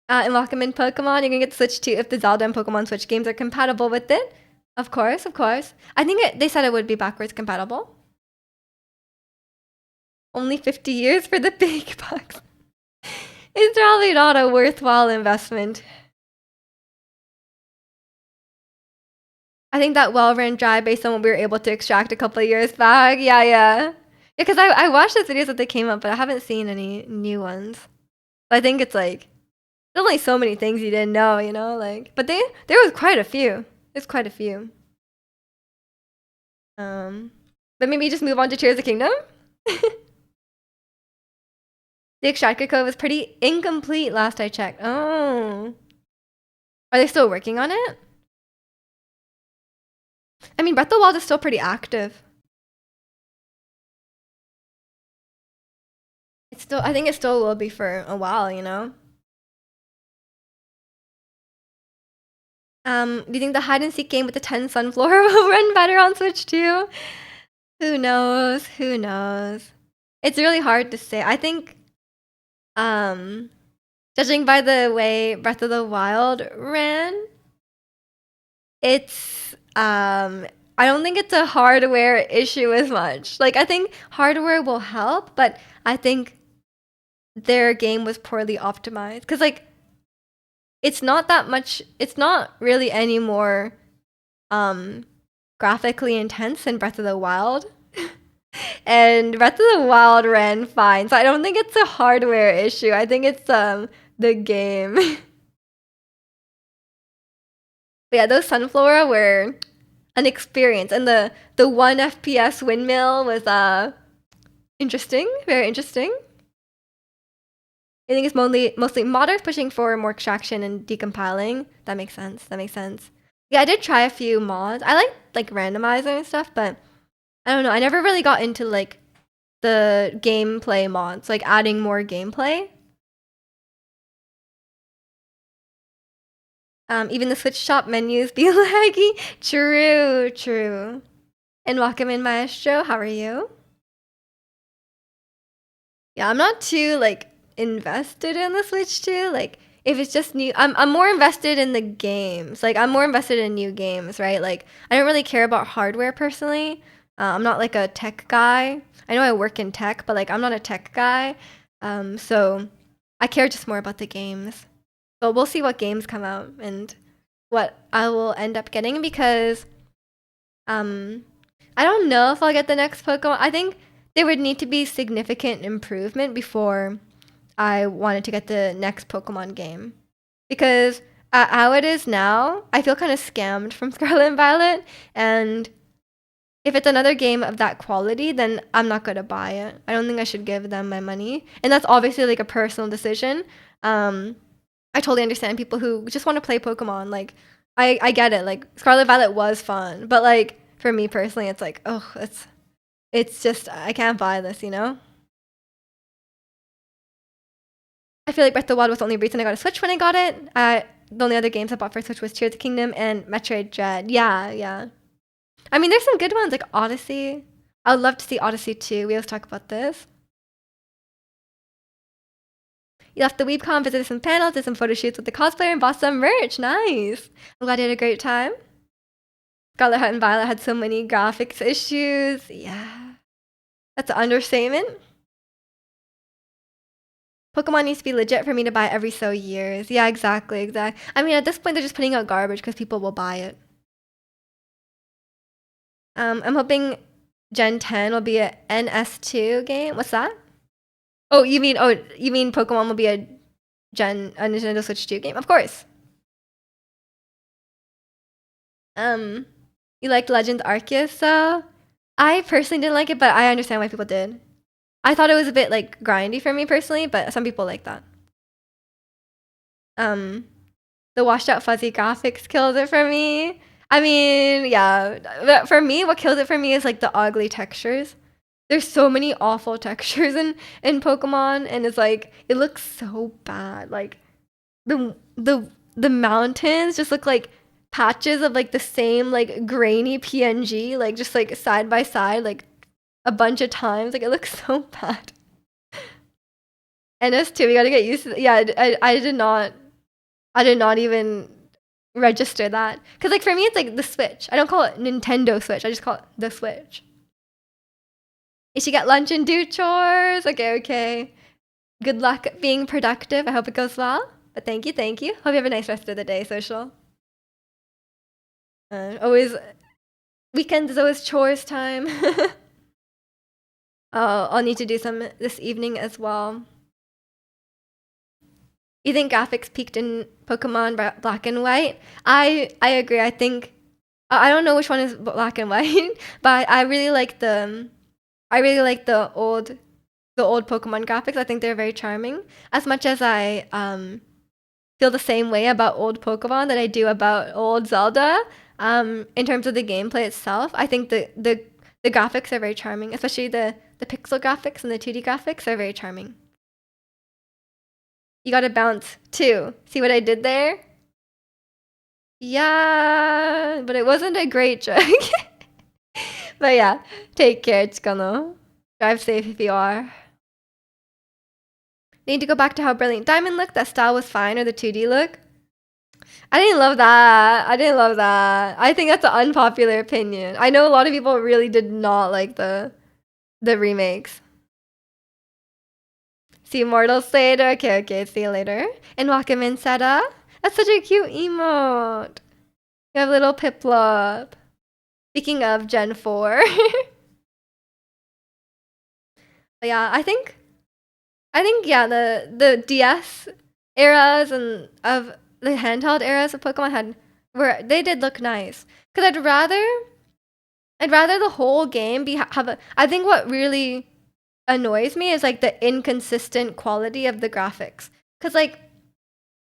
And Lock'em Pokemon, you're gonna get the Switch too if the Zelda and Pokemon Switch games are compatible with it. Of course, of course. I think they said it would be backwards compatible. Only 50 years for the big bucks. It's probably not a worthwhile investment. I think that well ran dry based on what we were able to extract a couple of years back. Yeah. Because I watched those videos that they came up, but I haven't seen any new ones. But I think it's like, there's only so many things you didn't know, you know? Like, but there was quite a few. There's quite a few. But maybe just move on to Tears of the Kingdom? The extractor code was pretty incomplete last I checked. Oh. Are they still working on it? I mean, Breath of the Wild is still pretty active. I think it still will be for a while, you know? Do you think the hide and seek game with the 10 Sunflower will run better on Switch too? Who knows? Who knows? It's really hard to say. I think, judging by the way Breath of the Wild ran, it's, I don't think it's a hardware issue as much. Like, I think hardware will help, but I think their game was poorly optimized. Because, like, it's not really any more graphically intense than Breath of the Wild. And Breath of the Wild ran fine. So I don't think it's a hardware issue. I think it's the game. But yeah, those Sunflora were an experience. And the 1 FPS windmill was interesting, very interesting. I think it's mostly modders pushing for more extraction and decompiling. That makes sense. Yeah, I did try a few mods. I like randomizer and stuff, but I don't know. I never really got into like the gameplay mods, like adding more gameplay. Even the Switch shop menus be laggy. True. And welcome in, Maestro. How are you? Yeah, I'm not too like invested in the Switch too. Like if it's just new, I'm more invested in the games. Like I'm more invested in new games, right? Like I don't really care about hardware personally. I'm not like a tech guy. I know I work in tech, but like I'm not a tech guy. So I care just more about the games. But we'll see what games come out and what I will end up getting because I don't know if I'll get the next Pokemon. I think there would need to be significant improvement before I wanted to get the next Pokemon game. Because how it is now, I feel kind of scammed from Scarlet and Violet. And if it's another game of that quality, then I'm not going to buy it. I don't think I should give them my money. And that's obviously like a personal decision. I totally understand people who just want to play Pokemon. Like, I get it. Like, Scarlet Violet was fun. But like, for me personally, it's like, oh, it's just, I can't buy this, you know? I feel like Breath of the Wild was the only reason I got a Switch when I got it. The only other games I bought for Switch was Tears of the Kingdom and Metroid Dread. Yeah. I mean, there's some good ones like Odyssey. I would love to see Odyssey 2. We always talk about this. You left the WeebCon, visited some panels, did some photo shoots with the cosplayer, and bought some merch. Nice. I'm glad you had a great time. Scarlet Heart and Violet had so many graphics issues. Yeah. That's an understatement. Pokemon needs to be legit for me to buy every so years. Yeah, exactly. I mean, at this point, they're just putting out garbage because people will buy it. I'm hoping Gen 10 will be a NS2 game. What's that? Oh, you mean Pokemon will be a Nintendo Switch 2 game? Of course. You liked Legends Arceus, so I personally didn't like it, but I understand why people did. I thought it was a bit like grindy for me personally, but some people like that. The washed out fuzzy graphics kills it for me. I mean, yeah. But for me, what kills it for me is like the ugly textures. There's so many awful textures in Pokemon, and it's like it looks so bad. Like the mountains just look like patches of like the same like grainy PNG, like just like side by side, like a bunch of times. Like it looks so bad. And us too, we gotta get used to. Yeah, I did not even register that because like for me it's like the Switch. I don't call it Nintendo Switch. I just call it the Switch. You should get lunch and do chores. Okay, okay. Good luck being productive. I hope it goes well. But thank you, thank you. Hope you have a nice rest of the day, social. Always weekends is always chores time. I'll need to do some this evening as well. You think graphics peaked in Pokemon Black and White? I agree. I think I don't know which one is Black and White, but I really like the old Pokemon graphics. I think they're very charming. As much as I feel the same way about old Pokemon that I do about old Zelda, in terms of the gameplay itself, I think the graphics are very charming, especially the pixel graphics and the 2D graphics are very charming. You gotta bounce too. See what I did there? Yeah, but it wasn't a great joke. But yeah, take care, Chikano. Drive safe if you are. Need to go back to how Brilliant Diamond looked. That style was fine, or the 2D look. I didn't love that. I didn't love that. I think that's an unpopular opinion. I know a lot of people really did not like the remakes. See you mortals later. Okay, okay, see you later. And welcome in, Seta. That's such a cute emote. You have little Piplup. Speaking of Gen 4. But yeah, I think yeah, the DS eras and of the handheld eras of Pokemon had where they did look nice. Cause I'd rather the whole game be have a. I think what really annoys me is like the inconsistent quality of the graphics. Cause like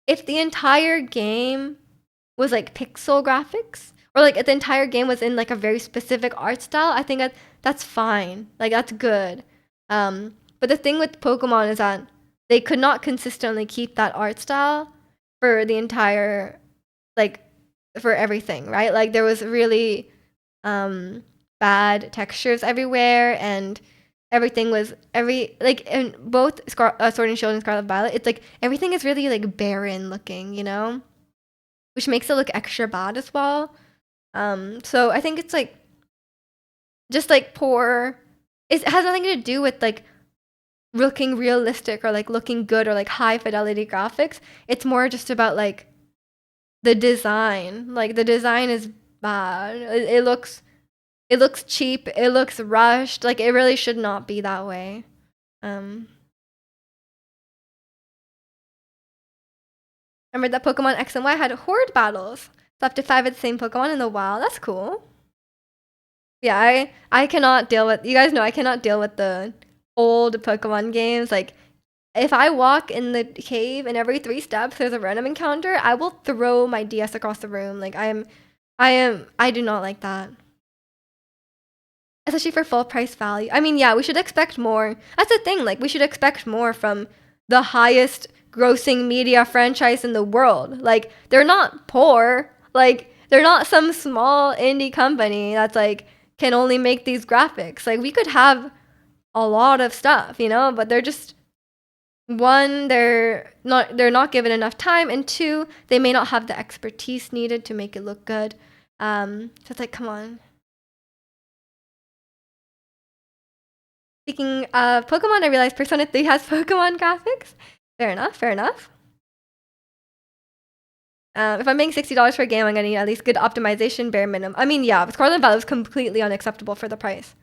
if the entire game was like pixel graphics or like if the entire game was in like a very specific art style, I think that's fine. Like that's good. But the thing with Pokemon is that they could not consistently keep that art style for the entire like for everything, right? Like there was really bad textures everywhere and everything was every like in both Sword and Shield and Scarlet Violet, it's like everything is really like barren looking, you know? Which makes it look extra bad as well. So I think it's like just like poor. It has nothing to do with like looking realistic or like looking good or like high fidelity graphics. It's more just about like the design. Like the design is bad. It looks cheap. It looks rushed. Like it really should not be that way. Um, Remember that Pokemon X and Y had horde battles. So up to 5 of the same Pokemon in the wild. That's cool. Yeah, I cannot deal with. You guys know I cannot deal with the old Pokemon games. Like if I walk in the cave and every 3 steps there's a random encounter, I will throw my DS across the room. Like I do not like that. Especially for full price value. I mean, yeah, we should expect more. That's the thing. Like we should expect more from the highest grossing media franchise in the world. Like they're not poor. Like they're not some small indie company that's like can only make these graphics. Like we could have a lot of stuff, you know, but they're just one, they're not given enough time, and two, they may not have the expertise needed to make it look good. So it's like, come on. Speaking of Pokemon, I realized Persona 3 has Pokemon graphics. Fair enough, fair enough. If I'm paying $60 for a game, I'm gonna need at least good optimization, bare minimum. I mean, yeah, Scarlet Violet was completely unacceptable for the price.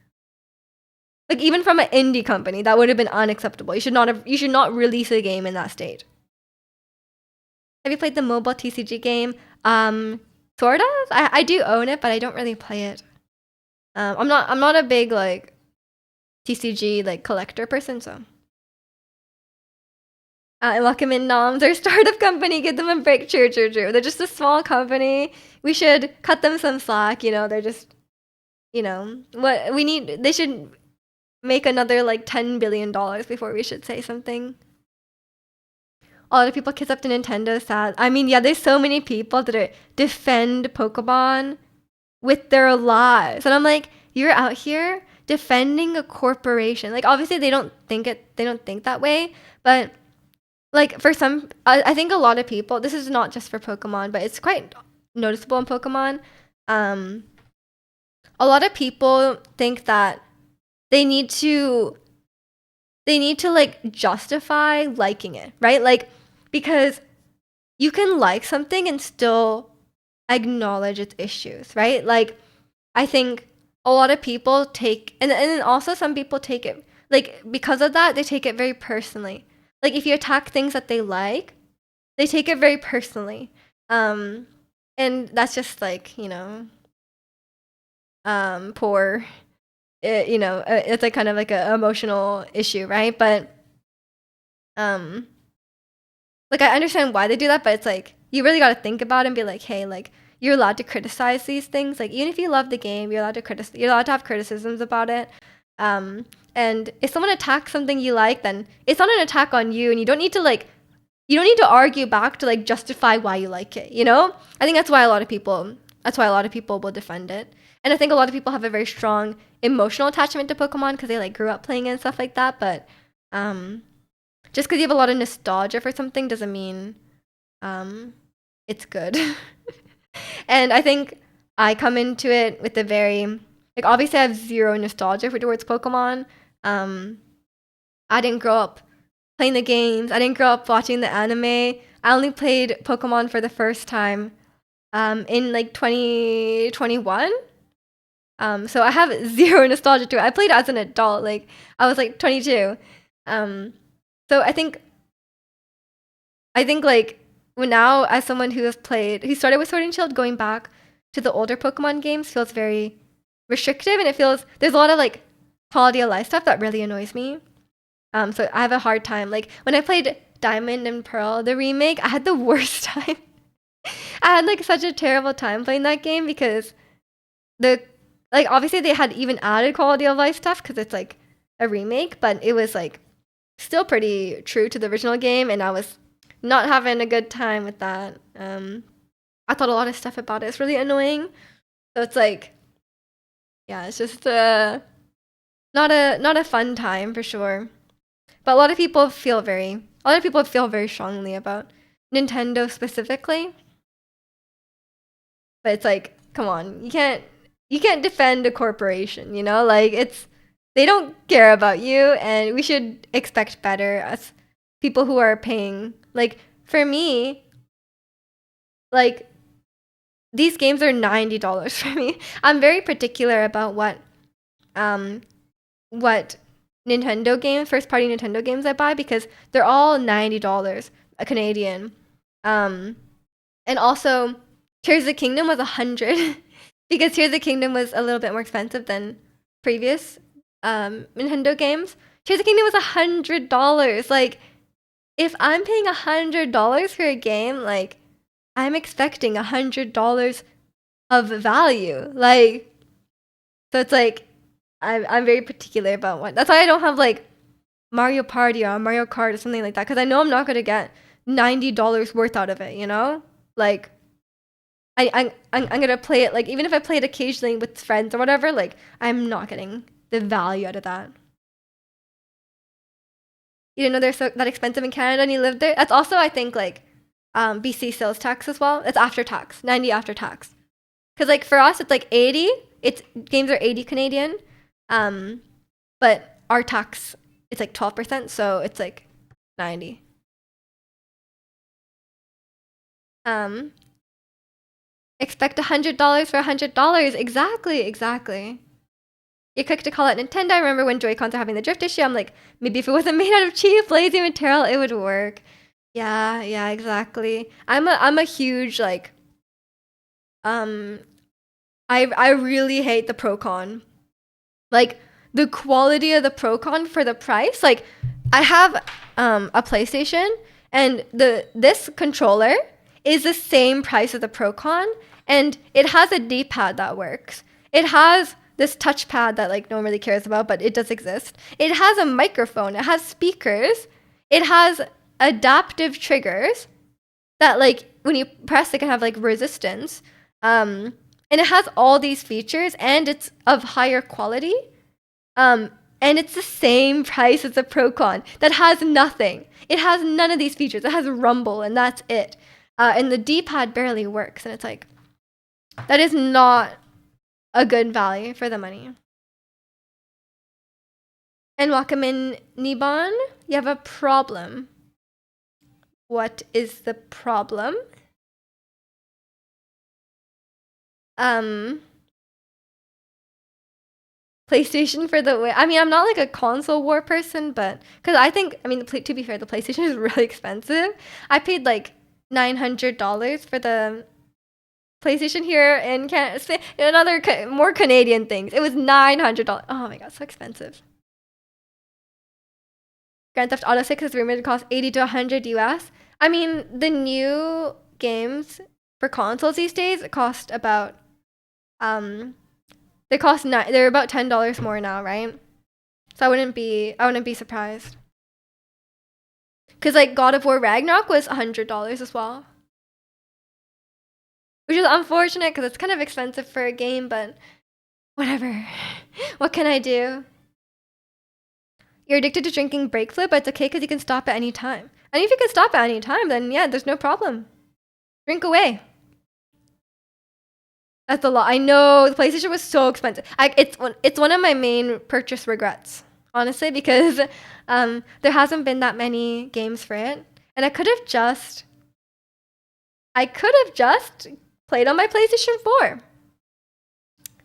Like even from an indie company, that would have been unacceptable. You should not release a game in that state. Have you played the mobile TCG game? Sort of. I do own it, but I don't really play it. I'm not a big like TCG like collector person, so welcome in noms or startup company, give them a break. True, true, true. They're just a small company. We should cut them some slack. They're just, what we need. They should make another like $10 billion before we should say something. A lot of people kiss up to Nintendo. Sad. I mean, yeah, there's so many people that defend Pokemon with their lives, and I'm like, you're out here defending a corporation. Like, obviously, they don't think it. They don't think that way, but like for some, I think a lot of people. This is not just for Pokemon, but it's quite noticeable in Pokemon. Um, a lot of people think that they need to like justify liking it, right? Like, because you can like something and still acknowledge its issues, right? Like, I think a lot of people take, and then also some people take it, like, because of that, they take it very personally. Like, if you attack things that they like, they take it very personally. And that's just like, poor. It's like kind of like an emotional issue, right? But like I understand why they do that, but it's like you really got to think about it and be like, hey, like you're allowed to criticize these things. Like even if you love the game, you're allowed to you're allowed to have criticisms about it. And if someone attacks something you like, then it's not an attack on you, and you don't need to argue back to like justify why you like it. I think that's why a lot of people will defend it. And I think a lot of people have a very strong emotional attachment to Pokemon because they like grew up playing it and stuff like that. But just because you have a lot of nostalgia for something doesn't mean it's good. And I think I come into it with a very like obviously I have zero nostalgia towards Pokemon. I didn't grow up playing the games. I didn't grow up watching the anime. I only played Pokemon for the first time in like 2021. So I have zero nostalgia to it. I played as an adult, like I was like 22. So I think like now as someone who started with Sword and Shield, going back to the older Pokemon games feels very restrictive, and it feels there's a lot of like quality of life stuff that really annoys me. So I have a hard time. Like when I played Diamond and Pearl, the remake, I had the worst time. I had like such a terrible time playing that game because obviously they had even added quality of life stuff because it's like a remake, but it was like still pretty true to the original game, and I was not having a good time with that. I thought a lot of stuff about it. It's really annoying. So it's like, yeah, it's just not a fun time for sure. But a lot of people feel very strongly about Nintendo specifically. But it's like, come on, you can't defend a corporation, Like they don't care about you, and we should expect better as people who are paying. Like for me, like these games are $90 for me. I'm very particular about what Nintendo games, first party Nintendo games I buy, because they're all $90 Canadian. And also Tears of the Kingdom was 100 because Tears of the Kingdom was a little bit more expensive than previous Nintendo games. Tears of the Kingdom was $100. Like if I'm paying $100 for a game, like I'm expecting $100 of value. Like so it's like I'm very particular about what. That's why I don't have like Mario Party or Mario Kart or something like that, because I know I'm not gonna get $90 worth out of it. Like I'm gonna play it, like even if I play it occasionally with friends or whatever, like I'm not getting the value out of that. You didn't know they're so that expensive in Canada and you live there? That's also I think like BC sales tax as well. It's after tax, 90 after tax. Because like for us it's like 80. It's games are 80 Canadian. But our tax it's like 12%, so it's like 90. Expect $100 for $100. Exactly. You're quick to call it Nintendo. I remember when Joy-Cons are having the drift issue, I'm like, maybe if it wasn't made out of cheap, lazy material, it would work. Yeah, exactly. I'm a huge like I really hate the Procon. Like the quality of the Procon for the price. Like I have a PlayStation, and this controller is the same price as the Procon, and it has a D-pad that works. It has this touchpad that like no one really cares about, but it does exist. It has a microphone. It has speakers. It has adaptive triggers that like when you press, it can have like resistance. And it has all these features, and it's of higher quality. And it's the same price as the Procon that has nothing. It has none of these features. It has rumble, and that's it. And the D-pad barely works, and it's like, that is not a good value for the money. And welcome in, Nibon. You have a problem. What is the problem? PlayStation for the way. I mean, I'm not like a console war person, but because I think, I mean, to be fair, the PlayStation is really expensive. I paid like $900 for the PlayStation here in Canada. Another more Canadian things. It was $900. Oh my god, so expensive. Grand Theft Auto 6 is rumored to cost 80 to 100 US. I mean, the new games for consoles these days cost about they're about $10 more now, right? So I wouldn't be surprised. Cause like God of War Ragnarok was $100 as well, which is unfortunate because it's kind of expensive for a game, but whatever. What can I do? You're addicted to drinking break fluid, but it's okay because you can stop at any time. And if you can stop at any time, then yeah, there's no problem. Drink away. That's a lot. I know the PlayStation was so expensive. It's one of my main purchase regrets, honestly, because there hasn't been that many games for it, and I could have just played on my PlayStation 4.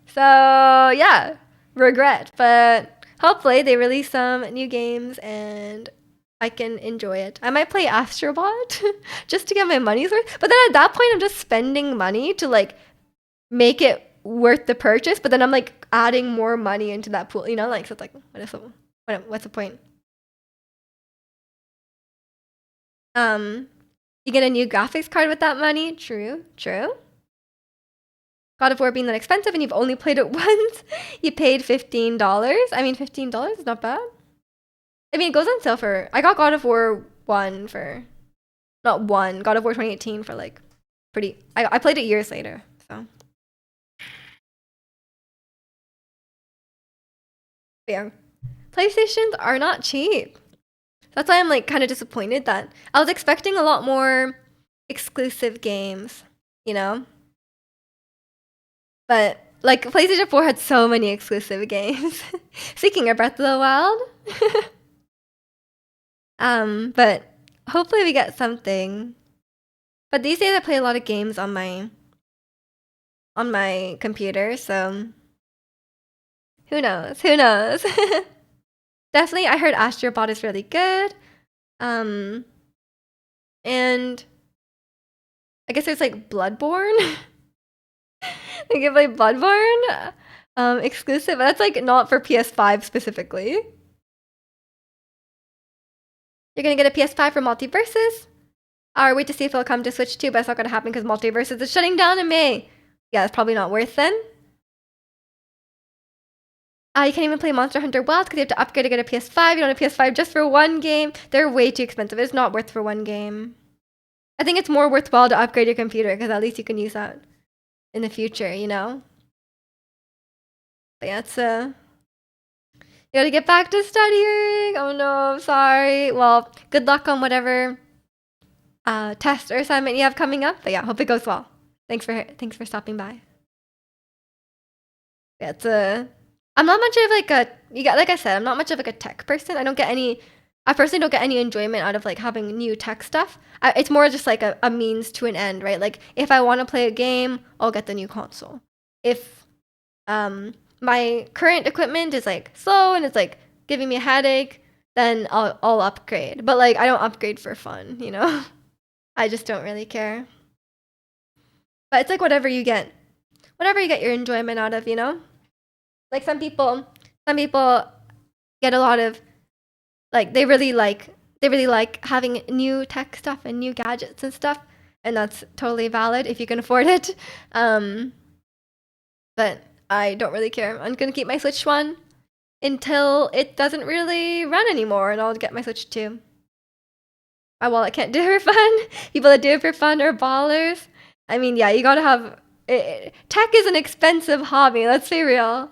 So yeah, regret, but hopefully they release some new games and I can enjoy it. I might play Astrobot just to get my money's worth, but then at that point I'm just spending money to like make it worth the purchase, but then I'm like adding more money into that pool, you know, like so it's like what's the point? You get a new graphics card with that money. True. God of War being that expensive and you've only played it once, you paid $15. I mean, $15 is not bad. I mean, it goes on sale for. I got God of War 1 for. Not 1, God of War 2018 for like pretty. I played it years later, so. But yeah. PlayStations are not cheap. That's why I'm like kind of disappointed that I was expecting a lot more exclusive games, you know? But like PlayStation 4 had so many exclusive games. Speaking of Breath of the Wild. But hopefully we get something. But these days I play a lot of games on my computer, so who knows? Definitely I heard Astrobot is really good. And I guess there's like Bloodborne. I can play Bloodborne exclusive. That's like not for PS5 specifically. You're gonna get a PS5 for Multiverses. Or wait to see if it'll come to Switch too, but it's not gonna happen because Multiverses is shutting down in May. Yeah, it's probably not worth then. You can't even play Monster Hunter Wilds because you have to upgrade to get a PS5. You don't have a PS5 just for one game. They're way too expensive. It's not worth for one game. I think it's more worthwhile to upgrade your computer because at least you can use that in the future, you know? But yeah, it's you gotta get back to studying. Oh no, I'm sorry. Well, good luck on whatever test or assignment you have coming up. But yeah, hope it goes well. Thanks for stopping by. Yeah, it's I'm not much of like like I said, I'm not much of like a tech person. I personally don't get any enjoyment out of like having new tech stuff. It's more just like a means to an end, right? Like if I want to play a game, I'll get the new console. If my current equipment is like slow and it's like giving me a headache, then I'll upgrade. But like I don't upgrade for fun, you know? I just don't really care. But it's like whatever you get your enjoyment out of, you know? Like some people get a lot of Like they really like having new tech stuff and new gadgets and stuff, and that's totally valid if you can afford it. Um, but I don't really care. I'm gonna keep my Switch One until it doesn't really run anymore, and I'll get my Switch 2. My wallet can't do it for fun. People that do it for fun are ballers. I mean, yeah, you gotta have tech is an expensive hobby. Let's be real.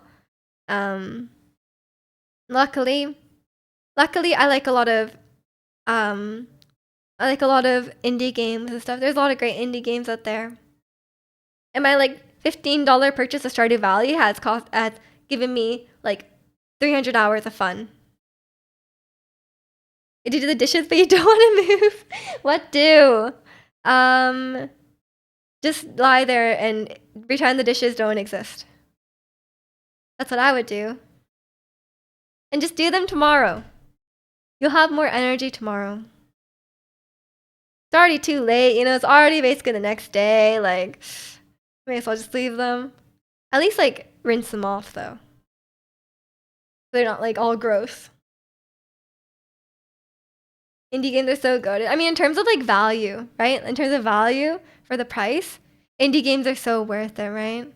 Um, luckily, luckily, um, I like a lot of indie games and stuff. There's a lot of great indie games out there. And my like $15 purchase of Stardew Valley has given me like 300 hours of fun. You do the dishes, but you don't want to move. What do? Um, just lie there and pretend the dishes don't exist. That's what I would do. And just do them tomorrow. You'll have more energy tomorrow. It's already too late, you know, it's already basically the next day. Like, may as well just leave them. At least, like, rinse them off, though. They're not, like, all gross. Indie games are so good. I mean, in terms of, like, value, right? In terms of value for the price, indie games are so worth it, right?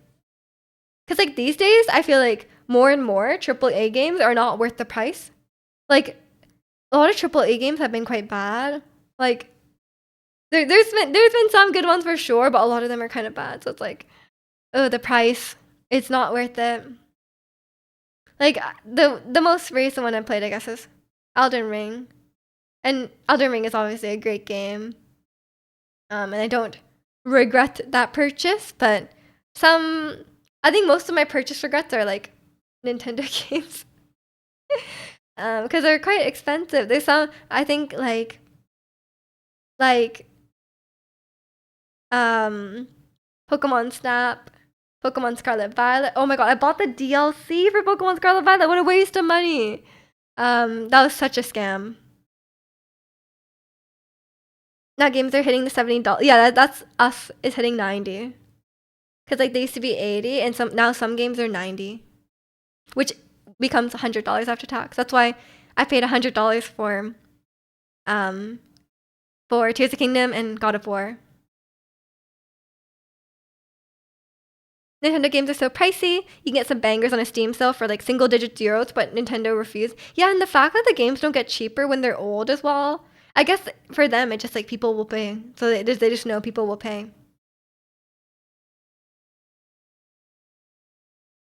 Because, like, these days, I feel like more and more AAA games are not worth the price. Like, a lot of AAA games have been quite bad. Like, there's been some good ones for sure, but a lot of them are kind of bad. So it's like, oh, the price, it's not worth it. Like the most recent one I played, I guess, is Elden Ring, and Elden Ring is obviously a great game. And I don't regret that purchase, but I think most of my purchase regrets are like Nintendo games, because they're quite expensive. There's some I think like Pokemon Snap, Pokemon Scarlet Violet. Oh my god, I bought the DLC for Pokemon Scarlet Violet. What a waste of money. That was such a scam. Now games are hitting the $70. Yeah, that's us is hitting 90. Cause like they used to be 80, and some games are 90, which becomes $100 after tax. That's why I paid $100 for Tears of the Kingdom and God of War. Nintendo games are so pricey. You can get some bangers on a Steam sale for like single digit zeros, but Nintendo refused. Yeah, and the fact that the games don't get cheaper when they're old as well. I guess for them, it's just like people will pay. So they just know people will pay.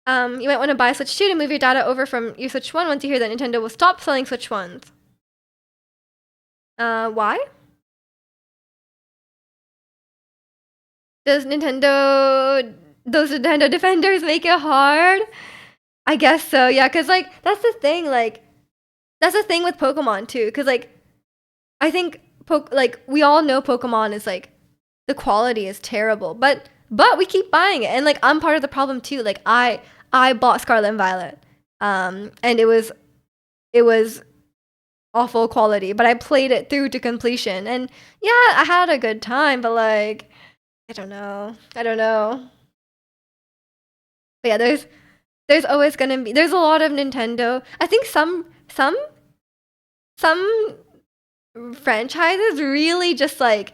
You might want to buy a Switch 2 to move your data over from your Switch 1 once you hear that Nintendo will stop selling Switch 1s. Why? Those Nintendo defenders make it hard? I guess so, yeah, because like that's the thing, with Pokemon too, because like I think like we all know Pokemon is like the quality is terrible, but we keep buying it, and like I'm part of the problem too. Like I bought Scarlet and Violet, and it was awful quality, but I played it through to completion, and yeah, I had a good time, but like I don't know. But yeah, there's always gonna be there's a lot of Nintendo. I think some franchises really just like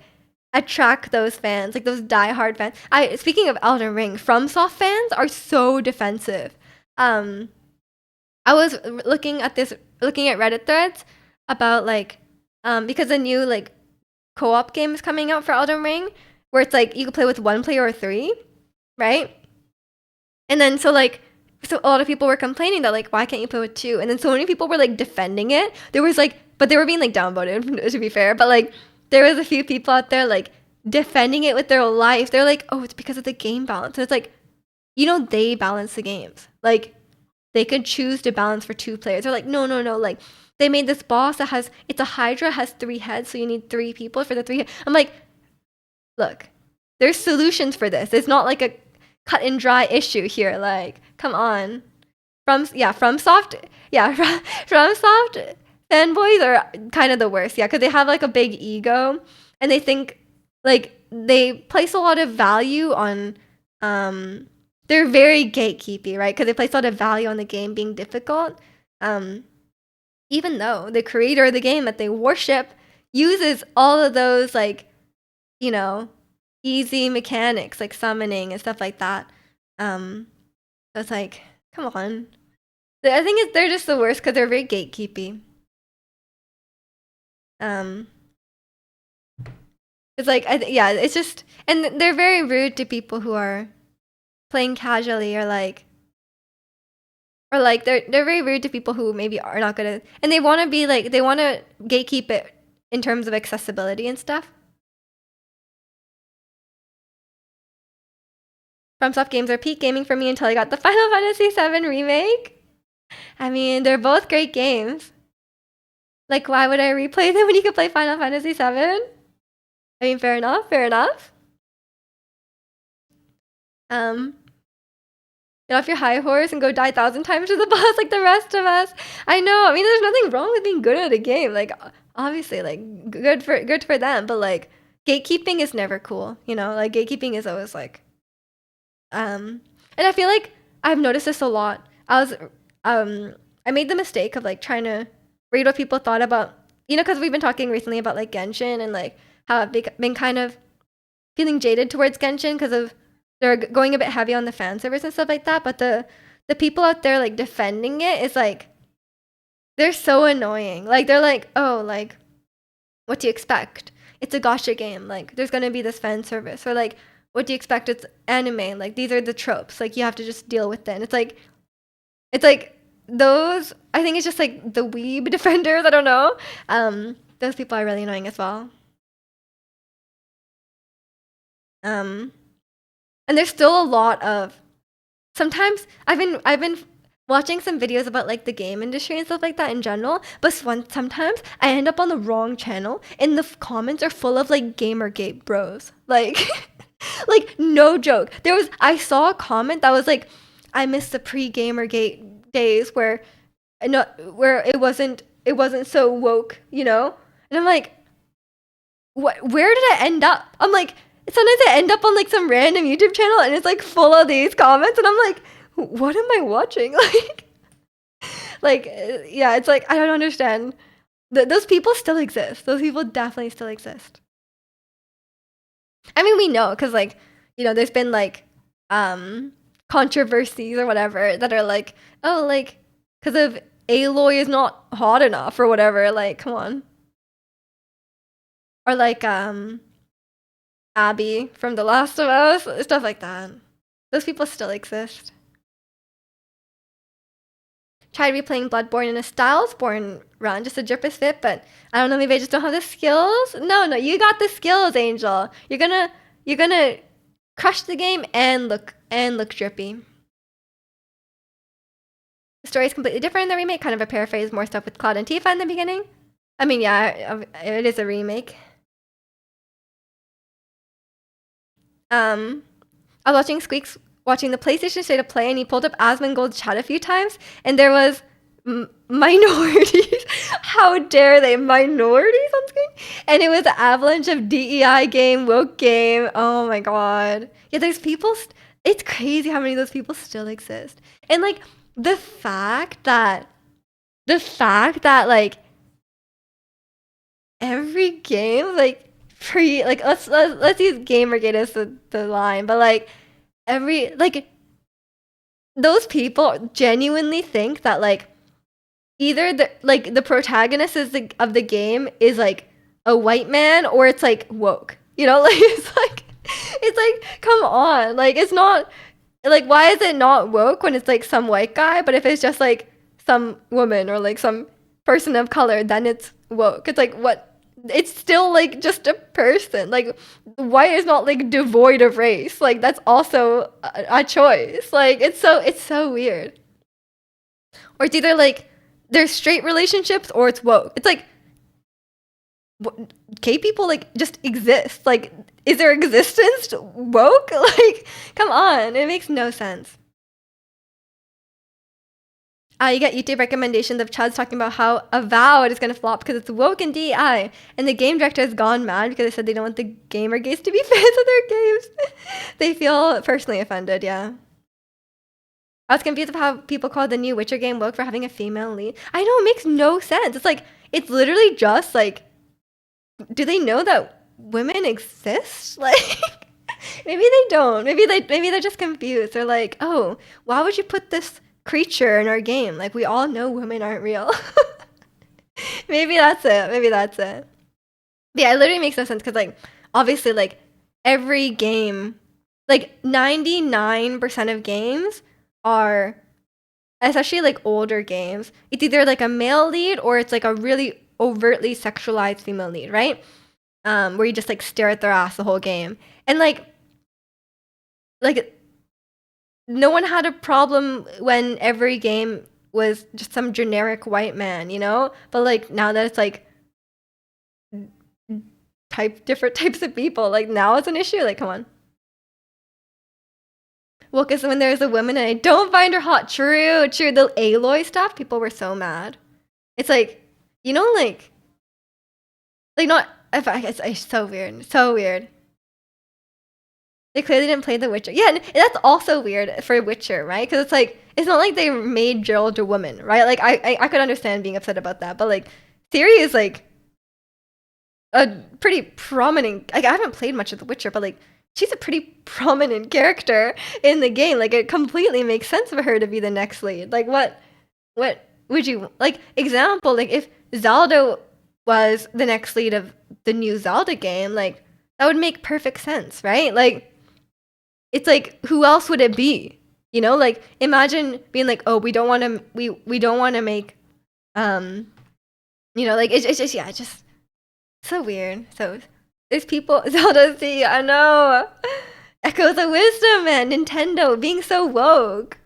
attract those fans, like those diehard fans. Speaking of Elden Ring, FromSoft fans are so defensive. I was looking at Reddit threads about like because a new like co-op game is coming out for Elden Ring, where it's like you can play with one player or three, right? And then so a lot of people were complaining that like why can't you play with two? And then so many people were like defending it. There was like, but they were being like downvoted to be fair. But like there was a few people out there like defending it with their life. They're like, oh, it's because of the game balance. And it's like, you know, they balance the games. Like they could choose to balance for two players. They're like, no. Like they made this boss that it's a Hydra, has 3 heads, so you need 3 people for the 3 heads. I'm like, look, there's solutions for this. It's not like a cut and dry issue here. Like, come on. FromSoft fanboys are kind of the worst. Yeah, because they have like a big ego, and they think like they place a lot of value on. They're very gatekeepy, right? Because they place a lot of value on the game being difficult. even though the creator of the game that they worship uses all of those like, you know, easy mechanics like summoning and stuff like that. So it's like, come on. I think they're just the worst because they're very gatekeepy. It's like, yeah, it's just, and they're very rude to people who are playing casually or like they're very rude to people who maybe are not good at, and they want to be like, they want to gatekeep it in terms of accessibility and stuff. FromSoft games are peak gaming for me until I got the Final Fantasy VII remake. I mean, they're both great games. Like, why would I replay them when you could play Final Fantasy VII? I mean, fair enough, fair enough. Get off your high horse and go die 1,000 times to the boss like the rest of us. I know. I mean, there's nothing wrong with being good at a game. Like, obviously, like good for them. But like, gatekeeping is never cool. You know, like gatekeeping is always like, and I feel like I've noticed this a lot. I made the mistake of like trying to read what people thought about, you know, because we've been talking recently about like Genshin and like how I've been kind of feeling jaded towards Genshin because of they're going a bit heavy on the fan service and stuff like that. But the people out there like defending it is like, they're so annoying. Like they're like, oh, like what do you expect? It's a gacha game. Like there's gonna be this fan service. Or like, what do you expect? It's anime. Like these are the tropes. Like you have to just deal with it. And it's like those. I think it's just like the weeb defenders. I don't know. Those people are really annoying as well. And there's still a lot of, sometimes I've been watching some videos about like the game industry and stuff like that in general, but sometimes I end up on the wrong channel and the comments are full of like Gamergate bros. Like like no joke. I saw a comment that was like, I miss the pre-Gamergate days where it wasn't so woke, you know? And I'm like, where did I end up? I'm like, sometimes I end up on like some random YouTube channel and it's like full of these comments and I'm like, what am I watching? Yeah, it's like, I don't understand. Those people still exist. Those people definitely still exist. I mean, we know because like, you know, there's been like controversies or whatever that are like, oh, like because of Aloy is not hot enough or whatever. Like, come on. Or like Abby from The Last of Us, stuff like that. Those people still exist. Tried replaying Bloodborne in a Stylesborne run just to drip his fit, but I don't know, maybe I just don't have the skills. No, you got the skills, Angel. You're gonna crush the game and look drippy. The story is completely different in the remake, kind of a paraphrase, more stuff with Cloud and Tifa in the beginning. I mean, yeah, it is a remake. I was watching Squeaks watching the PlayStation State of Play, and he pulled up Asmongold's chat a few times, and there was minorities. How dare they? Minorities on screen? And it was an avalanche of DEI game, woke game. Oh my god. Yeah, there's people. It's crazy how many of those people still exist. And like the fact that like every game like let's use Gamergate as the line, but like those people genuinely think that like either the protagonist of the game is like a white man or it's like woke, you know? Like it's like come on, like it's not like, why is it not woke when it's like some white guy, but if it's just like some woman or like some person of color, then it's woke. It's like, what? It's still like just a person. Like white is not like devoid of race. Like that's also a choice. Like it's so weird. Or it's either like there's straight relationships or it's woke. It's like gay people like just exist. Like is their existence woke? Like come on, it makes no sense. You get YouTube recommendations of Chuds talking about how Avowed is going to flop because it's woke and DEI. And the game director has gone mad because they said they don't want the gamer gays to be fans of their games. They feel personally offended, yeah. I was confused of how people call the new Witcher game woke for having a female lead. I know, it makes no sense. It's like, it's literally just like, do they know that women exist? Like, maybe they don't. Maybe they're just confused. They're like, oh, why would you put this creature in our game? Like, we all know women aren't real. Maybe that's it. Maybe that's it. Yeah, it literally makes no sense because, like, obviously, like, every game, like, 99% of games are, especially like older games, it's either like a male lead or it's like a really overtly sexualized female lead, right? Where you just like stare at their ass the whole game. And like no one had a problem when every game was just some generic white man, you know? But like now that it's like different types of people, like now it's an issue. Like, come on. Well, because when there's a woman and I don't find her hot, true. The Aloy stuff, people were so mad. It's like, you know, like not. It's so weird, so weird. They clearly didn't play The Witcher. Yeah, and that's also weird for Witcher, right? Because it's like it's not like they made Geralt a woman, right? Like I could understand being upset about that, but like Ciri is like a pretty prominent. Like I haven't played much of The Witcher, but like she's a pretty prominent character in the game. Like it completely makes sense for her to be the next lead. Like what would you like? Example, like if Zelda was the next lead of the new Zelda game, like that would make perfect sense, right? Like it's like who else would it be? You know, like imagine being like, oh, we don't want to we don't want to make you know, like it's just yeah, it's just so weird. So there's people Zelda Z, I know. Echoes of Wisdom and Nintendo being so woke.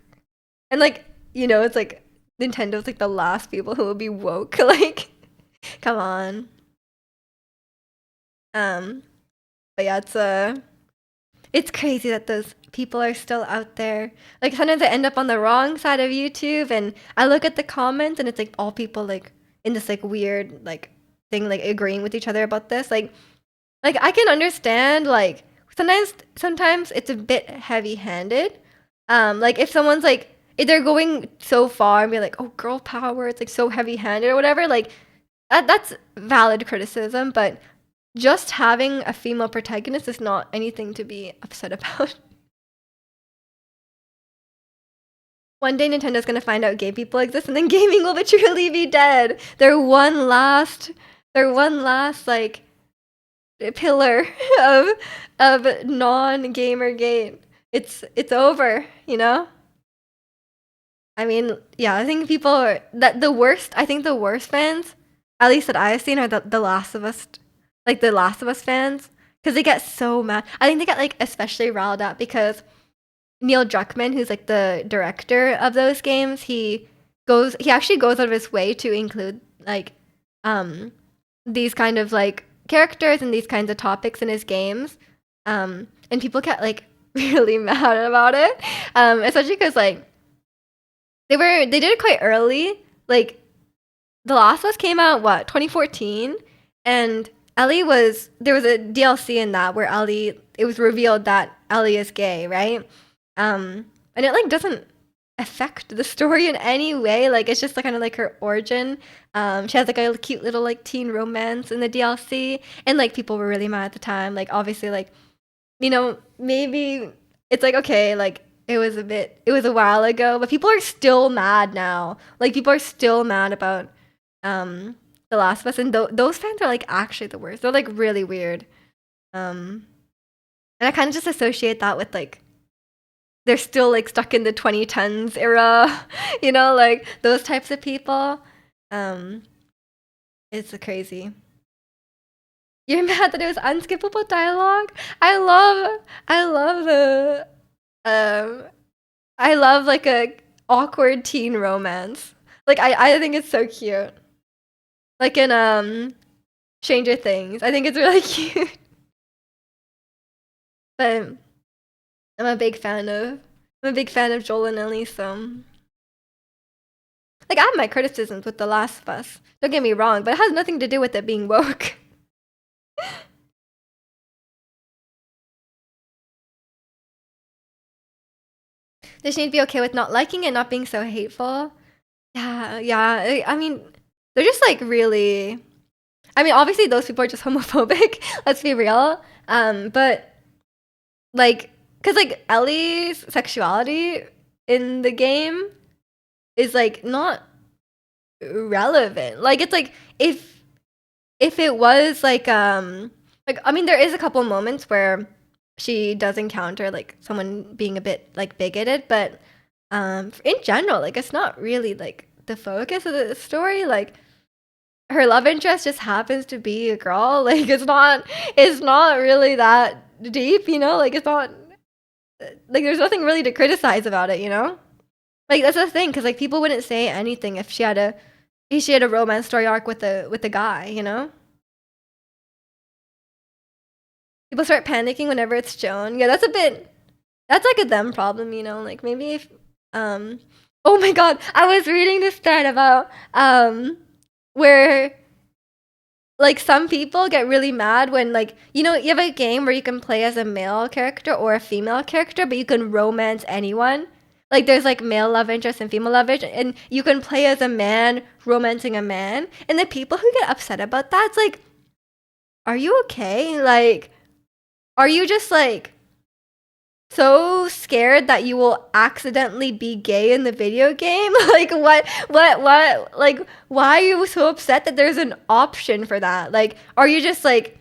And like, you know, it's like Nintendo's like the last people who will be woke. Like, come on. But yeah, it's crazy that those people are still out there. Like sometimes I end up on the wrong side of YouTube and I look at the comments and it's like all people like in this like weird like thing like agreeing with each other about this. Like I can understand like sometimes it's a bit heavy-handed. Like if someone's like if they're going so far and be like, oh girl power, it's like so heavy-handed or whatever, like that's valid criticism, but just having a female protagonist is not anything to be upset about. One day Nintendo's gonna find out gay people exist and then gaming will truly be dead. Their one last like pillar of non-gamer game. It's over, you know? I mean, yeah, I think people are that the worst I think the worst fans, at least that I've seen, are the Last of Us like the Last of Us fans. Because they get so mad. I think they get like especially riled up because Neil Druckmann, who's like the director of those games, he actually goes out of his way to include like these kind of like characters and these kinds of topics in his games. And people get like really mad about it. Especially because like they did it quite early. Like The Last of Us came out 2014, and there was a DLC in that where it was revealed that Ellie is gay, right? And it like doesn't affect the story in any way. Like it's just like kind of like her origin. She has like a cute little like teen romance in the DLC, and like people were really mad at the time. Like obviously, like you know maybe it's like okay, like it was a while ago, but people are still mad now. Like people are still mad about The Last of Us, and those fans are like actually the worst. They're like really weird. And I kind of just associate that with like they're still like stuck in the 2010s era, you know, like those types of people. Um, it's crazy. You're mad that it was unskippable dialogue? I love the um I love like a awkward teen romance. Like I think it's so cute. Like in Stranger Things. I think it's really cute. But I'm a big fan of Joel and Ellie, so like I have my criticisms with The Last of Us. Don't get me wrong, but it has nothing to do with it being woke. They just need to be okay with not liking it, not being so hateful. Yeah, yeah. I mean, they're just like really. I mean, obviously those people are just homophobic. Let's be real. But like, cause like Ellie's sexuality in the game is like not relevant. Like it's like if it was like I mean there is a couple moments where she does encounter like someone being a bit like bigoted, but in general like it's not really like the focus of the story. Like her love interest just happens to be a girl. Like it's not really that deep, you know? Like it's not like there's nothing really to criticize about it, you know? Like that's the thing, because like people wouldn't say anything if she had a romance story arc with a guy, you know? People start panicking whenever it's shown. Yeah, that's like a them problem, you know? Like maybe if um oh my god, I was reading this thread about where like some people get really mad when like you have a game where you can play as a male character or a female character, but you can romance anyone. Like there's like male love interest and female love interest, and you can play as a man romancing a man. And the people who get upset about that, it's like, are you okay? Like, are you just like so scared that you will accidentally be gay in the video game? Like what like why are you so upset that there's an option for that? Like are you just like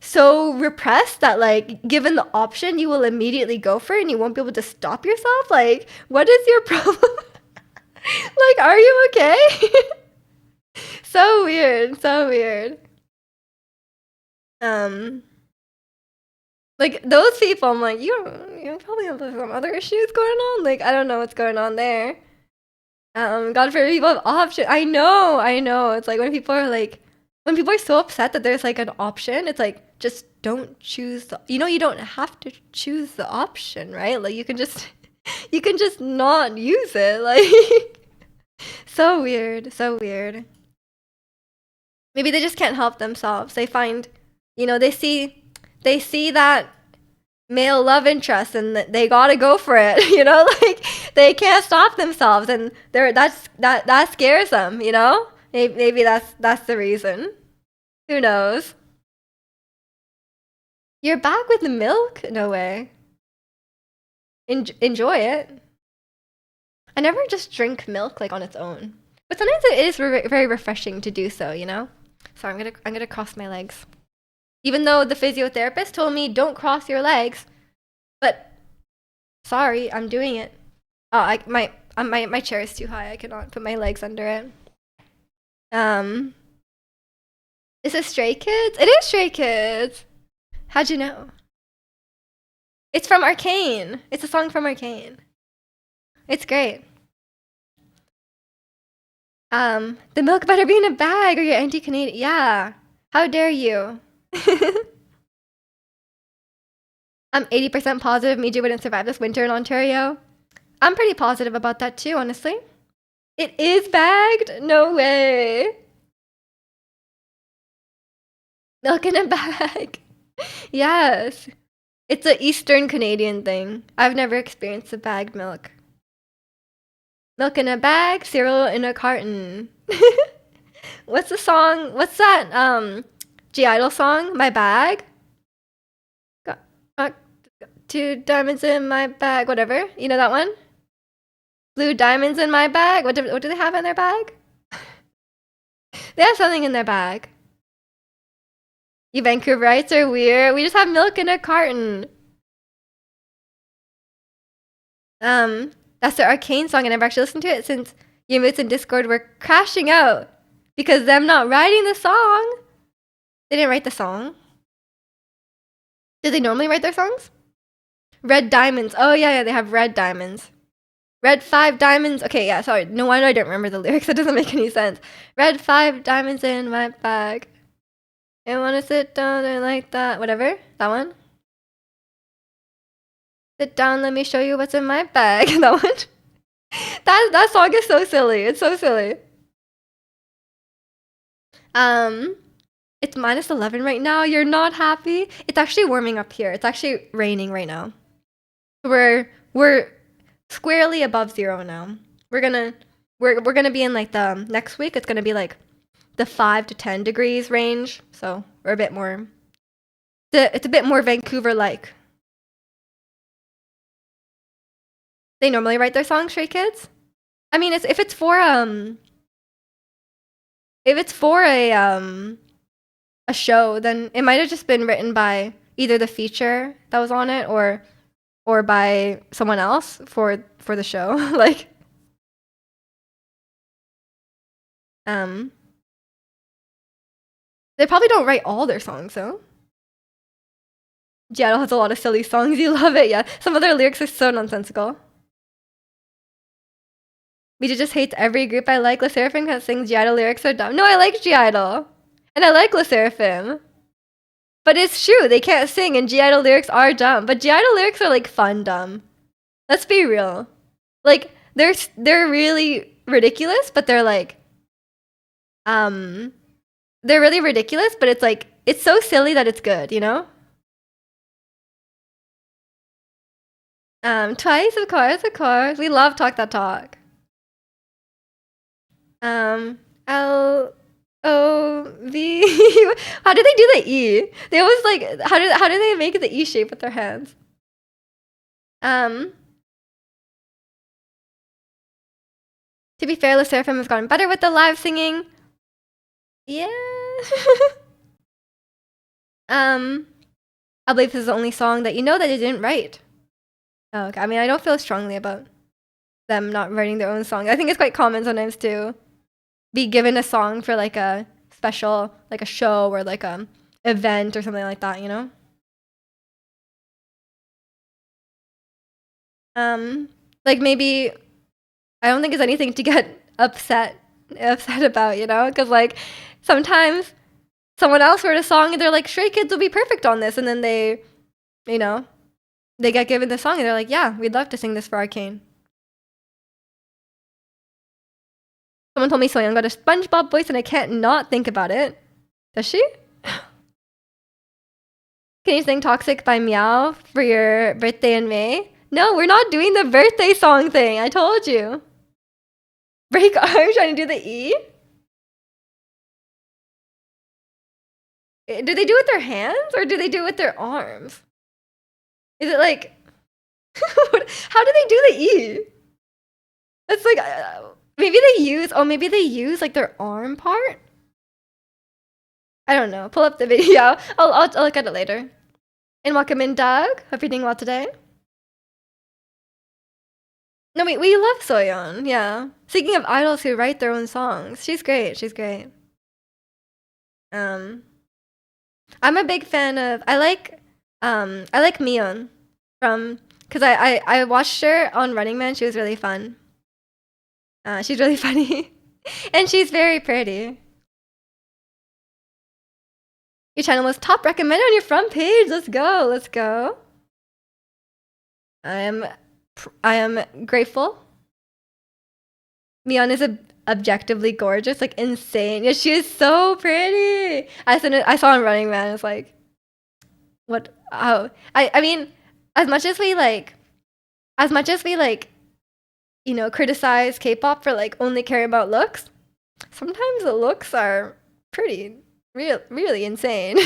so repressed that like given the option you will immediately go for it and you won't be able to stop yourself? Like what is your problem? Like are you okay? So weird, so weird. Um Like those people, I'm like, you probably have some other issues going on. Like I don't know what's going on there. God forbid people have options. I know. It's like when people are so upset that there's like an option, it's like just don't choose you don't have to choose the option, right? Like you can just you can just not use it. Like so weird, so weird. Maybe they just can't help themselves. They find, they see that male love interest and they gotta go for it. Like they can't stop themselves, and that scares them. Maybe that's the reason. Who knows? You're back with the milk? No way. Enjoy it. I never just drink milk like on its own, but sometimes it is very refreshing to do so. So I'm gonna cross my legs. Even though the physiotherapist told me don't cross your legs, but sorry, I'm doing it. Oh, my chair is too high. I cannot put my legs under it. Um, is it Stray Kids? It is Stray Kids. How'd you know? It's from Arcane. It's a song from Arcane. It's great. The milk better be in a bag or you're anti-Canadian. Yeah. How dare you? I'm 80% positive Miji wouldn't survive this winter in Ontario. I'm pretty positive about that too, honestly. It is bagged? No way. Milk in a bag. Yes. It's a Eastern Canadian thing. I've never experienced a bagged milk. Milk in a bag, cereal in a carton. What's the song? What's that G-Idol song? My bag? Got 2 diamonds in my bag, whatever. You know that one? Blue diamonds in my bag? What do they have in their bag? They have something in their bag. You Vancouverites are weird. We just have milk in a carton. That's the Arcane song. I never actually listened to it since Yumut's in Discord were crashing out because them not writing the song. They didn't write the song. Did they normally write their songs? Red diamonds. Oh yeah, they have red diamonds. Red 5 diamonds. Okay, yeah, sorry. No wonder I don't remember the lyrics. That doesn't make any sense. Red 5 diamonds in my bag. I wanna sit down there like that. Whatever. That one. Sit down, let me show you what's in my bag. That one. That song is so silly. It's so silly. It's -11 right now. You're not happy? It's actually warming up here. It's actually raining right now. We're squarely above 0 now. We're gonna be in like the next week. It's gonna be like the 5 to 10 degrees range. So we're a bit more. It's a bit more Vancouver-like. They normally write their songs, Stray Kids. I mean, if it's for a show, then it might have just been written by either the feature that was on it or by someone else for the show. Like um they probably don't write all their songs though. Seattle has a lot of silly songs. You love it, yeah. Some of their lyrics are so nonsensical. Mija just hates every group I like. Le Sserafim can't sing. G-Idol lyrics are dumb. No, I like G-Idol. And I like Le Sserafim. But it's true, they can't sing and G-Idol lyrics are dumb. But G-Idol lyrics are like fun dumb. Let's be real. Like they're really ridiculous, but they're really ridiculous, but it's like it's so silly that it's good, you know? Twice, of course, of course. We love Talk That Talk. L O V. How do they do the E? They always like how do they make the E shape with their hands? To be fair, Le Sserafim has gotten better with the live singing. Yeah. I believe this is the only song that you know that they didn't write. Oh, okay. I mean, I don't feel strongly about them not writing their own song. I think it's quite common sometimes to be given a song for like a special, like a show or like a event or something like that, you know? Like maybe I don't think it's anything to get upset about, you know? Because like sometimes someone else wrote a song and they're like, Stray Kids will be perfect on this, and then they, you know, they get given the song and they're like, yeah, we'd love to sing this for Arcane. Someone told me Soyeon got a SpongeBob voice and I can't not think about it. Does she? Can you sing Toxic by Meow for your birthday in May? No, we're not doing the birthday song thing. I told you. Break arms trying to do the E? Do they do it with their hands or do they do it with their arms? Is it like... How do they do the E? It's like... maybe they use like their arm part? I don't know. Pull up the video. I'll look at it later. And welcome in, Doug. Hope you're doing well today. No, we love Soyeon. Yeah. Speaking of idols who write their own songs, she's great. She's great. I'm a big fan of. I like Mion from because I watched her on Running Man. She was really fun. She's really funny, and she's very pretty. Your channel was top recommended on your front page. Let's go. Let's go. I am grateful. Mion is objectively gorgeous, like insane. Yeah, she is so pretty. I saw on Running Man. It's like, what? Oh, I mean, as much as we like, you know, criticize K-pop for like only caring about looks, sometimes the looks are pretty, really insane.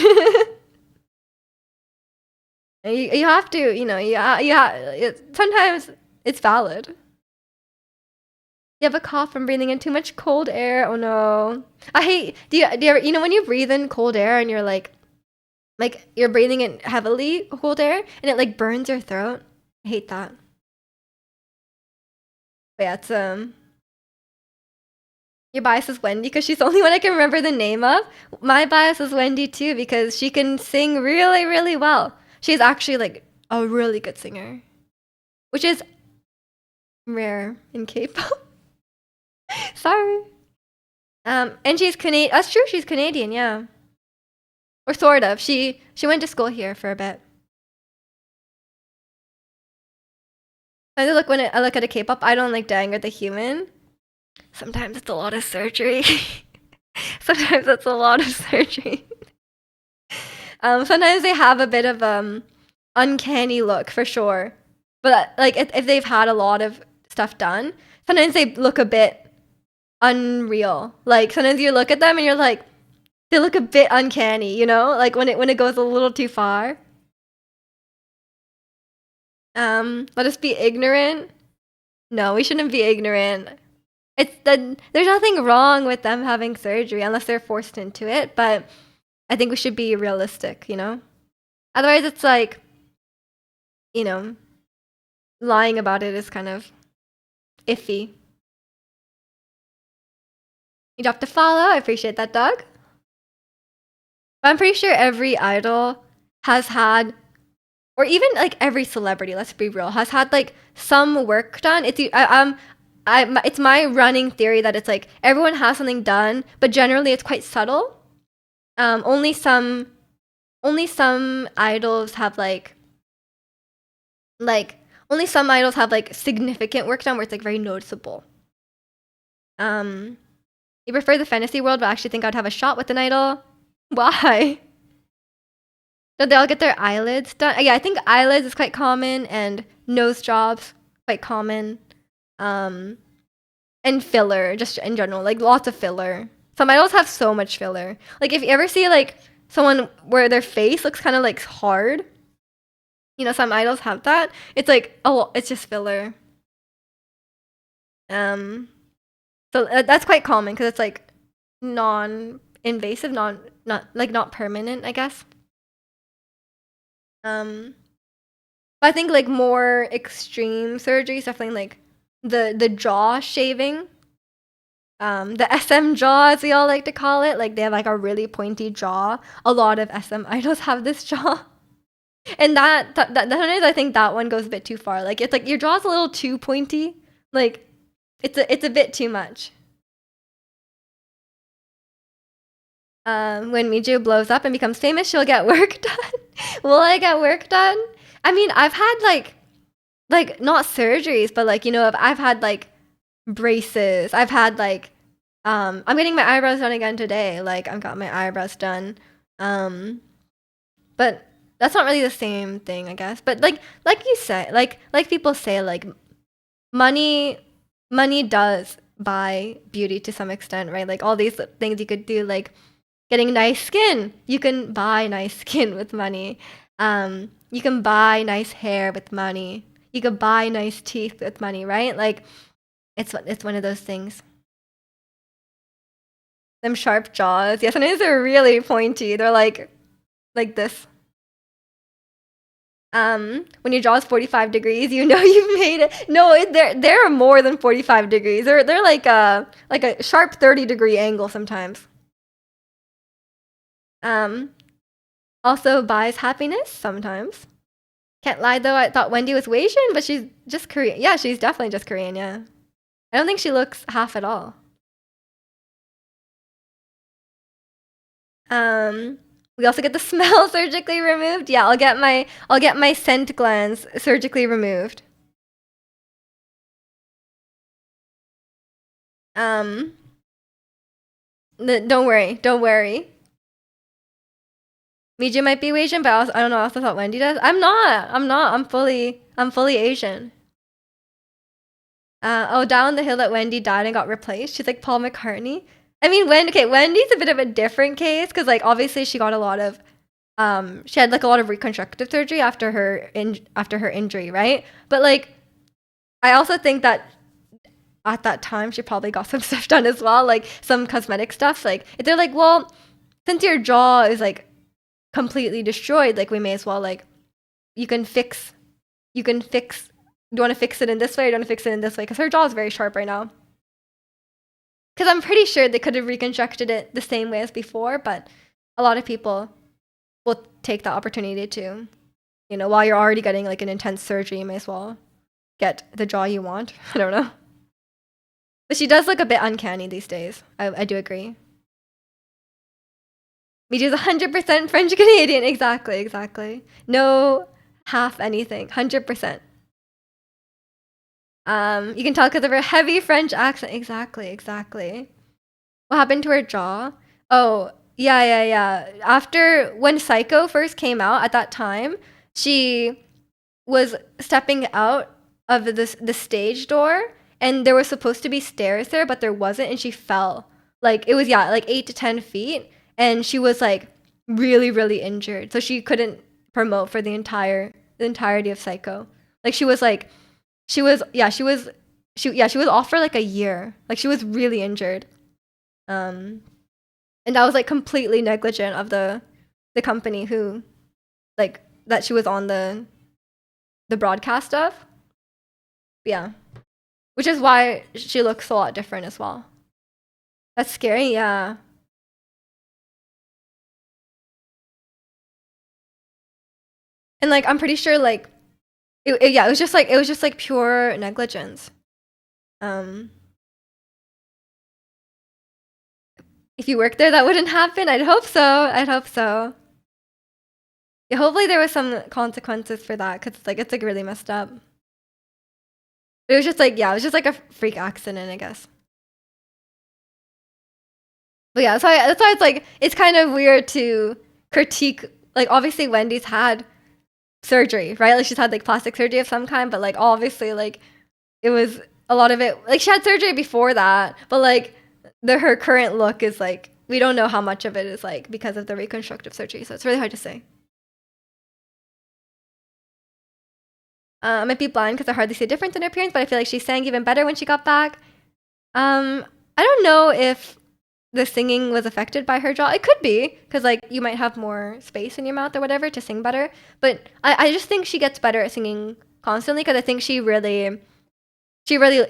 And you have to, you know, sometimes it's valid. You have a cough from breathing in too much cold air. Oh no. I hate, do you ever, you know, when you breathe in cold air and you're like you're breathing in heavily cold air and it like burns your throat? I hate that. But yeah, it's, your bias is Wendy because she's the only one I can remember the name of. My bias is Wendy too because she can sing really, really well. She's actually like a really good singer, which is rare in K-pop. Sorry. And she's Canadian. That's true. She's Canadian, yeah, or sort of. She went to school here for a bit. I look when I look at a K-pop idol and like Dang or the Human. Sometimes it's a lot of surgery. Sometimes it's a lot of surgery. Sometimes they have a bit of uncanny look for sure, But like if they've had a lot of stuff done, sometimes they look a bit unreal. Like sometimes you look at them and you're like, they look a bit uncanny, you know? Like when it goes a little too far. Let us be ignorant. No, we shouldn't be ignorant. There's nothing wrong with them having surgery unless they're forced into it, but I think we should be realistic, you know? Otherwise it's like, you know, lying about it is kind of iffy. You dropped a follow. I appreciate that, Doug. But I'm pretty sure every idol has had, or even like every celebrity, let's be real, has had like some work done. It's my running theory that it's like everyone has something done, but generally it's quite subtle. Only some idols have like only some idols have like significant work done where it's like very noticeable. You prefer the fantasy world, but I actually think I'd have a shot with an idol. Why? Don't they all get their eyelids done? Yeah, I think eyelids is quite common, and nose jobs quite common. And filler, just in general, like lots of filler. Some idols have so much filler. Like if you ever see like someone where their face looks kind of like hard, you know, some idols have that. It's like, oh, it's just filler. So that's quite common because it's like non-invasive, not permanent, I guess. But I think like more extreme surgery is definitely like the jaw shaving. The SM jaw, as we all like to call it, like they have like a really pointy jaw. A lot of SM idols have this jaw, and that sometimes I think that one goes a bit too far. Like it's like your jaw's a little too pointy. Like it's a bit too much. When Miju blows up and becomes famous, she'll get work done. Will I get work done? I mean, I've had like not surgeries, but like, you know, I've had like braces. I've had like I'm getting my eyebrows done again today. Like I've got my eyebrows done. But that's not really the same thing, I guess. But like you say, like people say, like money does buy beauty to some extent, right? Like all these things you could do, like getting nice skin. You can buy nice skin with money. You can buy nice hair with money. You can buy nice teeth with money, right? Like it's one of those things. Them sharp jaws. Yeah, sometimes they're really pointy. They're like this. When your jaw is 45 degrees, you know you've made it. No, they're more than 45 degrees. They're like a sharp 30-degree angle sometimes. Also buys happiness sometimes. Can't lie though, I thought Wendy was Asian, but she's just Korean. Yeah, she's definitely just Korean, yeah. I don't think she looks half at all. We also get the smell surgically removed. Yeah, I'll get my scent glands surgically removed. Don't worry. Miju might be Asian, but I don't know. I also thought Wendy does. I'm not. I'm fully Asian. Down the hill that Wendy died and got replaced. She's like Paul McCartney. I mean, Wendy's a bit of a different case because like obviously she got a lot of she had like a lot of reconstructive surgery after her injury, right? But like I also think that at that time she probably got some stuff done as well, like some cosmetic stuff. Like if they're like, well, since your jaw is like completely destroyed, like we may as well like you can fix. Do you want to fix it in this way or do you want to fix it in this way? Because her jaw is very sharp right now. Because I'm pretty sure they could have reconstructed it the same way as before, but a lot of people will take the opportunity to, you know, while you're already getting like an intense surgery, you may as well get the jaw you want. I don't know. But she does look a bit uncanny these days. I do agree. Miju's 100% French Canadian. Exactly. No half anything. 100%. You can tell because of her heavy French accent. Exactly. What happened to her jaw? Oh, yeah. After when Psycho first came out at that time, she was stepping out of the stage door, and there was supposed to be stairs there, but there wasn't, and she fell. Like it was, yeah, like 8 to 10 feet, and she was like really really injured, so she couldn't promote for the entirety of Psycho. Like she was like she was yeah she was off for like a year. Like she was really injured. Um, and that was like completely negligent of the company who like that she was on the broadcast of. Yeah, which is why she looks a lot different as well. That's scary. Yeah, and like I'm pretty sure like yeah, it was just like pure negligence. Um, if you worked there, that wouldn't happen. I'd hope so. I'd hope so. Yeah, hopefully there was some consequences for that because it's like really messed up. It was just like yeah, it was just like a freak accident, I guess. But yeah, that's why it's like it's kind of weird to critique. Like obviously Wendy's had surgery, right? Like she's had like plastic surgery of some kind, but like obviously like it was a lot of it. Like she had surgery before that, but like her current look is like we don't know how much of it is like because of the reconstructive surgery. So it's really hard to say. I might be blind because I hardly see a difference in her appearance, but I feel like she sang even better when she got back. I don't know if the singing was affected by her jaw. It could be because like you might have more space in your mouth or whatever to sing better. But I just think she gets better at singing constantly because I think she really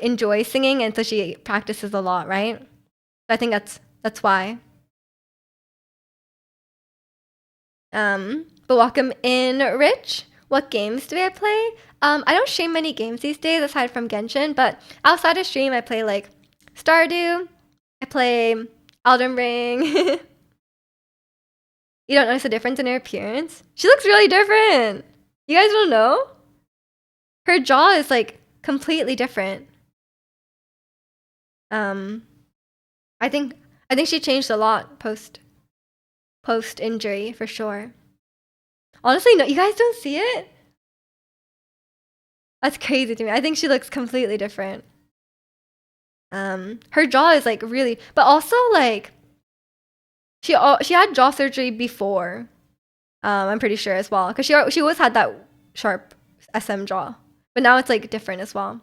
enjoys singing and so she practices a lot, right? So I think that's why. But welcome in, Rich. What games do I play? I don't stream many games these days aside from Genshin, but outside of stream, I play like Stardew. I play Elden Ring. You don't notice a difference in her appearance? She looks really different. You guys don't know? Her jaw is like completely different. Um, I think I think she changed a lot post injury for sure. Honestly, no, you guys don't see it? That's crazy to me. I think she looks completely different. Her jaw is like really, but also like she had jaw surgery before. I'm pretty sure as well because she always had that sharp SM jaw, but now it's like different as well.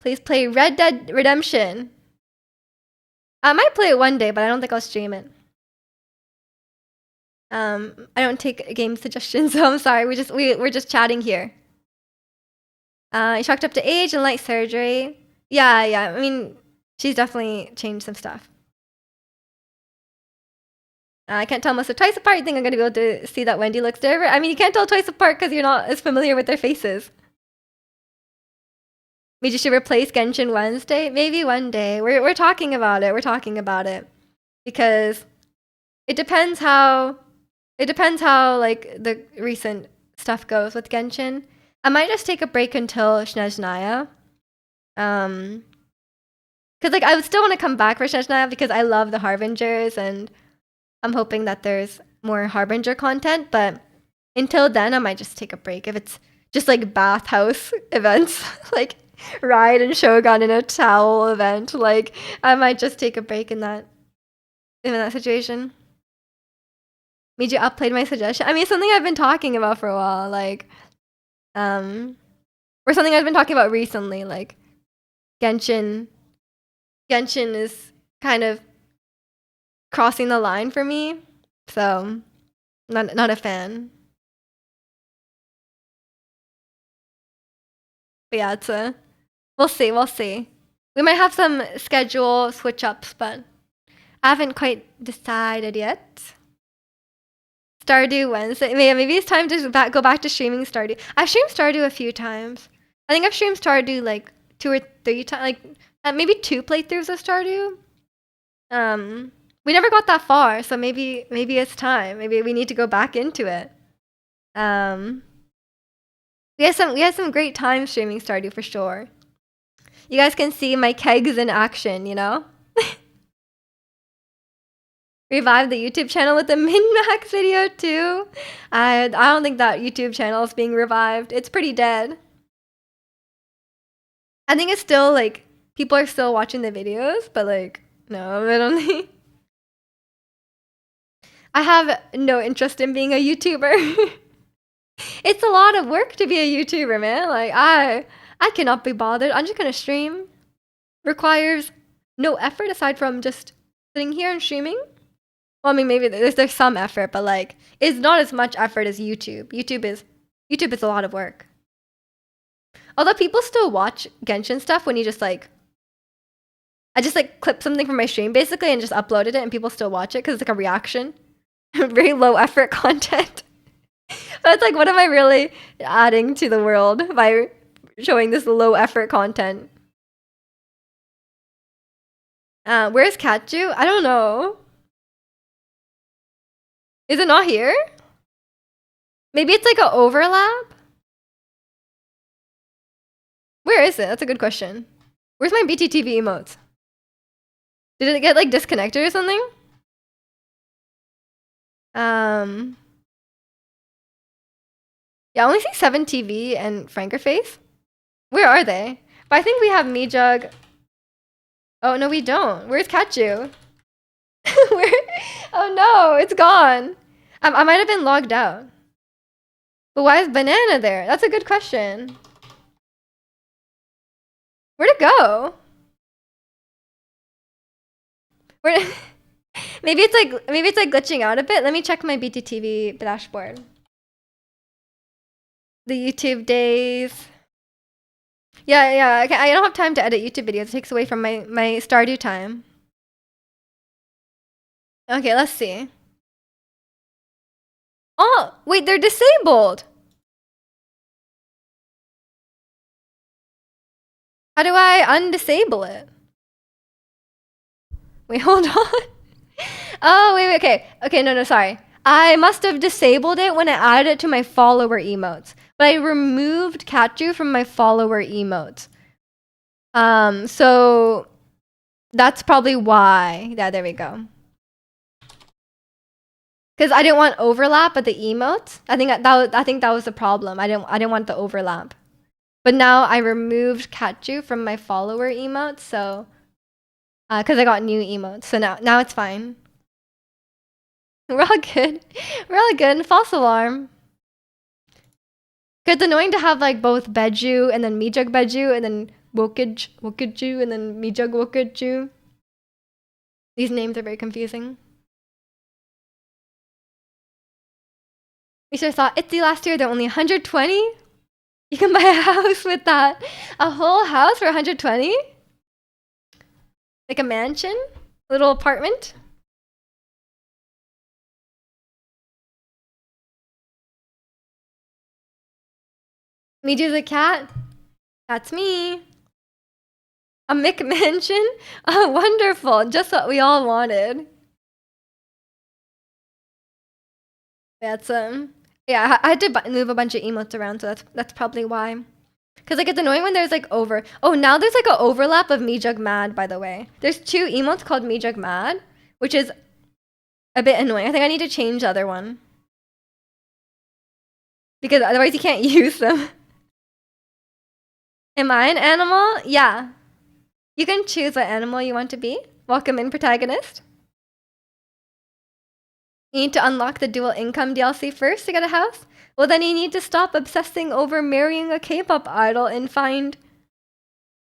Please play Red Dead Redemption. I might play it one day, but I don't think I'll stream it. I don't take game suggestions, so I'm sorry. We're just chatting here. You chalked up to age and light surgery. Yeah, yeah. I mean, she's definitely changed some stuff. I can't tell most of twice apart. You think I'm gonna be able to see that Wendy looks different? I mean, you can't tell twice apart because you're not as familiar with their faces. Maybe you should replace Genshin Wednesday. Maybe one day. We're talking about it. We're talking about it because it depends how like the recent stuff goes with Genshin. I might just take a break until Snezhnaya. Because like I would still want to come back for Snezhnaya because I love the Harbingers and I'm hoping that there's more Harbinger content. But until then, I might just take a break if it's just like bathhouse events, like Ride and Shogun in a towel event. Like I might just take a break in that situation. Made you upplayed my suggestion. I mean, something I've been talking about for a while, like, or something I've been talking about recently, like Genshin. Genshin is kind of crossing the line for me, so not a fan. But yeah, it's a we'll see, we'll see. We might have some schedule switch ups, but I haven't quite decided yet. Stardew Wednesday. Maybe it's time to go back to streaming Stardew. I've streamed Stardew a few times. I think I've streamed Stardew like 2 or 3 times, like maybe 2 playthroughs of Stardew. We never got that far, so maybe it's time. Maybe we need to go back into it. Um, we had some great times streaming Stardew for sure. You guys can see my kegs in action, you know? Revive the YouTube channel with the min-max video too. I don't think that YouTube channel is being revived. It's pretty dead. I think it's still like people are still watching the videos, but like no, I don't think. I have no interest in being a YouTuber. It's a lot of work to be a YouTuber, man. Like I cannot be bothered. I'm just gonna stream. Requires no effort aside from just sitting here and streaming. Well, I mean, maybe there's some effort, but like it's not as much effort as YouTube. YouTube is a lot of work. Although people still watch Genshin stuff when you just like, I just like clip something from my stream basically and just uploaded it, and people still watch it because it's like a reaction. Very low effort content. But it's like, what am I really adding to the world by showing this low effort content? Where's Katju? I don't know. Is it not here? Maybe it's like an overlap? Where is it? That's a good question. Where's my BTTV emotes? Did it get like disconnected or something? Yeah, I only see 7TV and Frankerface. Where are they? But I think we have Mijug. Oh no, we don't. Where's Katju? Where? Oh no, it's gone. I might have been logged out. But why is Banana there? That's a good question. Where'd it go? Where? Maybe it's like glitching out a bit. Let me check my BTTV dashboard. The YouTube days. Yeah. Okay, I don't have time to edit YouTube videos. It takes away from my Stardew time. Okay, let's see. Oh, wait, they're disabled. How do I undisable it? Wait, hold on. Oh, wait, okay. Okay, no, sorry. I must have disabled it when I added it to my follower emotes. But I removed Katju from my follower emotes. So that's probably why. Yeah, there we go. Because I didn't want overlap with the emotes. I think that was the problem. I didn't want the overlap. But now I removed Katju from my follower emotes, so because I got new emotes. So now it's fine. We're all good. We're all good. False alarm. It's annoying to have like both Beju and then Mijug Beju and then Wokiju and then Mijug Wokiju. These names are very confusing. We should have thought Itzy last year, they're only 120? You can buy a house with that. A whole house for 120? Like a mansion? A little apartment? Miju's a cat? That's me. A McMansion? Oh, wonderful. Just what we all wanted. That's yeah, I had to move a bunch of emotes around, so that's probably why. Cause like it's annoying when there's like oh, now there's like an overlap of Mijug Mad, by the way. There's 2 emotes called Mijug Mad, which is a bit annoying. I think I need to change the other one. Because otherwise you can't use them. Am I an animal? Yeah. You can choose what animal you want to be. Welcome in, protagonist. You need to unlock the dual income DLC first to get a house? Well, then you need to stop obsessing over marrying a K-pop idol and find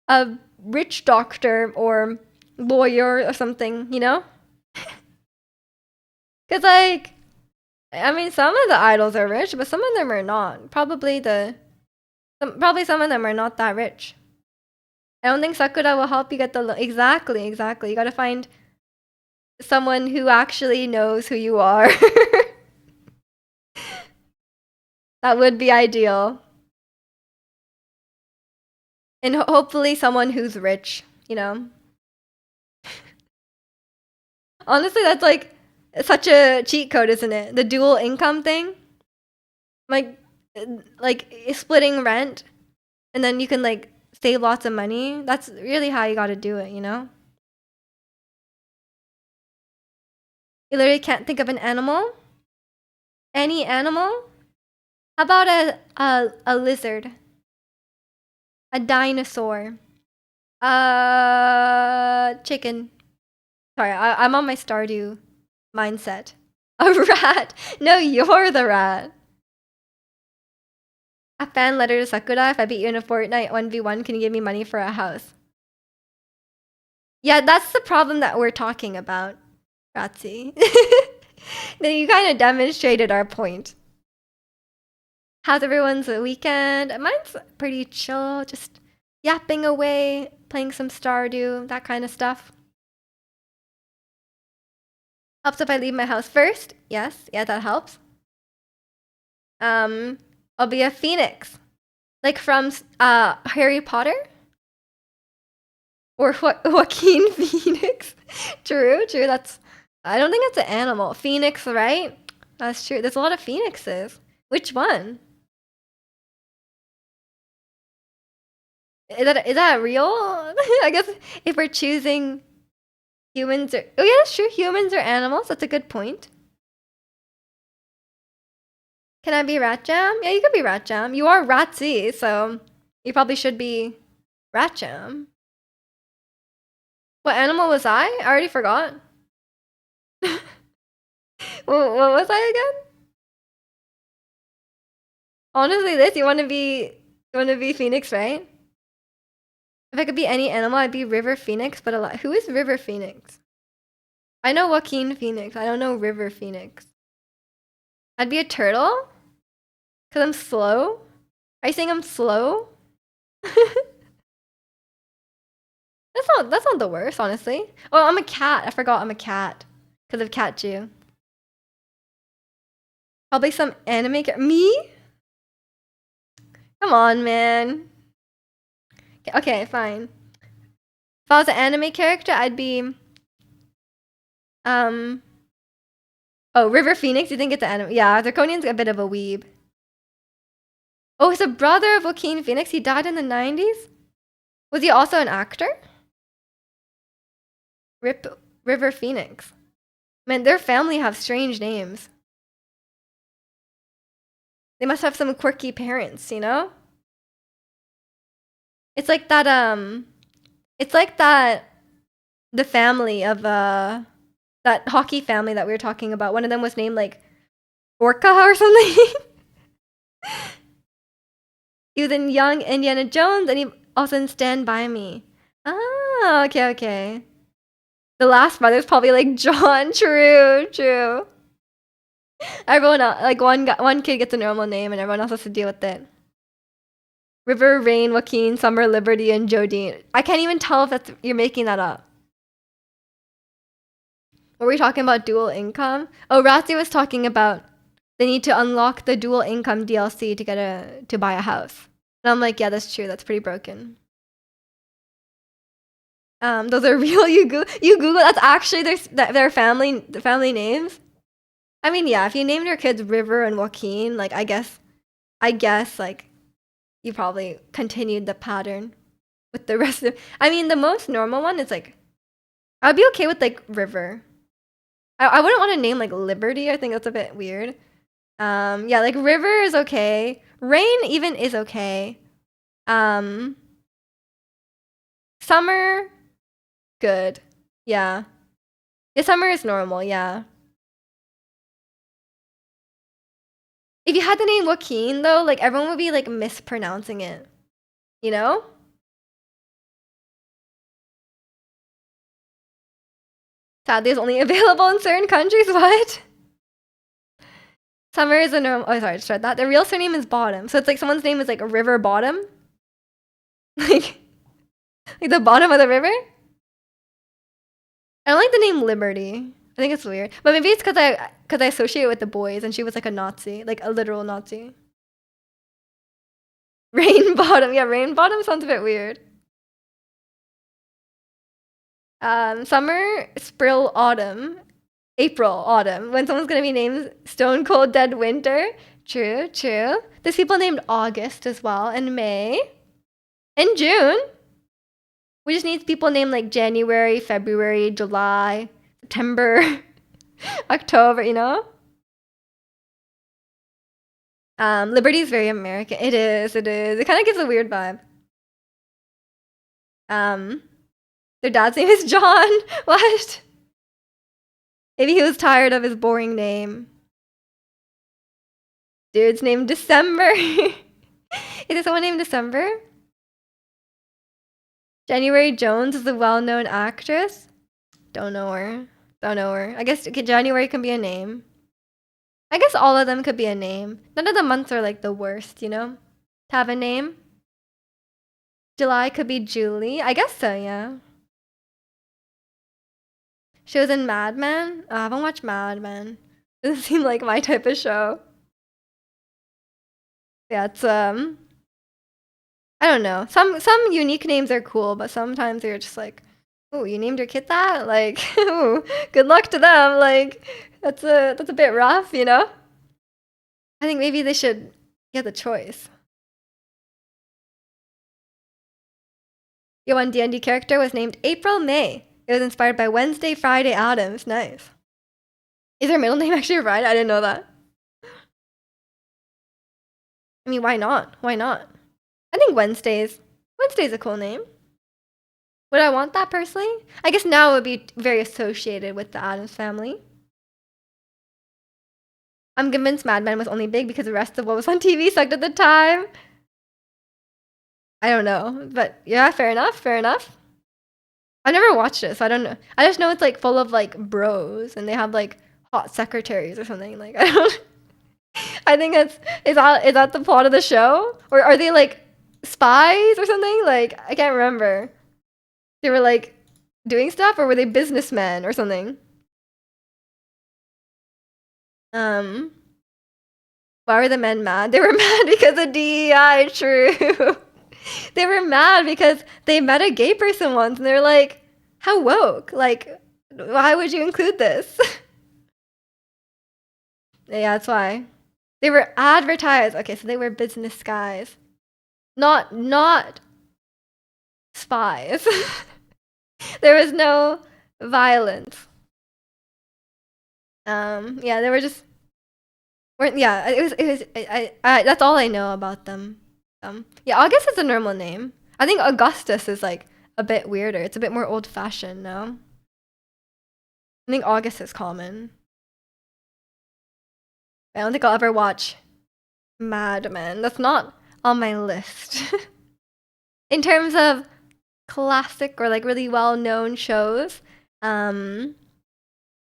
a rich doctor or lawyer or something, you know? Because, like, I mean, some of the idols are rich, but some of them are not. Probably some of them are not that rich. I don't think Sakura will help you get the... Exactly. You gotta find someone who actually knows who you are. That would be ideal. And hopefully someone who's rich, you know? Honestly, that's like such a cheat code, isn't it? The dual income thing. Like splitting rent and then you can like save lots of money. That's really how you gotta do it, you know? You literally can't think of an animal? Any animal? How about a lizard? A dinosaur? Chicken. Sorry, I'm on my Stardew mindset. A rat? No, you're the rat. A fan letter to Sakura. If I beat you in a Fortnite 1v1, can you give me money for a house? Yeah, that's the problem that we're talking about, Ratzi. Then you kind of demonstrated our point. How's everyone's weekend? Mine's pretty chill, just yapping away, playing some Stardew, that kind of stuff. Helps if I leave my house first. Yes, yeah, that helps. I'll be a phoenix, like from Harry Potter, or Joaquin Phoenix. True. That's. I don't think it's an animal. Phoenix, right? That's true. There's a lot of phoenixes. Which one? Is that real? I guess if we're choosing humans or oh yeah, that's true. Humans or animals. That's a good point. Can I be Rat Jam? Yeah, you could be Rat Jam. You are Ratsy, so you probably should be Rat Jam. What animal was I? I already forgot. What was I again? Honestly, Liz, you want to be Phoenix, right? If I could be any animal, I'd be River Phoenix. But who is River Phoenix? I know Joaquin Phoenix. I don't know River Phoenix. I'd be a turtle, cause I'm slow. Are you saying I'm slow? That's not the worst, honestly. Oh, I'm a cat. I forgot I'm a cat because of Cat Jew. Probably some anime. Me? Come on, man. Okay, fine. If I was an anime character, I'd be oh, River Phoenix. You think it's an anime? Yeah, Draconian's a bit of a weeb. Oh, he's a brother of Joaquin Phoenix. He died in the 90s. Was he also an actor? Rip River Phoenix. Man, their family have strange names. They must have some quirky parents, you know? It's like that the family of that hockey family that we were talking about. One of them was named like Orca or something. He was in Young Indiana Jones and he also in Stand By Me. Ah, okay. The last brother's probably like John. True. Everyone else, like one kid gets a normal name and everyone else has to deal with it. River, Rain, Joaquin, Summer, Liberty, and Jodine. I can't even tell if you're making that up. Were we talking about dual income? Oh, Ratzi was talking about they need to unlock the dual income DLC to buy a house. And I'm like, yeah, that's true. That's pretty broken. Those are real. You Google. That's actually their family names. I mean, yeah. If you named your kids River and Joaquin, like I guess like you probably continued the pattern with the rest of. I mean, the most normal one is like I'd be okay with like River. I wouldn't want to name like Liberty. I think that's a bit weird. Yeah, like River is okay. Rain even is okay. Summer, good. Yeah. Summer is normal, yeah. If you had the name Joaquin though, like everyone would be like mispronouncing it. You know? Sadly, it's only available in certain countries. What? Summer is a normal. Oh, sorry, I just read that. The real surname is Bottom, so it's like someone's name is like River Bottom, like the bottom of the river. I don't like the name Liberty. I think it's weird, but maybe it's because I associate it with the boys, and she was like a Nazi, like a literal Nazi. Rain Bottom, yeah, Rain Bottom sounds a bit weird. Summer, Spril, Autumn, April, Autumn. When someone's gonna be named Stone Cold Dead Winter. True. There's people named August as well, and May, and June. We just need people named like January, February, July, September. October, you know? Liberty is very American. It is, it is. It kind of gives a weird vibe. Um, their dad's name is John. What? Maybe he was tired of his boring name. Dude's named December. Is there someone named December? January Jones is a well-known actress. Don't know her. Don't know her. I guess January can be a name. I guess all of them could be a name. None of the months are like the worst, you know? To have a name. July could be Julie. I guess so, yeah. She was in Mad Men. Oh, I haven't watched Mad Men. Doesn't seem like my type of show. Yeah, it's I don't know. Some unique names are cool, but sometimes they're just like, oh, you named your kid that? Like, ooh, good luck to them. Like, that's a bit rough, you know? I think maybe they should get the choice. Your one D&D character was named April May. It was inspired by Wednesday, Friday Adams. Nice. Is her middle name actually Friday? I didn't know that. I mean, why not? Why not? I think Wednesday's a cool name. Would I want that personally? I guess now it would be very associated with the Addams family. I'm convinced Mad Men was only big because the rest of what was on TV sucked at the time. I don't know, but yeah, fair enough, fair enough. I never watched it, so I don't know. I just know it's like full of like bros and they have like hot secretaries or something. Like I don't. I think is that the plot of the show, or are they like spies or something? Like I can't remember. They were like doing stuff, or were they businessmen or something? Um, why were the men mad? They were mad because of DEI. True. They were mad because they met a gay person once, and they're like, "How woke? Like, why would you include this?" Yeah, that's why. They were advertised. Okay, so they were business guys, not spies. There was no violence. Yeah, they were just weren't. Yeah, it was. That's all I know about them. Yeah, August is a normal name. I think Augustus is like a bit weirder. It's a bit more old fashioned. No, I think August is common. I don't think I'll ever watch Mad Men. That's not on my list. In terms of classic or like really well known shows, I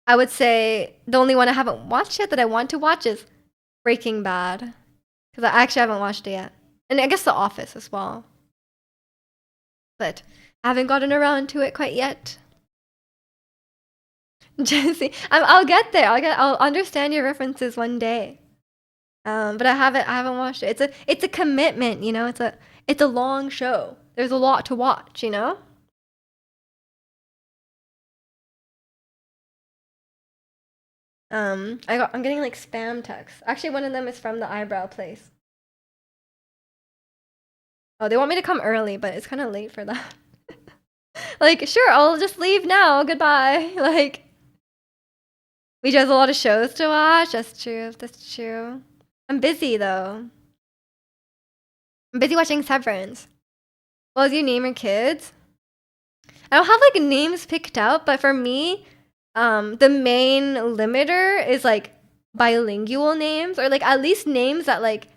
would say the only one I haven't watched yet that I want to watch is Breaking Bad, because I actually haven't watched it yet, and I guess The Office as well, but I haven't gotten around to it quite yet. Jesse, I'll get there. I'll understand your references one day. But I haven't watched it. It's a commitment, you know. It's a long show. There's a lot to watch, you know. I'm getting like spam texts. Actually, one of them is from the eyebrow place. Oh, they want me to come early, but it's kind of late for that. Like, sure, I'll just leave now. Goodbye. Like, we just have a lot of shows to watch. That's true. That's true. I'm busy though. I'm busy watching Severance. Well, as you name your kids, I don't have like names picked out, but for me, the main limiter is like bilingual names, or like at least names that like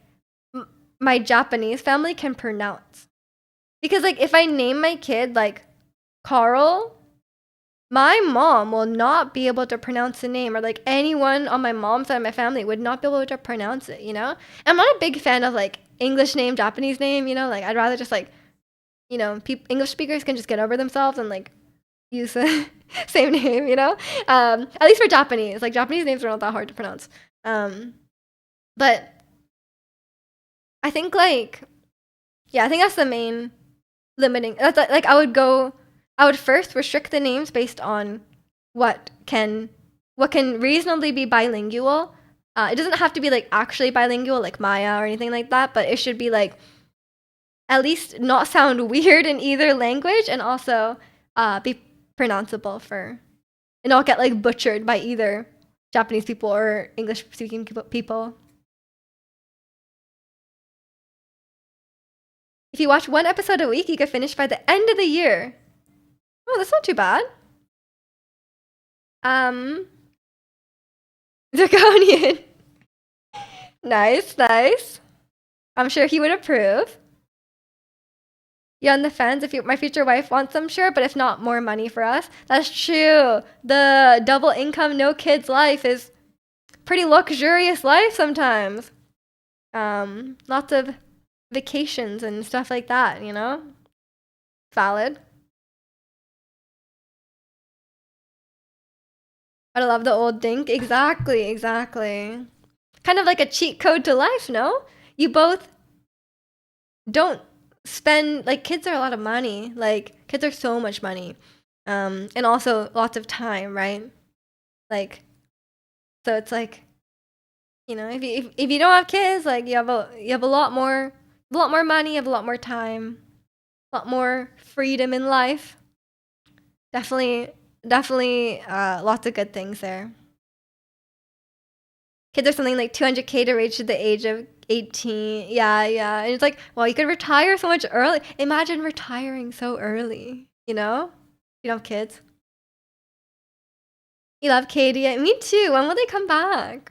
my Japanese family can pronounce. Because like if I name my kid like Carl, my mom will not be able to pronounce the name, or like anyone on my mom's side of my family would not be able to pronounce it, you know? I'm not a big fan of like English name, Japanese name, you know? Like I'd rather just like, you know, English speakers can just get over themselves and like use the same name, you know? At least for Japanese. Like Japanese names are not that hard to pronounce. But I think like, yeah, I think that's the main limiting. That's like I would first restrict the names based on what can reasonably be bilingual. It doesn't have to be like actually bilingual, like Maya or anything like that, but it should be like at least not sound weird in either language, and also be pronounceable and not get like butchered by either Japanese people or English speaking people. If you watch one episode a week, you could finish by the end of the year. Oh, that's not too bad. Um, Draconian. Nice, nice. I'm sure he would approve. Yeah, on the fence. If my future wife wants them, sure. But if not, more money for us. That's true. The double income, no kids life is pretty luxurious life sometimes. Lots of vacations and stuff like that, you know? Valid. I love the old dink. Exactly, exactly. Kind of like a cheat code to life, no? You both don't spend, like, kids are a lot of money. Like, kids are so much money. And also lots of time, right? Like, so it's like, you know, if you don't have kids, like you have a lot more money, you have a lot more time, a lot more freedom in life. Definitely, definitely, lots of good things there. Kids are something like 200K to reach the age of 18. Yeah, yeah. And it's like, well, you could retire so much early. Imagine retiring so early, you know? You don't have kids. You love KDA. Me too. When will they come back?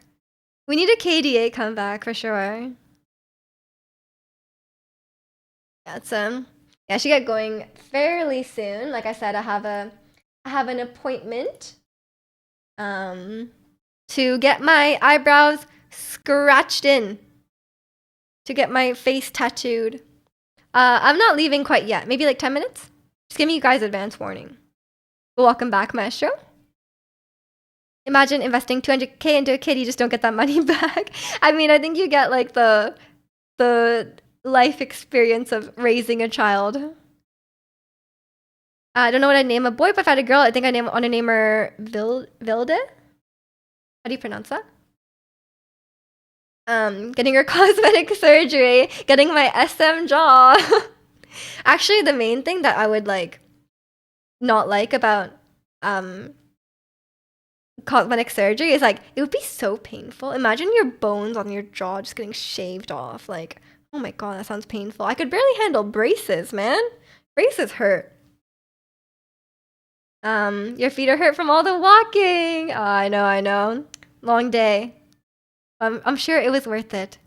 We need a KDA comeback for sure. Yeah, it's yeah, I should get going fairly soon. Like I said, I have an appointment to get my eyebrows scratched in, to get my face tattooed. I'm not leaving quite yet. Maybe like 10 minutes. Just giving you guys advance warning. Welcome back, Maestro. Imagine investing 200K into a kid, you just don't get that money back. I mean, I think you get like the life experience of raising a child. I don't know what I'd name a boy, but if I had a girl, I think I want to name her Vilde. How do you pronounce that? Getting her cosmetic surgery, getting my SM jaw. Actually, the main thing that I would like not like about cosmetic surgery is like it would be so painful. Imagine your bones on your jaw just getting shaved off. Like, oh my god, that sounds painful. I could barely handle braces, man. Braces hurt. Your feet are hurt from all the walking. Oh, I know. Long day. I'm sure it was worth it.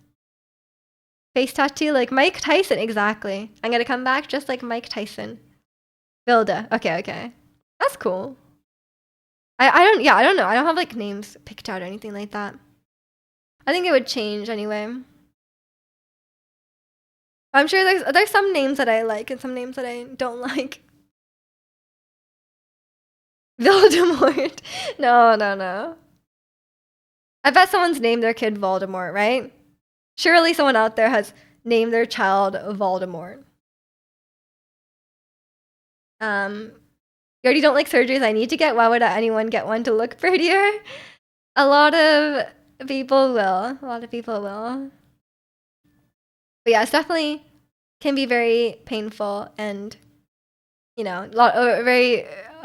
Face tattoo like Mike Tyson, exactly. I'm gonna come back just like Mike Tyson. Vilda. Okay. That's cool. I don't know. I don't have like names picked out or anything like that. I think it would change anyway. I'm sure there's some names that I like and some names that I don't like. Voldemort. No. I bet someone's named their kid Voldemort, right? Surely someone out there has named their child Voldemort. You already don't like surgeries I need to get. Why would anyone get one to look prettier? A lot of people will. But yeah, it's definitely can be very painful and, you know, a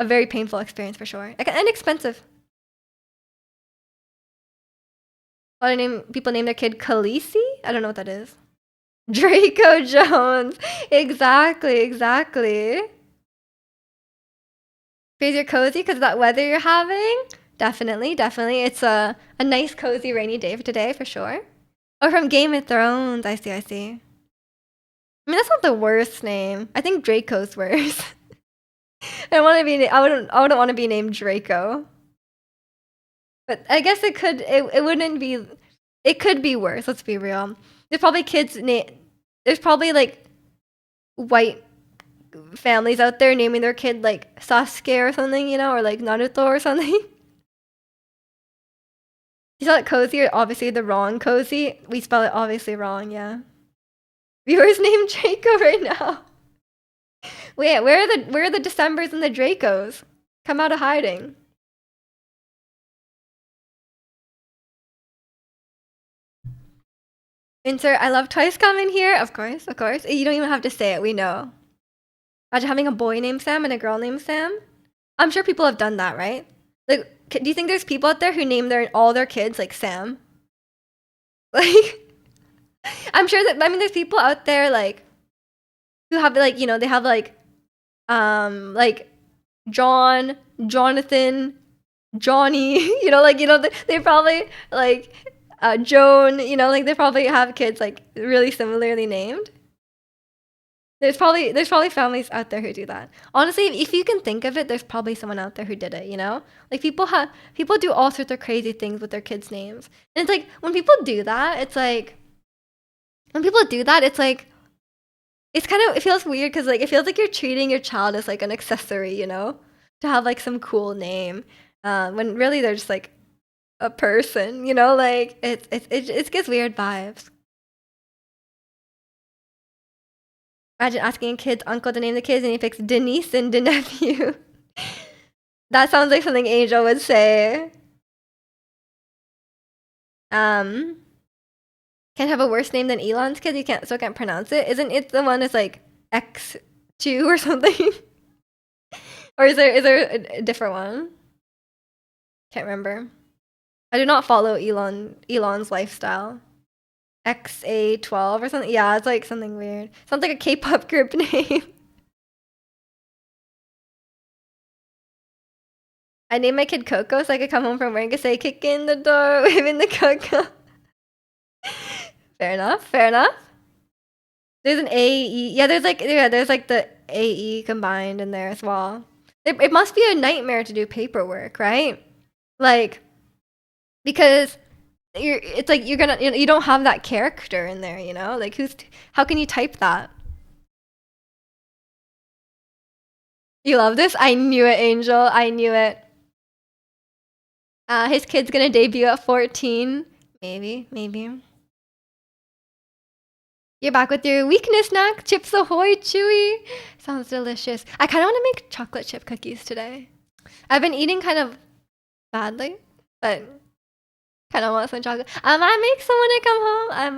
very painful experience for sure. And expensive. A lot of people name their kid Khaleesi. I don't know what that is. Draco Jones. Exactly. Because you're cozy because of that weather you're having. Definitely. It's a nice cozy rainy day for today for sure. Oh, from Game of Thrones. I see. I mean, that's not the worst name. I think Draco's worse. I wouldn't want to be named Draco. But I guess it wouldn't be, it could be worse. Let's be real. There's probably there's probably like white families out there naming their kid like Sasuke or something, you know, or like Naruto or something. You spell it cozy, or obviously the wrong cozy. We spell it obviously wrong, yeah. Viewers named Draco right now. Wait, where are the Decembers and the Dracos? Come out of hiding. Insert I love Twice comment here. Of course. You don't even have to say it, we know. Imagine having a boy named Sam and a girl named Sam. I'm sure people have done that, right? Like do you think there's people out there who name all their kids like Sam? Like, I'm sure that, I mean, there's people out there like who have like, you know, they have like John, Jonathan, Johnny, they probably like Joan, they probably have kids like really similarly named. There's probably families out there who do that. Honestly, if you can think of it, there's probably someone out there who did it, you know? Like people do all sorts of crazy things with their kids' names. And it's like when people do that, it's like it's kind of, it feels weird because like it feels like you're treating your child as like an accessory, you know? To have like some cool name. When really they're just like a person, you know? Like it gives weird vibes. Imagine asking a kid's uncle to name the kids and he picks Denise and the nephew. That sounds like something Angel would say. Can't have a worse name than Elon's kid. You can't pronounce it. Isn't it the one that's like X2 or something? Or is there a different one? Can't remember. I do not follow Elon's lifestyle. XA12 or something. Yeah, it's like something weird. Sounds like a K-pop group name. I named my kid Coco so I could come home from work and say, kick in the door, waving the Coco. Fair enough, fair enough. There's an AE. Yeah, there's like the AE combined in there as well. It must be a nightmare to do paperwork, right? Like, because it's like you're gonna, you don't have that character in there, you know? Like how can you type that? You love this? I knew it, Angel. I knew it. His kid's gonna debut at 14. Maybe. You're back with your weakness snack. Chips Ahoy, chewy. Sounds delicious. I kind of want to make chocolate chip cookies today. I've been eating kind of badly, but kind of want some chocolate. I might make some when I come home. I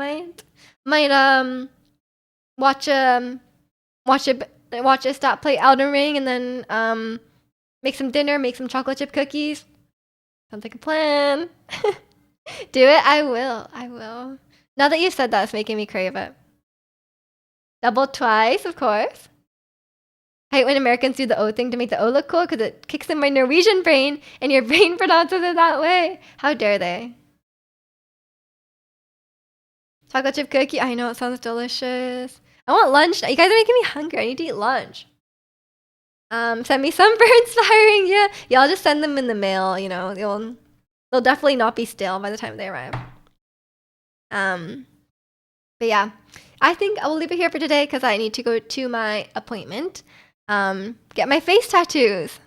might watch a stop play Elden Ring and then make some dinner, make some chocolate chip cookies. Sounds like a plan. Do it. I will. Now that you've said that, it's making me crave it. Double twice, of course. I hate when Americans do the O thing to make the O look cool because it kicks in my Norwegian brain and your brain pronounces it that way. How dare they? Chocolate chip cookie. I know, it sounds delicious. I want lunch now. You guys are making me hungry. I need to eat lunch. Send me some for inspiring. Yeah, I'll just send them in the mail, you know. They'll definitely not be stale by the time they arrive. But yeah, I think I will leave it here for today because I need to go to my appointment. Get my face tattoos.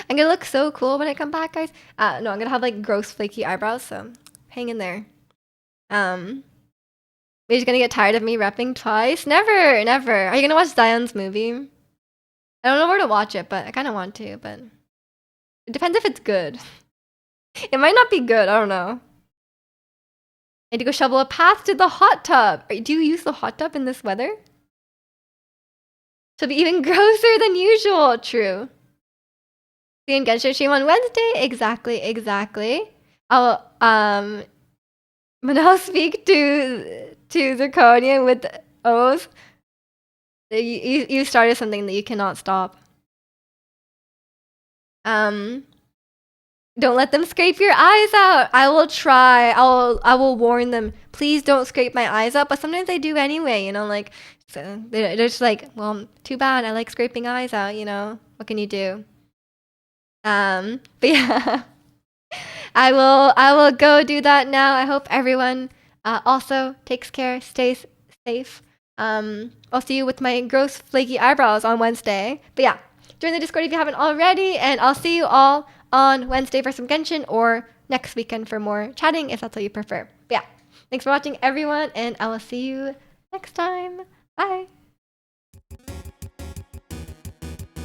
I'm gonna look so cool when I come back, guys. No, I'm gonna have like gross flaky eyebrows, so hang in there. You're just gonna get tired of me repping twice? Never. Are you gonna watch Zion's movie? I don't know where to watch it, but I kind of want to, but it depends if it's good. It might not be good, I don't know. I need to go shovel a path to the hot tub. Do you use the hot tub in this weather? She'll be even grosser than usual. True. See you in Genshin stream on Wednesday. Exactly. I'll speak to Zirconia with O's. You started something that you cannot stop. Don't let them scrape your eyes out. I will try. I will warn them. Please don't scrape my eyes out. But sometimes they do anyway, you know, like, so they're just like, well, too bad. I like scraping eyes out, you know. What can you do? But yeah. I will go do that now. I hope everyone also takes care, stays safe. I'll see you with my gross flaky eyebrows on Wednesday. But yeah, join the Discord if you haven't already, and I'll see you all on Wednesday for some Genshin or next weekend for more chatting if that's what you prefer. But yeah, thanks for watching everyone, and I will see you next time. Bye.